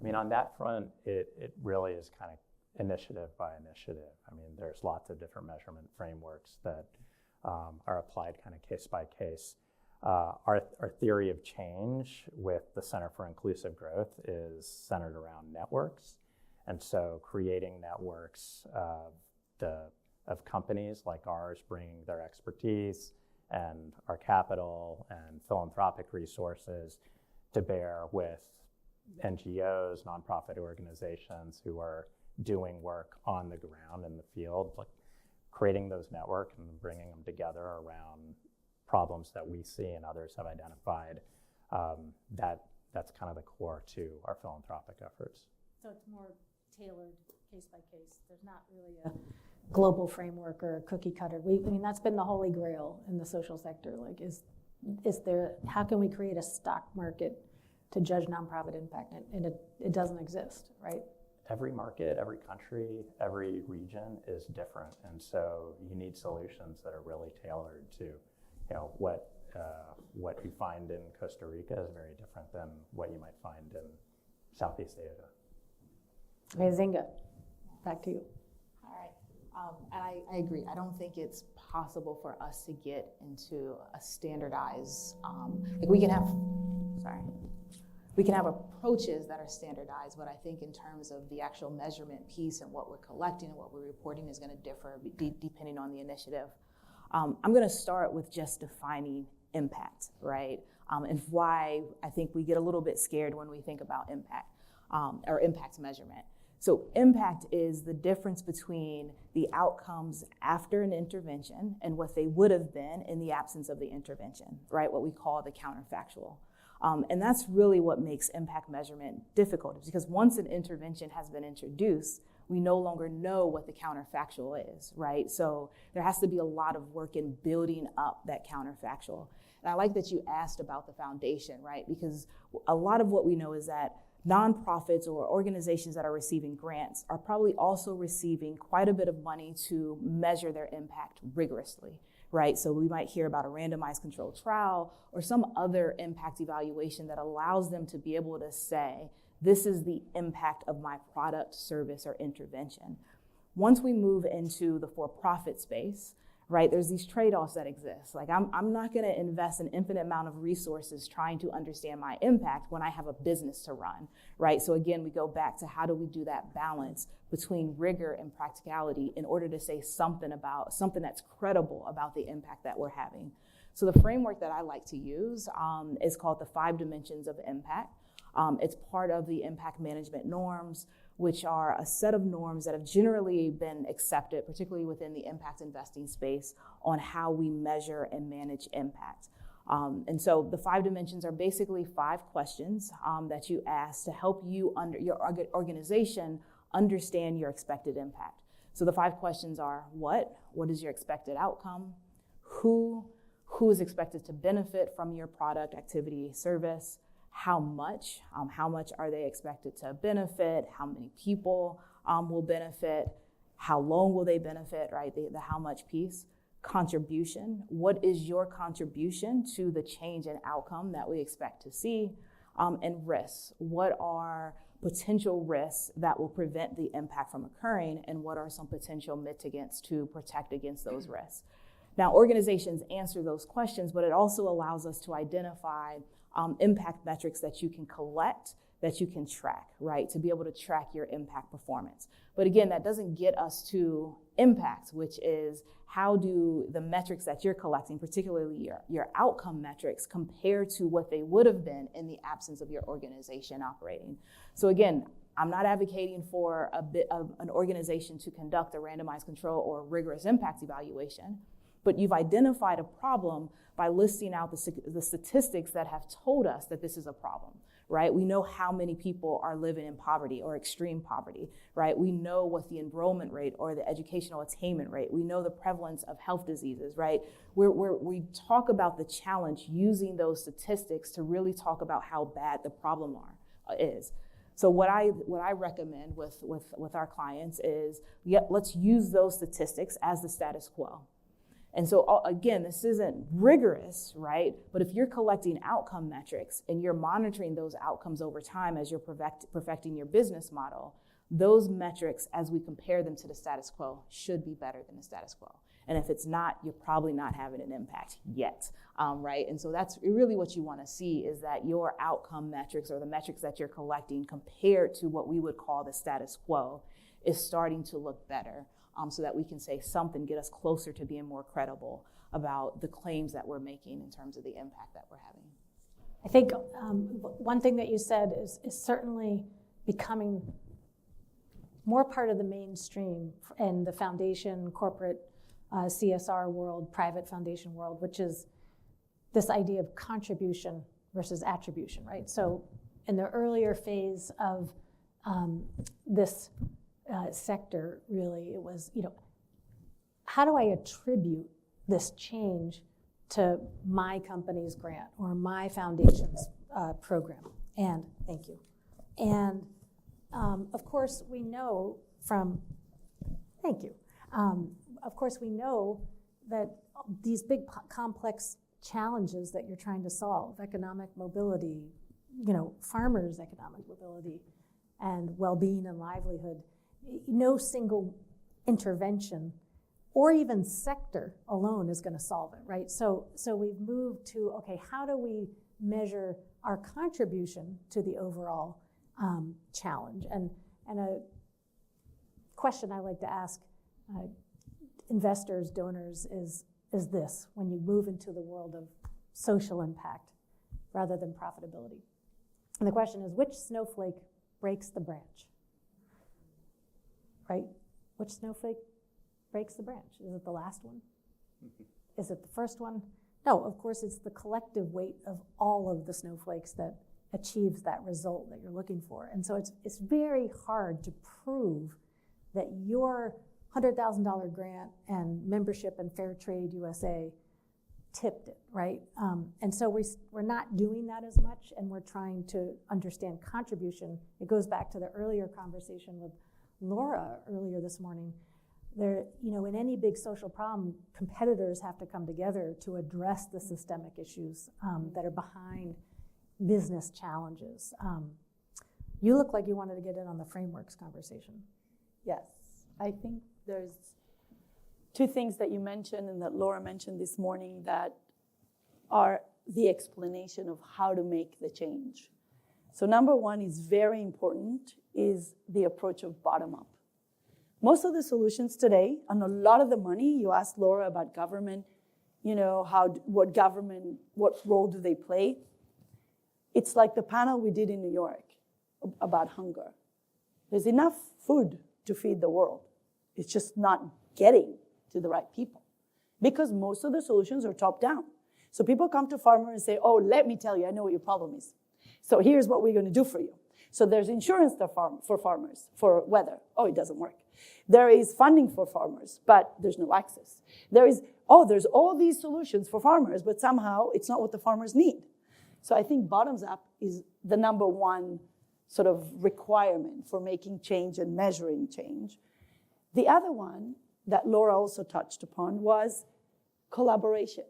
mean, on that front, it really is kind of initiative by initiative. I mean, there's lots of different measurement frameworks that are applied kind of case by case. Our theory of change with the Center for Inclusive Growth is centered around networks. And so creating networks of companies like ours bringing their expertise and our capital and philanthropic resources to bear with NGOs, nonprofit organizations who are doing work on the ground in the field, like creating those networks and bringing them together around problems that we see and others have identified. That's kind of the core to our philanthropic efforts. So it's more tailored case by case. There's not really a global framework or a cookie cutter. I mean, that's been the holy grail in the social sector. Like, is there, how can we create a stock market to judge nonprofit impact? And it doesn't exist, right? Every market, every country, every region is different. And so you need solutions that are really tailored to, what you find in Costa Rica is very different than what you might find in Southeast Asia. Nzinga, back to you. All right, and I agree. I don't think it's possible for us to get into a standardized, we can have approaches that are standardized, but I think in terms of the actual measurement piece and what we're collecting and what we're reporting is going to differ depending on the initiative. I'm going to start with just defining impact, right? And why I think we get a little bit scared when we think about impact or impact measurement. So impact is the difference between the outcomes after an intervention and what they would have been in the absence of the intervention, right? What we call the counterfactual. And that's really what makes impact measurement difficult, because once an intervention has been introduced, we no longer know what the counterfactual is, right? So there has to be a lot of work in building up that counterfactual. And I like that you asked about the foundation, right? Because a lot of what we know is that nonprofits or organizations that are receiving grants are probably also receiving quite a bit of money to measure their impact rigorously, right? So we might hear about a randomized controlled trial or some other impact evaluation that allows them to be able to say, this is the impact of my product, service, or intervention. Once we move into the for-profit space, right, there's these trade-offs that exist. Like, I'm not gonna invest an infinite amount of resources trying to understand my impact when I have a business to run, right? So again, we go back to how do we do that balance between rigor and practicality in order to say something that's credible about the impact that we're having. So the framework that I like to use is called the 5 dimensions of impact. It's part of the impact management norms, which are a set of norms that have generally been accepted, particularly within the impact investing space, on how we measure and manage impact. And so the 5 dimensions are basically 5 questions that you ask to help you, your organization, understand your expected impact. So the 5 questions are what is your expected outcome? Who is expected to benefit from your product, activity, service? How much are they expected to benefit? How many people will benefit? How long will they benefit, right? The how much piece. Contribution, what is your contribution to the change in outcome that we expect to see? And risks, what are potential risks that will prevent the impact from occurring, and what are some potential mitigants to protect against those risks? Now, organizations answer those questions, but it also allows us to identify impact metrics that you can collect, that you can track, right? To be able to track your impact performance. But again, that doesn't get us to impact, which is how do the metrics that you're collecting, particularly your outcome metrics, compare to what they would have been in the absence of your organization operating. So again, I'm not advocating for a bit of an organization to conduct a randomized control or rigorous impact evaluation, but you've identified a problem by listing out the statistics that have told us that this is a problem, right? We know how many people are living in poverty or extreme poverty, right? We know what the enrollment rate or the educational attainment rate. We know the prevalence of health diseases, right? We talk about the challenge using those statistics to really talk about how bad the problem is. So what I recommend with our clients is, let's use those statistics as the status quo. And so again, this isn't rigorous, right? But if you're collecting outcome metrics and you're monitoring those outcomes over time as you're perfecting your business model, those metrics, as we compare them to the status quo, should be better than the status quo. And if it's not, you're probably not having an impact yet, right? And so that's really what you want to see, is that your outcome metrics, or the metrics that you're collecting compared to what we would call the status quo, is starting to look better, so that we can say something, get us closer to being more credible about the claims that we're making in terms of the impact that we're having. I think one thing that you said is certainly becoming more part of the mainstream in the foundation, corporate CSR world, private foundation world, which is this idea of contribution versus attribution, right? So in the earlier phase of this sector, really, it was, how do I attribute this change to my company's grant or my foundation's program? And thank you. And of course, we know from, thank you. Of course, we know that these big complex challenges that you're trying to solve, economic mobility, farmers' economic mobility, and well-being and livelihood, no single intervention or even sector alone is going to solve it, right? So we've moved to, okay, how do we measure our contribution to the overall challenge? And a question I like to ask investors, donors, is this: when you move into the world of social impact rather than profitability. And the question is, which snowflake breaks the branch? Right? Which snowflake breaks the branch? Is it the last one? Is it the first one? No, of course, it's the collective weight of all of the snowflakes that achieves that result that you're looking for. And so it's very hard to prove that your $100,000 grant and membership in Fair Trade USA tipped it, right? And so we're not doing that as much, and we're trying to understand contribution. It goes back to the earlier conversation with Laura earlier this morning. There, in any big social problem, competitors have to come together to address the systemic issues that are behind business challenges. You look like you wanted to get in on the frameworks conversation. Yes, I think there's two things that you mentioned and that Laura mentioned this morning that are the explanation of how to make the change. So number one is very important, is the approach of bottom-up. Most of the solutions today, and a lot of the money, you asked Laura about government, what role do they play? It's like the panel we did in New York about hunger. There's enough food to feed the world. It's just not getting to the right people because most of the solutions are top-down. So people come to farmers and say, oh, let me tell you, I know what your problem is. So here's what we're going to do for you. So there's insurance for farmers for weather. Oh, it doesn't work. There is funding for farmers, but there's no access. There's all these solutions for farmers, but somehow it's not what the farmers need. So I think bottoms up is the number one sort of requirement for making change and measuring change. The other one that Laura also touched upon was collaboration.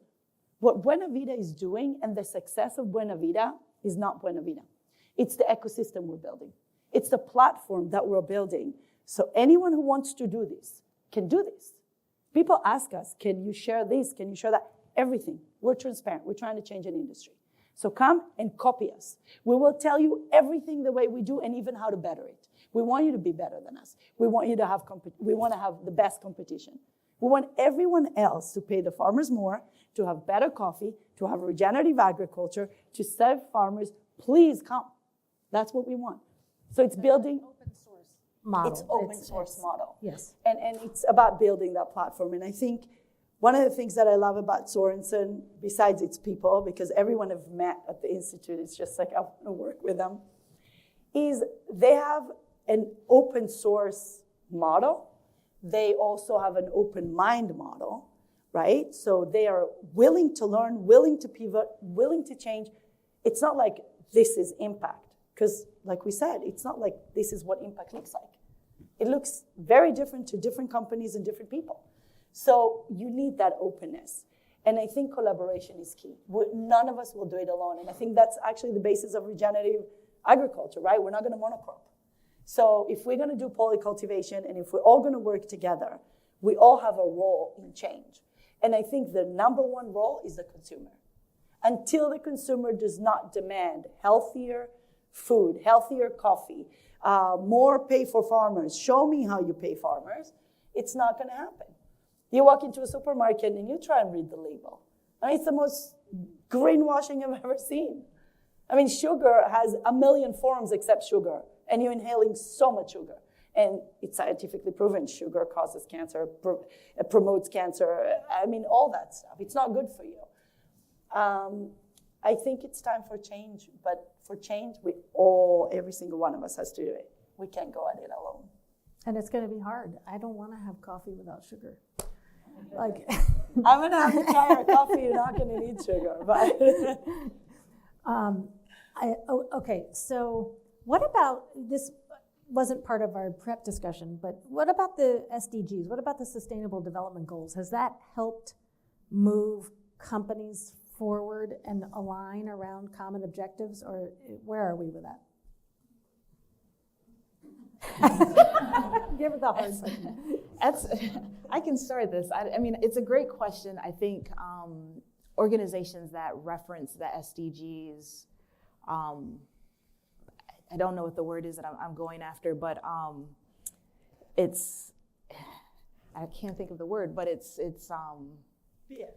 What Buena Vida is doing and the success of Buena Vida is not Buena Vida. It's the ecosystem we're building. It's the platform that we're building. So anyone who wants to do this can do this. People ask us, can you share this? Can you share that? Everything. We're transparent. We're trying to change an industry. So come and copy us. We will tell you everything the way we do and even how to better it. We want you to be better than us. We want you to have we want to have the best competition. We want everyone else to pay the farmers more, to have better coffee, to have regenerative agriculture, to serve farmers. Please come. That's what we want. So it's building Open source model. It's open source model. Yes. And it's about building that platform. And I think one of the things that I love about Sorensen, besides its people, because everyone I've met at the Institute, it's just like I want to work with them, is they have an open source model. They also have an open mind model, right? So they are willing to learn, willing to pivot, willing to change. It's not like this is impact. Because like we said, it's not like this is what impact looks like. It looks very different to different companies and different people. So you need that openness. And I think collaboration is key. None of us will do it alone. And I think that's actually the basis of regenerative agriculture, right? We're not going to monocrop. So if we're going to do polycultivation and if we're all going to work together, We all have a role in change. And I think the number one role is the consumer. Until the consumer does not demand healthier food, healthier coffee, more pay for farmers, show me how you pay farmers, it's not going to happen. You walk into a supermarket and you try and read the label. I mean, it's the most greenwashing I've ever seen. I mean, sugar has a million forms except sugar, and you're inhaling so much sugar. And it's scientifically proven sugar causes cancer, promotes cancer, I mean, all that stuff. It's not good for you. I think it's time for change, but for change, every single one of us has to do it. We can't go at it alone. And it's going to be hard. I don't want to have coffee without sugar. Like, I'm going to have to try our coffee. You're not going to need sugar. But okay, so what about, this wasn't part of our prep discussion, but what about the SDGs? What about the Sustainable Development Goals? Has that helped move companies forward and align around common objectives, or where are we with that? Give it the hard question. I can start this. I mean, it's a great question. I think organizations that reference the SDGs, I don't know what the word is that I'm going after, but it's, I can't think of the word, but it's yes.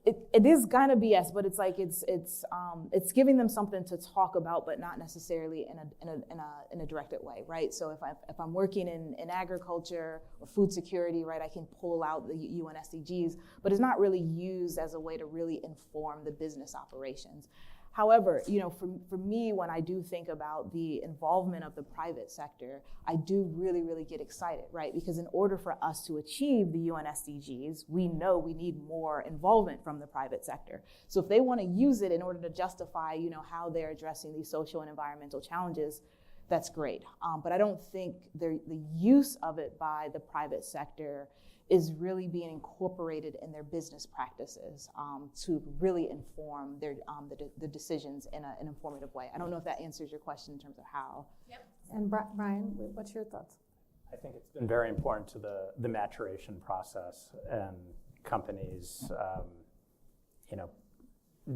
It is kind of BS, but it's like it's giving them something to talk about, but not necessarily in a directed way, right? So if I'm working in agriculture or food security, right, I can pull out the UN SDGs, but it's not really used as a way to really inform the business operations. However, for me, when I do think about the involvement of the private sector, I do really, really get excited, right? Because in order for us to achieve the UN SDGs, we know we need more involvement from the private sector. So if they want to use it in order to justify, how they're addressing these social and environmental challenges, that's great. But I don't think the use of it by the private sector is really being incorporated in their business practices to really inform their the decisions in an informative way. I don't know if that answers your question in terms of how. Yep. And Brian, what's your thoughts? I think it's been very important to the maturation process and companies,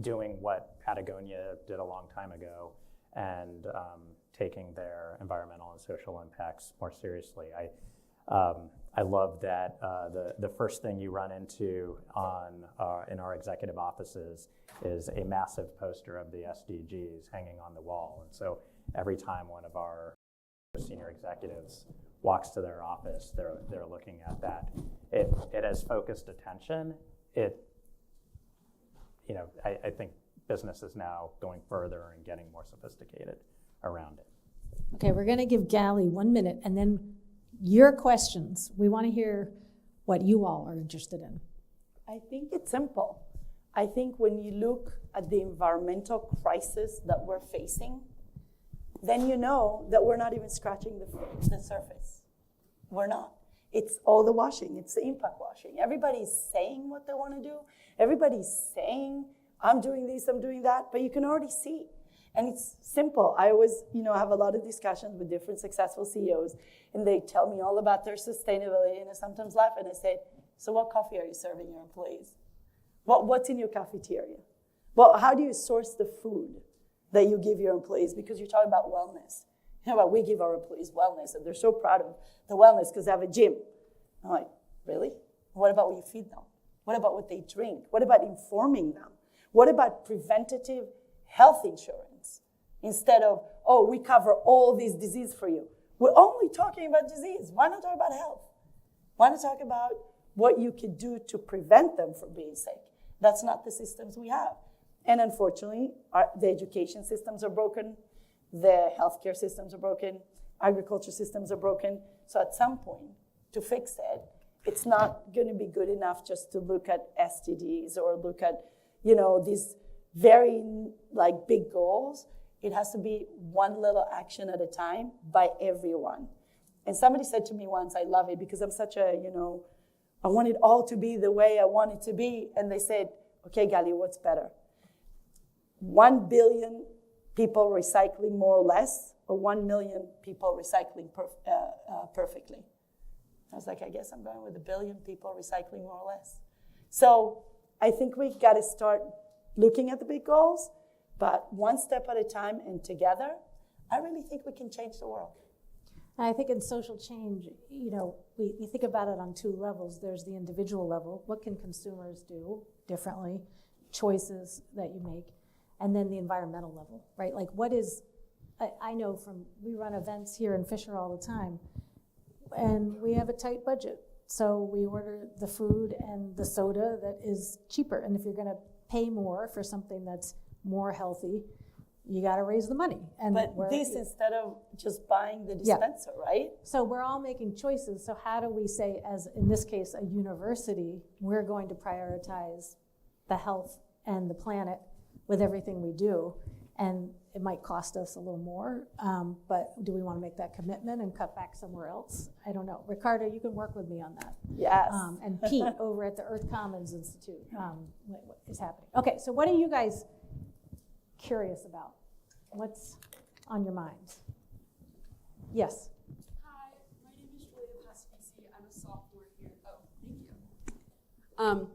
doing what Patagonia did a long time ago and taking their environmental and social impacts more seriously. I love that the first thing you run into in our executive offices is a massive poster of the SDGs hanging on the wall. And so every time one of our senior executives walks to their office, they're looking at that. It has focused attention. I think business is now going further and getting more sophisticated around it. Okay, we're going to give Gally 1 minute, and then your questions. We want to hear what you all are interested in. I think it's simple. I think when you look at the environmental crisis that we're facing, then you know that we're not even scratching the surface. We're not. It's all the washing. It's the impact washing. Everybody's saying what they want to do. Everybody's saying, I'm doing this, I'm doing that, but you can already see. And it's simple. I always, have a lot of discussions with different successful CEOs, and they tell me all about their sustainability, and I sometimes laugh, and I say, so what coffee are you serving your employees? What's in your cafeteria? Well, how do you source the food that you give your employees? Because you're talking about wellness. We give our employees wellness, and they're so proud of the wellness because they have a gym. I'm like, really? What about what you feed them? What about what they drink? What about informing them? What about preventative health insurance? Instead of, we cover all these disease for you. We're only talking about disease. Why not talk about health? Why not talk about what you could do to prevent them from being sick? That's not the systems we have. And unfortunately, the education systems are broken. The healthcare systems are broken. Agriculture systems are broken. So at some point, to fix it, it's not going to be good enough just to look at SDGs or look at, these very big goals. It has to be one little action at a time by everyone. And somebody said to me once, I love it because I'm such a, I want it all to be the way I want it to be. And they said, okay, Gali, what's better? 1 billion people recycling more or less, or 1 million people recycling perfectly. I was like, I guess I'm going with 1 billion people recycling more or less. So I think we got to start looking at the big goals, but one step at a time and together, I really think we can change the world. I think in social change, we think about it on two levels. There's the individual level. What can consumers do differently? Choices that you make. And then the environmental level, right? Like I know we run events here in Fisher all the time, and we have a tight budget. So we order the food and the soda that is cheaper. And if you're gonna pay more for something that's more healthy, you got to raise the money. But this instead of just buying the dispenser, right? So we're all making choices. So how do we say, as in this case, a university, we're going to prioritize the health and the planet with everything we do? And it might cost us a little more, but do we want to make that commitment and cut back somewhere else? I don't know. Ricardo, you can work with me on that. Yes. And Pete over at the Earth Commons Institute, what is happening? Okay, so what are you guys curious about? What's on your minds? Yes. Hi, my name is Julia Pasquisi. I'm a sophomore here. Oh, thank you.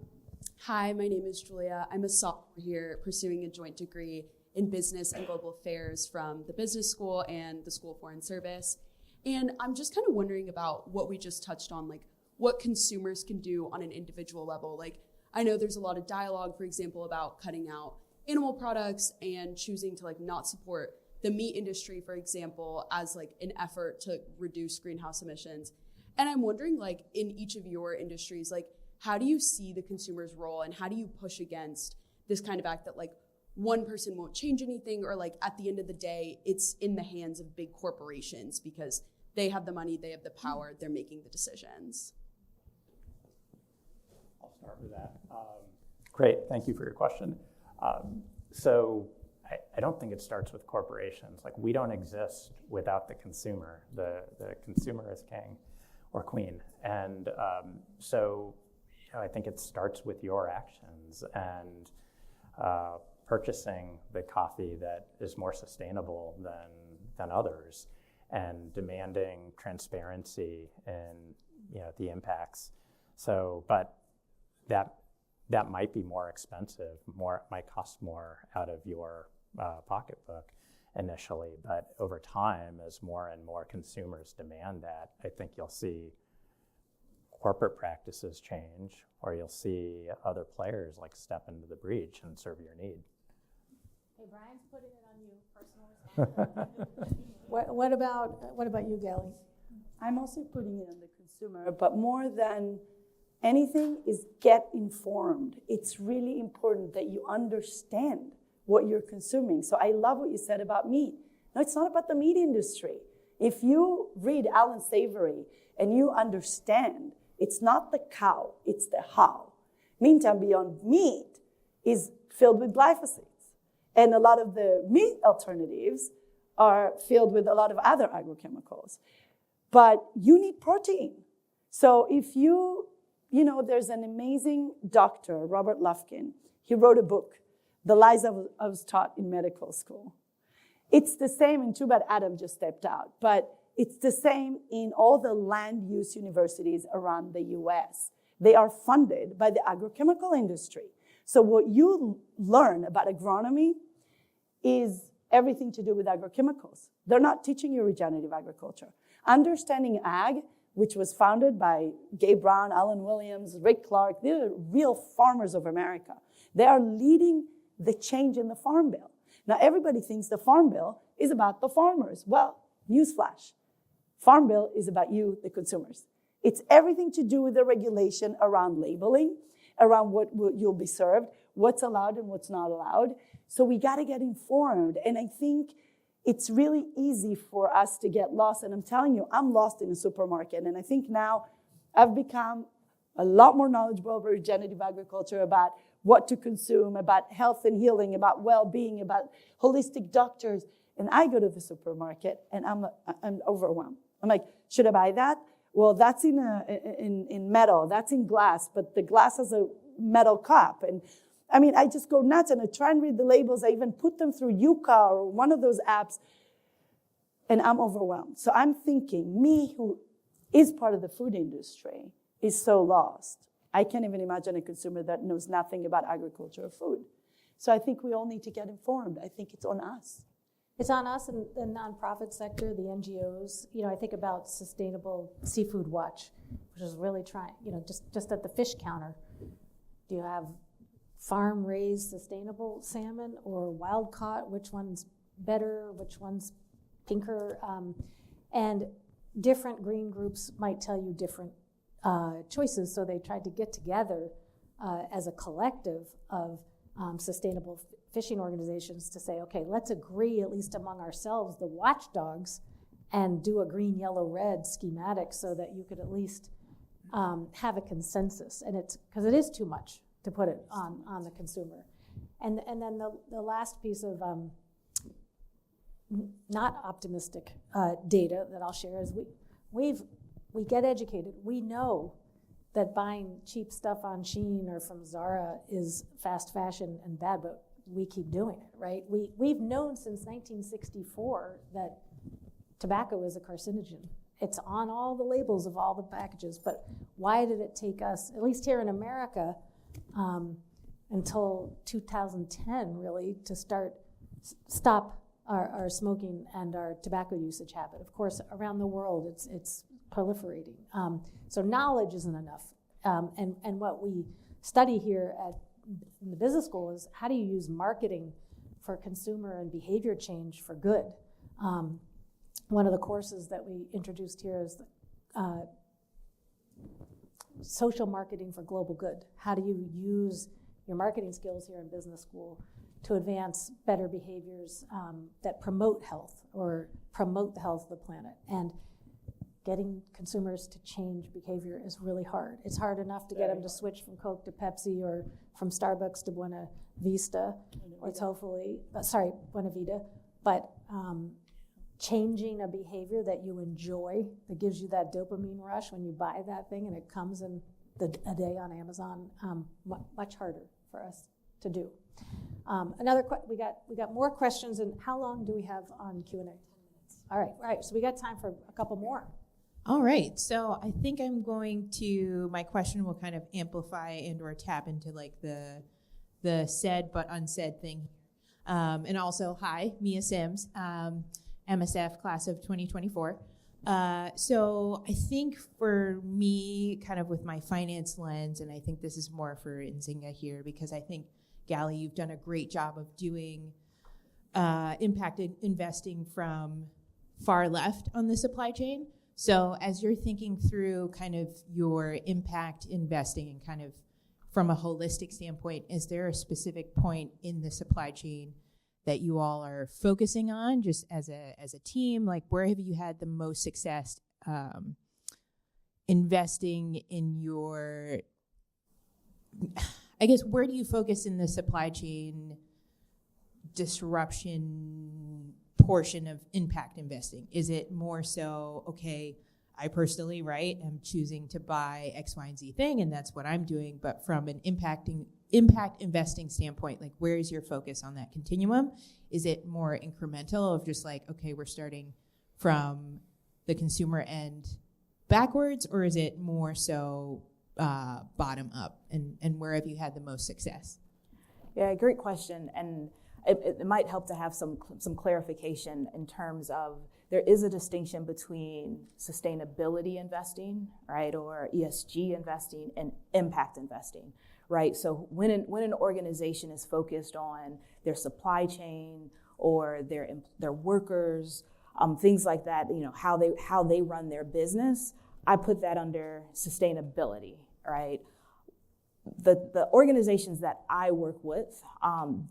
Hi, my name is Julia. I'm a sophomore here pursuing a joint degree in business and global affairs from the business school and the School of Foreign Service. And I'm just kind of wondering about what we just touched on, like what consumers can do on an individual level. Like, I know there's a lot of dialogue, for example, about cutting out animal products and choosing to like not support the meat industry, for example, as like an effort to reduce greenhouse emissions. And I'm wondering, like, in each of your industries, like, how do you see the consumer's role and how do you push against this kind of act that like one person won't change anything, or like at the end of the day, it's in the hands of big corporations because they have the money, they have the power, they're making the decisions? I'll start with that. Great, thank you for your question. So I don't think it starts with corporations. Like, we don't exist without the consumer. The consumer is king or queen. And so I think it starts with your actions and purchasing the coffee that is more sustainable than others, and demanding transparency in the impacts. So, but that might be more expensive, might cost more out of your pocketbook initially, but over time, as more and more consumers demand that, I think you'll see corporate practices change, or you'll see other players like step into the breach and serve your need. Hey, Brian's putting it on you, personal responsibility. What about you, Gally? I'm also putting it on the consumer, but more than anything is get informed. It's really important that you understand what you're consuming. So I love what you said about meat. No, it's not about the meat industry. If you read Alan Savory and you understand, it's not the cow, it's the how. Meantime, Beyond Meat is filled with glyphosate. And a lot of the meat alternatives are filled with a lot of other agrochemicals. But you need protein. So if there's an amazing doctor, Robert Lufkin. He wrote a book, The Lies I Was Taught in Medical School. It's the same, and too bad Adam just stepped out, but it's the same in all the land use universities around the US. They are funded by the agrochemical industry. So what you learn about agronomy is everything to do with agrochemicals. They're not teaching you regenerative agriculture. Understanding ag, which was founded by Gabe Brown, Alan Williams, Rick Clark, they're real farmers of America. They are leading the change in the Farm Bill. Now, everybody thinks the Farm Bill is about the farmers. Well, newsflash, Farm Bill is about you, the consumers. It's everything to do with the regulation around labeling, around what you'll be served, what's allowed and what's not allowed. So we gotta get informed. And I think it's really easy for us to get lost. And I'm telling you, I'm lost in a supermarket. And I think now I've become a lot more knowledgeable about regenerative agriculture, about what to consume, about health and healing, about well-being, about holistic doctors. And I go to the supermarket and I'm overwhelmed. I'm like, should I buy that? Well, that's in metal, that's in glass, but the glass has a metal cup. And I mean, I just go nuts and I try and read the labels. I even put them through Yuka or one of those apps. and I'm overwhelmed. So I'm thinking, me who is part of the food industry is so lost. I can't even imagine a consumer that knows nothing about agriculture or food. So I think we all need to get informed. I think it's on us. It's on us and the nonprofit sector, the NGOs. You know, I think about Sustainable Seafood Watch, which is really trying, you know, just at the fish counter. Do you have farm-raised sustainable salmon or wild-caught? Which one's better? Which one's pinker? And different green groups might tell you different choices, so they tried to get together as a collective of sustainable fishing organizations to say, okay, let's agree, at least among ourselves, the watchdogs, and do a green, yellow, red schematic so that you could at least have a consensus. And it's, because it is too much to put it on the consumer. And then the last piece of not optimistic data that I'll share is we get educated. We know that buying cheap stuff on Shein or from Zara is fast fashion and bad, but we keep doing it, right? We've known since 1964 that tobacco is a carcinogen. It's on all the labels of all the packages, but why did it take us, at least here in America, until 2010 really, to stop our smoking and our tobacco usage habit? Of course, around the world, it's proliferating. So knowledge isn't enough. And what we study here in the business school is how do you use marketing for consumer and behavior change for good? One of the courses that we introduced here is social marketing for global good. How do you use your marketing skills here in business school to advance better behaviors that promote health or promote the health of the planet? And getting consumers to change behavior is really hard. It's hard enough to get them to switch from Coke to Pepsi or from Starbucks to Buena Vista, or hopefully, Buena Vida. But changing a behavior that you enjoy, that gives you that dopamine rush when you buy that thing and it comes in a day on Amazon, much harder for us to do. We got more questions, and how long do we have on Q&A? 10 minutes. All right, so we got time for a couple more. All right, so I think my question will kind of amplify and or tap into like the said but unsaid thing. And also, hi, Mia Sims, MSF class of 2024. So I think for me, kind of with my finance lens, and I think this is more for Nzinga here, because I think, Gally, you've done a great job of doing impact investing from far left on the supply chain. So as you're thinking through kind of your impact investing and kind of from a holistic standpoint, is there a specific point in the supply chain that you all are focusing on just as a team? Like, where have you had the most success investing in your, I guess, where do you focus in the supply chain disruption portion of impact investing? Is it more so, okay, I personally, right, am choosing to buy X, Y, and Z thing, and that's what I'm doing, but from an impact investing standpoint, like, where is your focus on that continuum? Is it more incremental of just like, okay, we're starting from the consumer end backwards, or is it more so bottom up, and where have you had the most success? Yeah, great question, and it might help to have some clarification in terms of there is a distinction between sustainability investing, right, or ESG investing, and impact investing, right? So when an organization is focused on their supply chain or their workers, things like that, you know, how they run their business, I put that under sustainability, right? The organizations that I work with,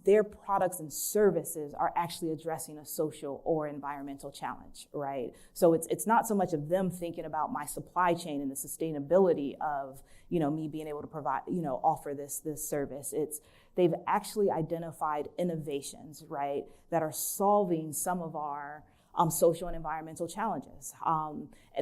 their products and services are actually addressing a social or environmental challenge, right? So it's not so much of them thinking about my supply chain and the sustainability of, you know, me being able to provide, you know, offer this service. They've actually identified innovations, right, that are solving some of our social and environmental challenges.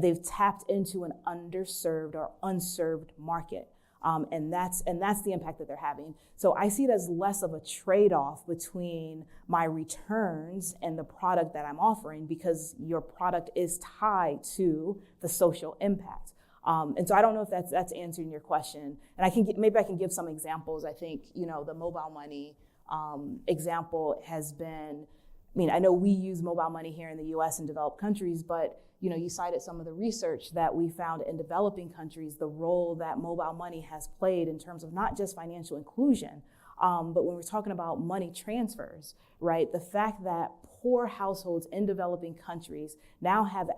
They've tapped into an underserved or unserved market. And that's the impact that they're having. So I see it as less of a trade-off between my returns and the product that I'm offering, because your product is tied to the social impact. And so I don't know if that's answering your question. And maybe I can give some examples. I think, the mobile money example has been, I know we use mobile money here in the US and developed countries, but you cited some of the research that we found in developing countries, the role that mobile money has played in terms of not just financial inclusion, but when we're talking about money transfers, right? The fact that poor households in developing countries now have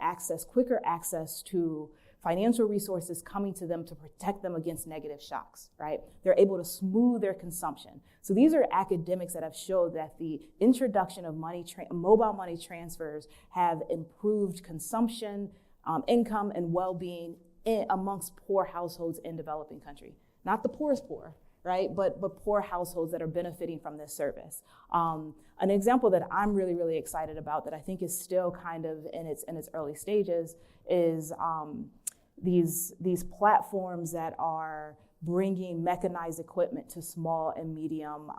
quicker access to financial resources coming to them to protect them against negative shocks, right? They're able to smooth their consumption. So these are academics that have showed that the introduction of mobile money transfers have improved consumption, income, and well-being amongst poor households in developing countries. Not the poorest poor, right? But poor households that are benefiting from this service. An example that I'm really, really excited about that I think is still kind of in its early stages is these platforms that are bringing mechanized equipment to small and medium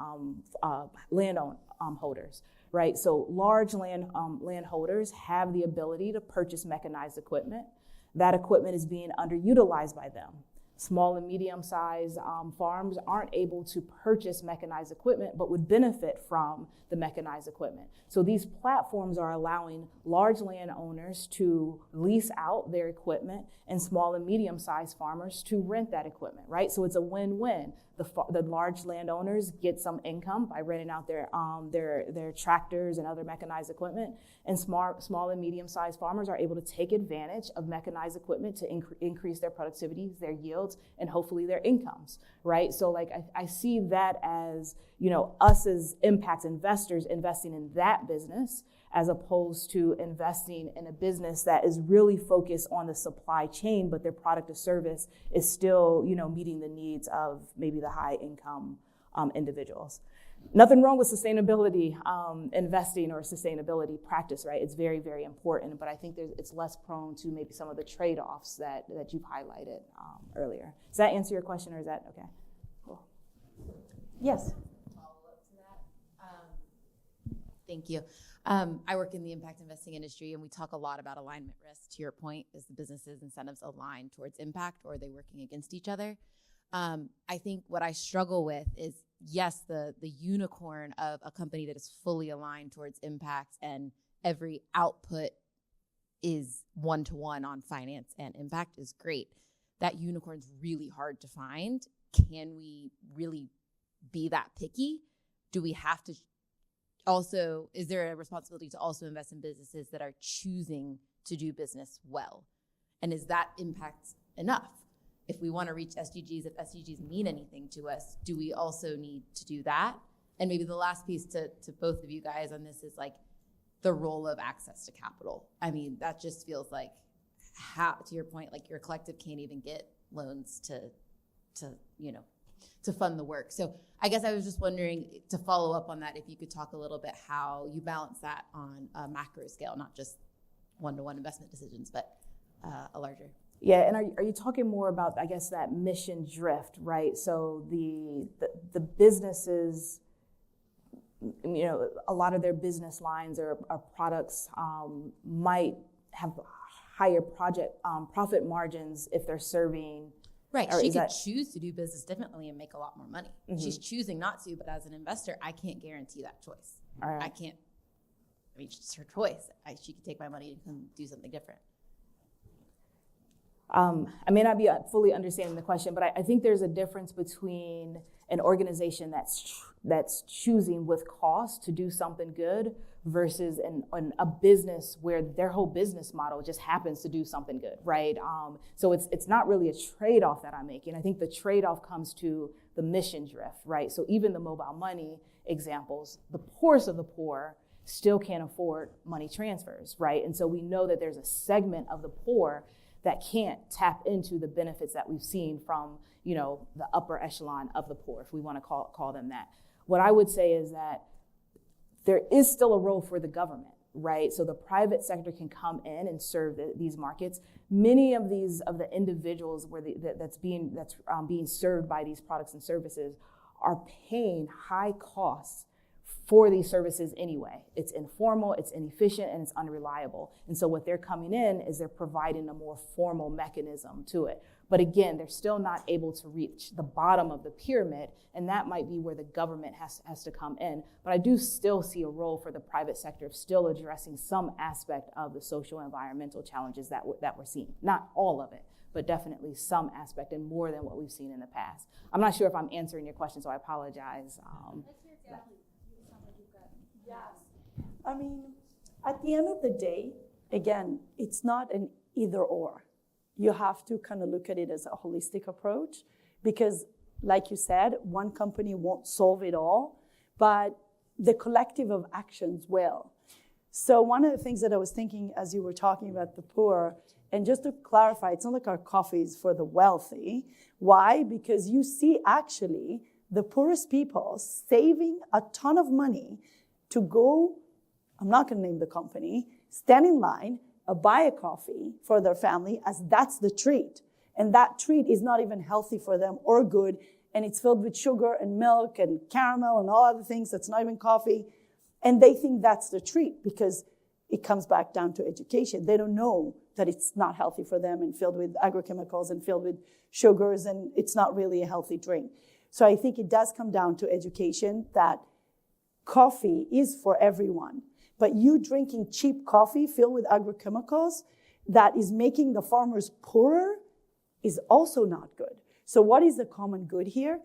holders, right? So large landholders have the ability to purchase mechanized equipment. That equipment is being underutilized by them. Small and medium-sized farms aren't able to purchase mechanized equipment, but would benefit from the mechanized equipment. So these platforms are allowing large landowners to lease out their equipment and small and medium-sized farmers to rent that equipment, right? So it's a win-win. The large landowners get some income by renting out their tractors and other mechanized equipment, and small and medium-sized farmers are able to take advantage of mechanized equipment to increase their productivity, their yields, and hopefully their incomes, right? So I see that as, us as impact investors investing in that business, as opposed to investing in a business that is really focused on the supply chain, but their product or service is still, meeting the needs of maybe the high income individuals. Nothing wrong with sustainability investing or sustainability practice, right? It's very, very important, but I think it's less prone to maybe some of the trade-offs that you've highlighted earlier. Does that answer your question, or is that okay? Cool. Yes. Thank you. I work in the impact investing industry, and we talk a lot about alignment risk. To your point, is the business's incentives aligned towards impact, or are they working against each other? I think what I struggle with is, yes, the unicorn of a company that is fully aligned towards impact and every output is one-to-one on finance and impact is great. That unicorn's really hard to find. Can we really be that picky? Do we have to also, is there a responsibility to also invest in businesses that are choosing to do business well? And is that impact enough? If we want to reach SDGs, if SDGs mean anything to us, do we also need to do that? And maybe the last piece to both of you guys on this is the role of access to capital. That just feels like, how, to your point, your collective can't even get loans to fund the work. So I guess I was just wondering, to follow up on that, if you could talk a little bit how you balance that on a macro scale, not just one-to-one investment decisions, but a larger. Yeah, and are you talking more about, I guess, that mission drift, right? So the businesses, a lot of their business lines or products might have higher profit margins if they're serving. Right, she could choose to do business differently and make a lot more money. Mm-hmm. She's choosing not to, but as an investor, I can't guarantee that choice. All right. It's just her choice. She could take my money and do something different. I may not be fully understanding the question, but I think there's a difference between an organization that's choosing with cost to do something good versus a business where their whole business model just happens to do something good, right? So it's not really a trade-off that I'm making. I think the trade-off comes to the mission drift, right? So even the mobile money examples, the poorest of the poor still can't afford money transfers, right? And so we know that there's a segment of the poor that can't tap into the benefits that we've seen from, the upper echelon of the poor, if we want to call them that. What I would say is that there is still a role for the government, right? So the private sector can come in and serve these markets. Many of the individuals that's being served by these products and services are paying high costs for these services anyway. It's informal, it's inefficient, and it's unreliable. And so what they're coming in is they're providing a more formal mechanism to it. But again, they're still not able to reach the bottom of the pyramid, and that might be where the government has to come in. But I do still see a role for the private sector of still addressing some aspect of the social and environmental challenges that we're seeing. Not all of it, but definitely some aspect, and more than what we've seen in the past. I'm not sure if I'm answering your question, so I apologize. Yes. I mean, at the end of the day, again, it's not an either or. You have to kind of look at it as a holistic approach because, like you said, one company won't solve it all, but the collective of actions will. So one of the things that I was thinking as you were talking about the poor, and just to clarify, it's not like our coffee is for the wealthy. Why? Because you see actually the poorest people saving a ton of money to go, I'm not going to name the company, stand in line, buy a coffee for their family as that's the treat. And that treat is not even healthy for them or good. And it's filled with sugar and milk and caramel and all other things that's not even coffee. And they think that's the treat because it comes back down to education. They don't know that it's not healthy for them and filled with agrochemicals and filled with sugars, and it's not really a healthy drink. So I think it does come down to education that coffee is for everyone. But you drinking cheap coffee filled with agrochemicals that is making the farmers poorer is also not good. So what is the common good here?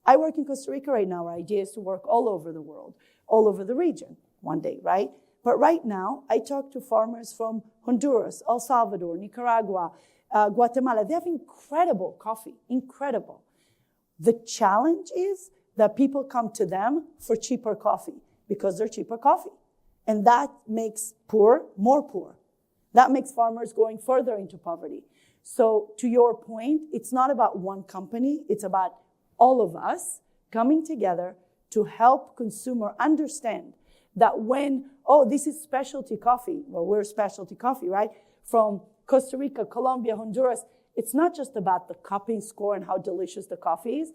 I work in Costa Rica right now. Our idea is to work all over the world, all over the region one day, right? But right now, I talk to farmers from Honduras, El Salvador, Nicaragua, Guatemala. They have incredible coffee, incredible. The challenge is that people come to them for cheaper coffee because they're cheaper coffee. And that makes poor more poor. That makes farmers going further into poverty. So to your point, it's not about one company. It's about all of us coming together to help consumer understand that when, this is specialty coffee. Well, we're specialty coffee, right? From Costa Rica, Colombia, Honduras. It's not just about the cupping score and how delicious the coffee is.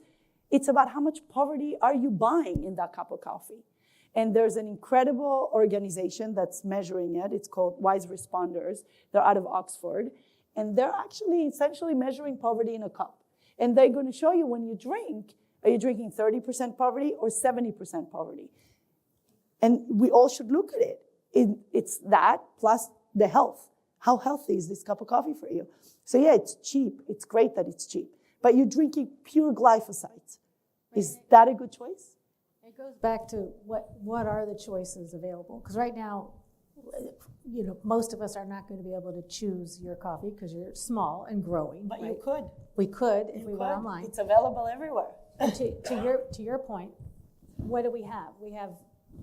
It's about how much poverty are you buying in that cup of coffee. And there's an incredible organization that's measuring it. It's called Wise Responders. They're out of Oxford. And they're actually essentially measuring poverty in a cup. And they're going to show you when you drink, are you drinking 30% poverty or 70% poverty? And we all should look at it. It's that plus the health. How healthy is this cup of coffee for you? So yeah, it's cheap. It's great that it's cheap. But you're drinking pure glyphosate. Is that a good choice? It goes back to what are the choices available? Because right now, most of us are not going to be able to choose your coffee because you're small and growing. But right? you could. We could if we were online. It's available everywhere. And to your point, what do we have? We have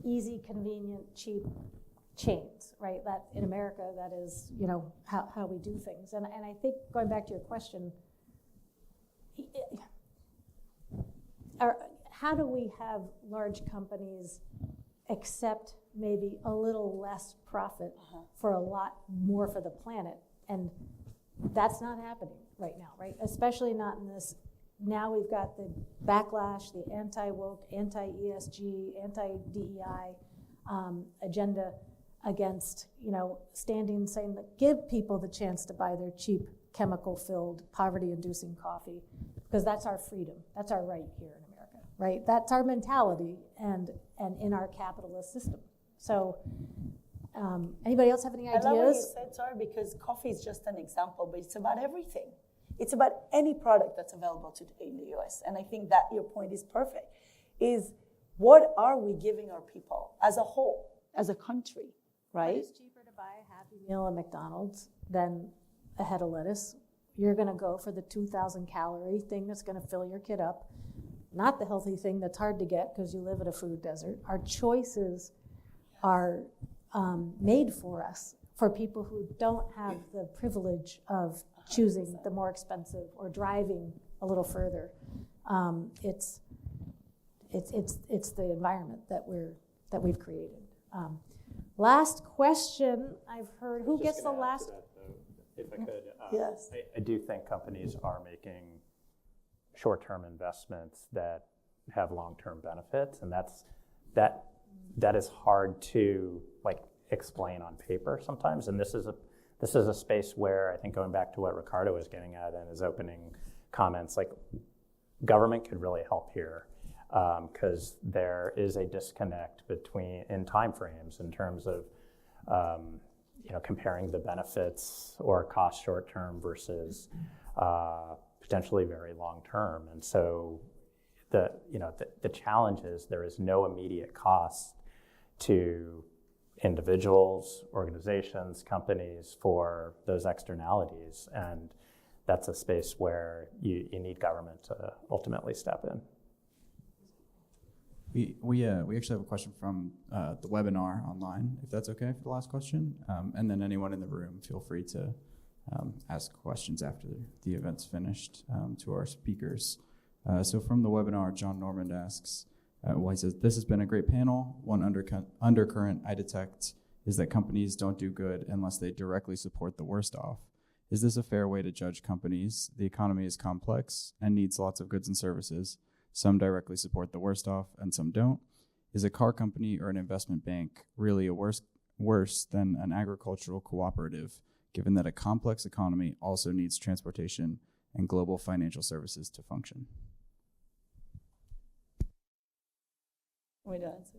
easy, convenient, cheap chains, right? That in America, that is, how we do things. And I think going back to your question, how do we have large companies accept maybe a little less profit for a lot more for the planet? And that's not happening right now, right? Especially not in this. Now we've got the backlash, the anti-woke, anti-ESG, anti-DEI agenda against, standing saying that give people the chance to buy their cheap, chemical-filled, poverty-inducing coffee, because that's our freedom. That's our right here in America, right? That's our mentality and in our capitalist system. So anybody else have any ideas? I love what you said, sorry, because coffee is just an example, but it's about everything. It's about any product that's available today in the US. And I think that your point is perfect, is what are we giving our people as a whole, as a country, right? It's cheaper to buy a Happy Meal at McDonald's than a head of lettuce. You're going to go for the 2,000 calorie thing that's going to fill your kid up, not the healthy thing that's hard to get because you live in a food desert. Our choices are made for us, for people who don't have the privilege of choosing the more expensive or driving a little further. It's the environment that we've created. Last question I've heard. Who gets the last? If I could, Yes. I do think companies are making short-term investments that have long-term benefits, and that is hard to explain on paper sometimes. And this is a space where I think, going back to what Ricardo was getting at in his opening comments, government could really help here, because there is a disconnect in timeframes in terms of comparing the benefits or cost short term versus potentially very long term. And so the challenge is there is no immediate cost to individuals, organizations, companies for those externalities, and that's a space where you need government to ultimately step in. We actually have a question from the webinar online, if that's okay for the last question. And then anyone in the room, feel free to ask questions after the event's finished to our speakers. So from the webinar, John Normand asks, he says, "This has been a great panel. One undercurrent I detect is that companies don't do good unless they directly support the worst off. Is this a fair way to judge companies? The economy is complex and needs lots of goods and services. Some directly support the worst off and some don't. Is a car company or an investment bank really worse than an agricultural cooperative, given that a complex economy also needs transportation and global financial services to function?" Wait, answer.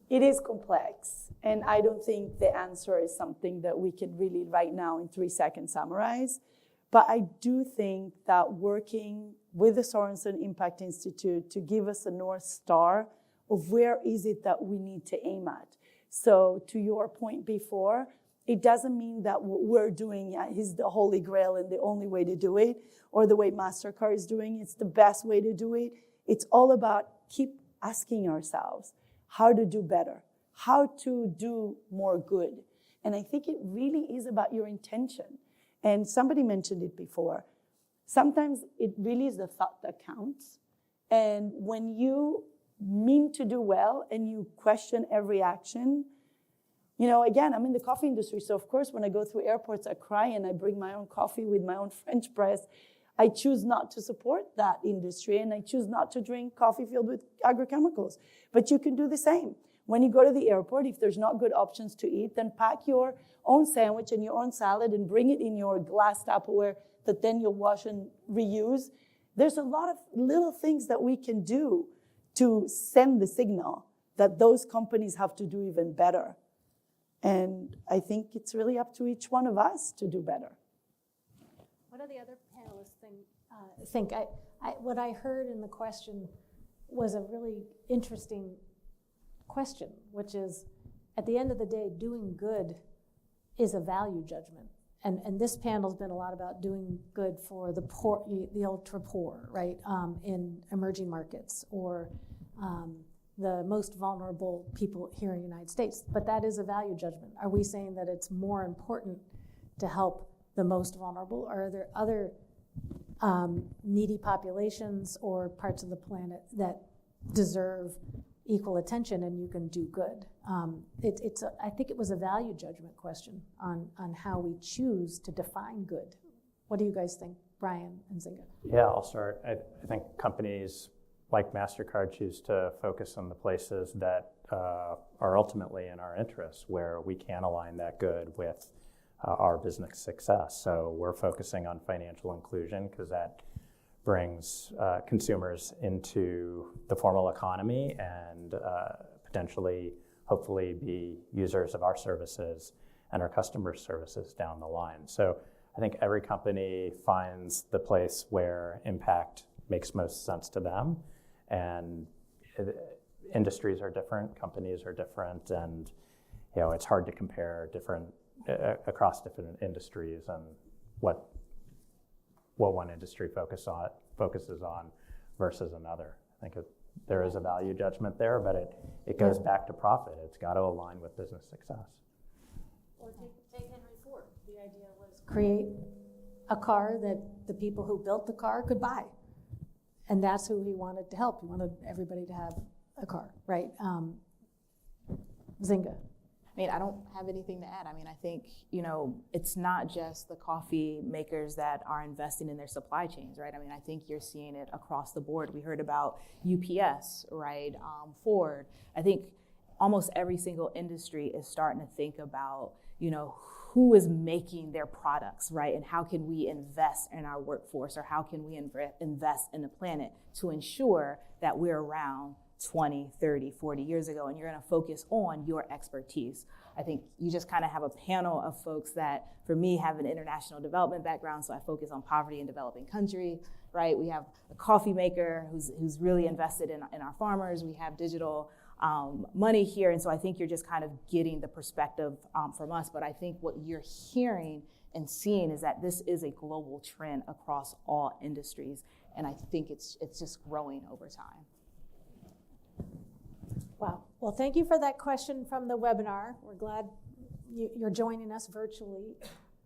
It is complex, and I don't think the answer is something that we can really right now in 3 seconds summarize. But I do think that working with the Sorensen Impact Institute to give us a North Star of where is it that we need to aim at. So to your point before, it doesn't mean that what we're doing is the holy grail and the only way to do it, or the way Mastercard is doing it's the best way to do it. It's all about keep asking ourselves how to do better, how to do more good. And I think it really is about your intention. And somebody mentioned it before. Sometimes it really is the thought that counts. And when you mean to do well and you question every action, again, I'm in the coffee industry, so of course when I go through airports, I cry and I bring my own coffee with my own French press. I choose not to support that industry, and I choose not to drink coffee filled with agrochemicals. But you can do the same. When you go to the airport, if there's not good options to eat, then pack your own sandwich and your own salad and bring it in your glass Tupperware that then you'll wash and reuse. There's a lot of little things that we can do to send the signal that those companies have to do even better. And I think it's really up to each one of us to do better. What do the other panelists think? What I heard in the question was a really interesting question, which is, at the end of the day, doing good is a value judgment. And this panel's been a lot about doing good for the poor, the ultra poor, right, in emerging markets, or the most vulnerable people here in the United States. But that is a value judgment. Are we saying that it's more important to help the most vulnerable, or are there other needy populations or parts of the planet that deserve equal attention and you can do good? I think it was a value judgment question on how we choose to define good. What do you guys think, Brian and Nzinga? Yeah, I'll start. I think companies like Mastercard choose to focus on the places that are ultimately in our interests, where we can align that good with our business success. So we're focusing on financial inclusion because that brings consumers into the formal economy and potentially, hopefully, be users of our services and our customers' services down the line. So I think every company finds the place where impact makes most sense to them. And industries are different, companies are different, and it's hard to compare across different industries and what one industry focuses on versus another. I think there is a value judgment there, but it goes back to profit. It's got to align with business success. Or take Henry Ford. The idea was create a car that the people who built the car could buy. And that's who he wanted to help. He wanted everybody to have a car, right? Nzinga. I mean, I don't have anything to add. I mean, I think, it's not just the coffee makers that are investing in their supply chains, right? I mean, I think you're seeing it across the board. We heard about UPS, right? Ford. I think almost every single industry is starting to think about, who is making their products, right? And how can we invest in our workforce, or how can we invest in the planet to ensure that we're around 20, 30, 40 years ago, and you're gonna focus on your expertise. I think you just kind of have a panel of folks that, for me, have an international development background, so I focus on poverty in developing countries, right? We have a coffee maker who's really invested in our farmers. We have digital money here, and so I think you're just kind of getting the perspective from us, but I think what you're hearing and seeing is that this is a global trend across all industries, and I think it's just growing over time. Wow. Well, thank you for that question from the webinar. We're glad you're joining us virtually.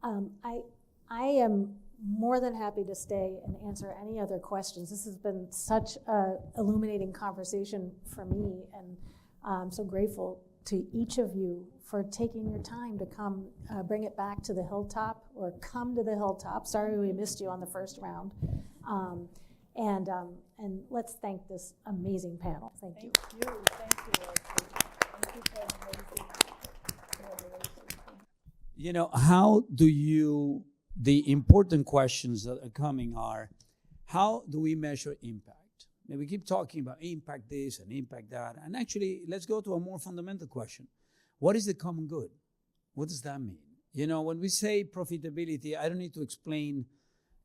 I am more than happy to stay and answer any other questions. This has been such an illuminating conversation for me, and I'm so grateful to each of you for taking your time to come bring it back to the hilltop, or come to the hilltop. Sorry we missed you on the first round. And let's thank this amazing panel. Thank you. Thank you. Thank you for an amazing moderation. How do you, the important questions that are coming are, how do we measure impact? We keep talking about impact this and impact that. And actually, let's go to a more fundamental question. What is the common good? What does that mean? When we say profitability, I don't need to explain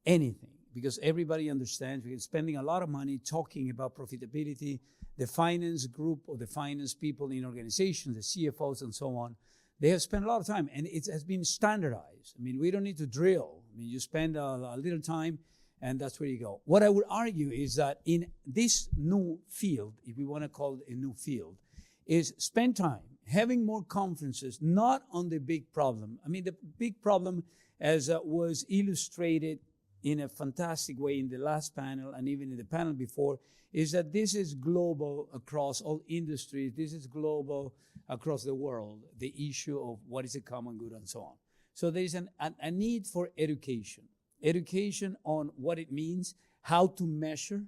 anything, because everybody understands. We're spending a lot of money talking about profitability. The finance group or the finance people in organizations, the CFOs and so on, they have spent a lot of time, and it has been standardized. We don't need to drill. You spend a little time, and that's where you go. What I would argue is that in this new field, if we want to call it a new field, is spend time having more conferences, not on the big problem. The big problem, as was illustrated in a fantastic way in the last panel and even in the panel before, is that this is global across all industries. This is global across the world, the issue of what is a common good and so on. So there is a need for education on what it means, how to measure.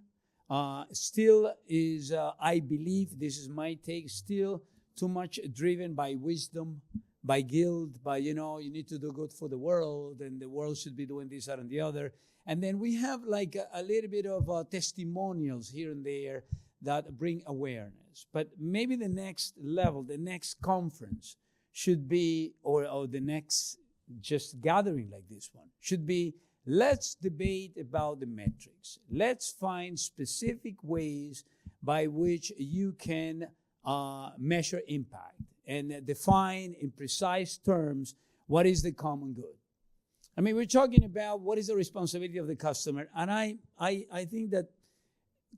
Still is, I believe, this is my take, still too much driven by wisdom, by guilt, by, you need to do good for the world, and the world should be doing this, that, and the other. And then we have like a little bit of testimonials here and there that bring awareness. But maybe the next level, the next conference should be, or the next just gathering like this one, should be, let's debate about the metrics. Let's find specific ways by which you can measure impact and define in precise terms what is the common good. We're talking about what is the responsibility of the customer, and I think that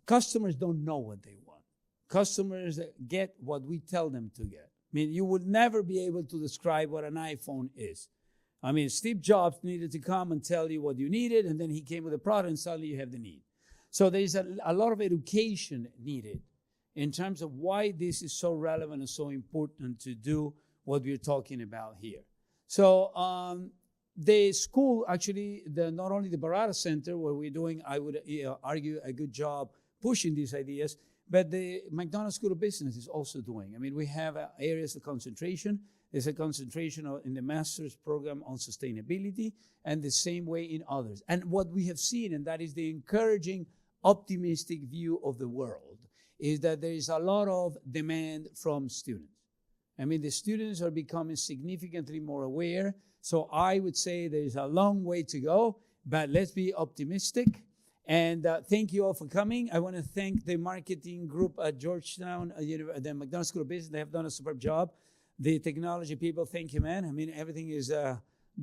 customers don't know what they want. Customers get what we tell them to get. You would never be able to describe what an iPhone is. Steve Jobs needed to come and tell you what you needed, and then he came with a product, and suddenly you have the need. So there's a lot of education needed in terms of why this is so relevant and so important to do what we're talking about here. So the school, actually, not only the Baratta Center, where we're doing, I would argue, a good job pushing these ideas, but the McDonough School of Business is also doing. We have areas of concentration. There's a concentration in the master's program on sustainability, and the same way in others. And what we have seen, and that is the encouraging, optimistic view of the world, is that there is a lot of demand from students. The students are becoming significantly more aware. So I would say there's a long way to go, but let's be optimistic. And thank you all for coming. I want to thank the marketing group at Georgetown, the McDonough School of Business. They have done a superb job. The technology people, thank you, man. Everything is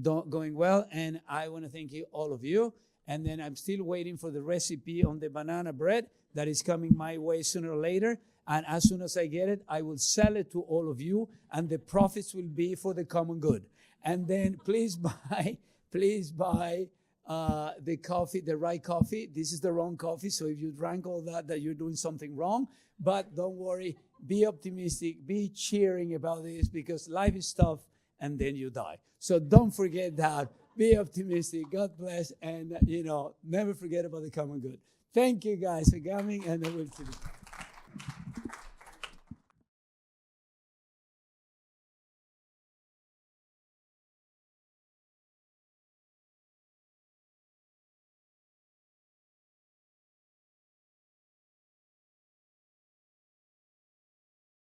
going well. And I want to thank you, all of you. And then I'm still waiting for the recipe on the banana bread that is coming my way sooner or later. And as soon as I get it, I will sell it to all of you, and the profits will be for the common good. And then please buy the coffee, the right coffee. This is the wrong coffee, so if you drank all that you're doing something wrong. But don't worry, be optimistic, be cheering about this, because life is tough and then you die. So don't forget that. Be optimistic. God bless. And, never forget about the common good. Thank you guys for coming, and I will see you.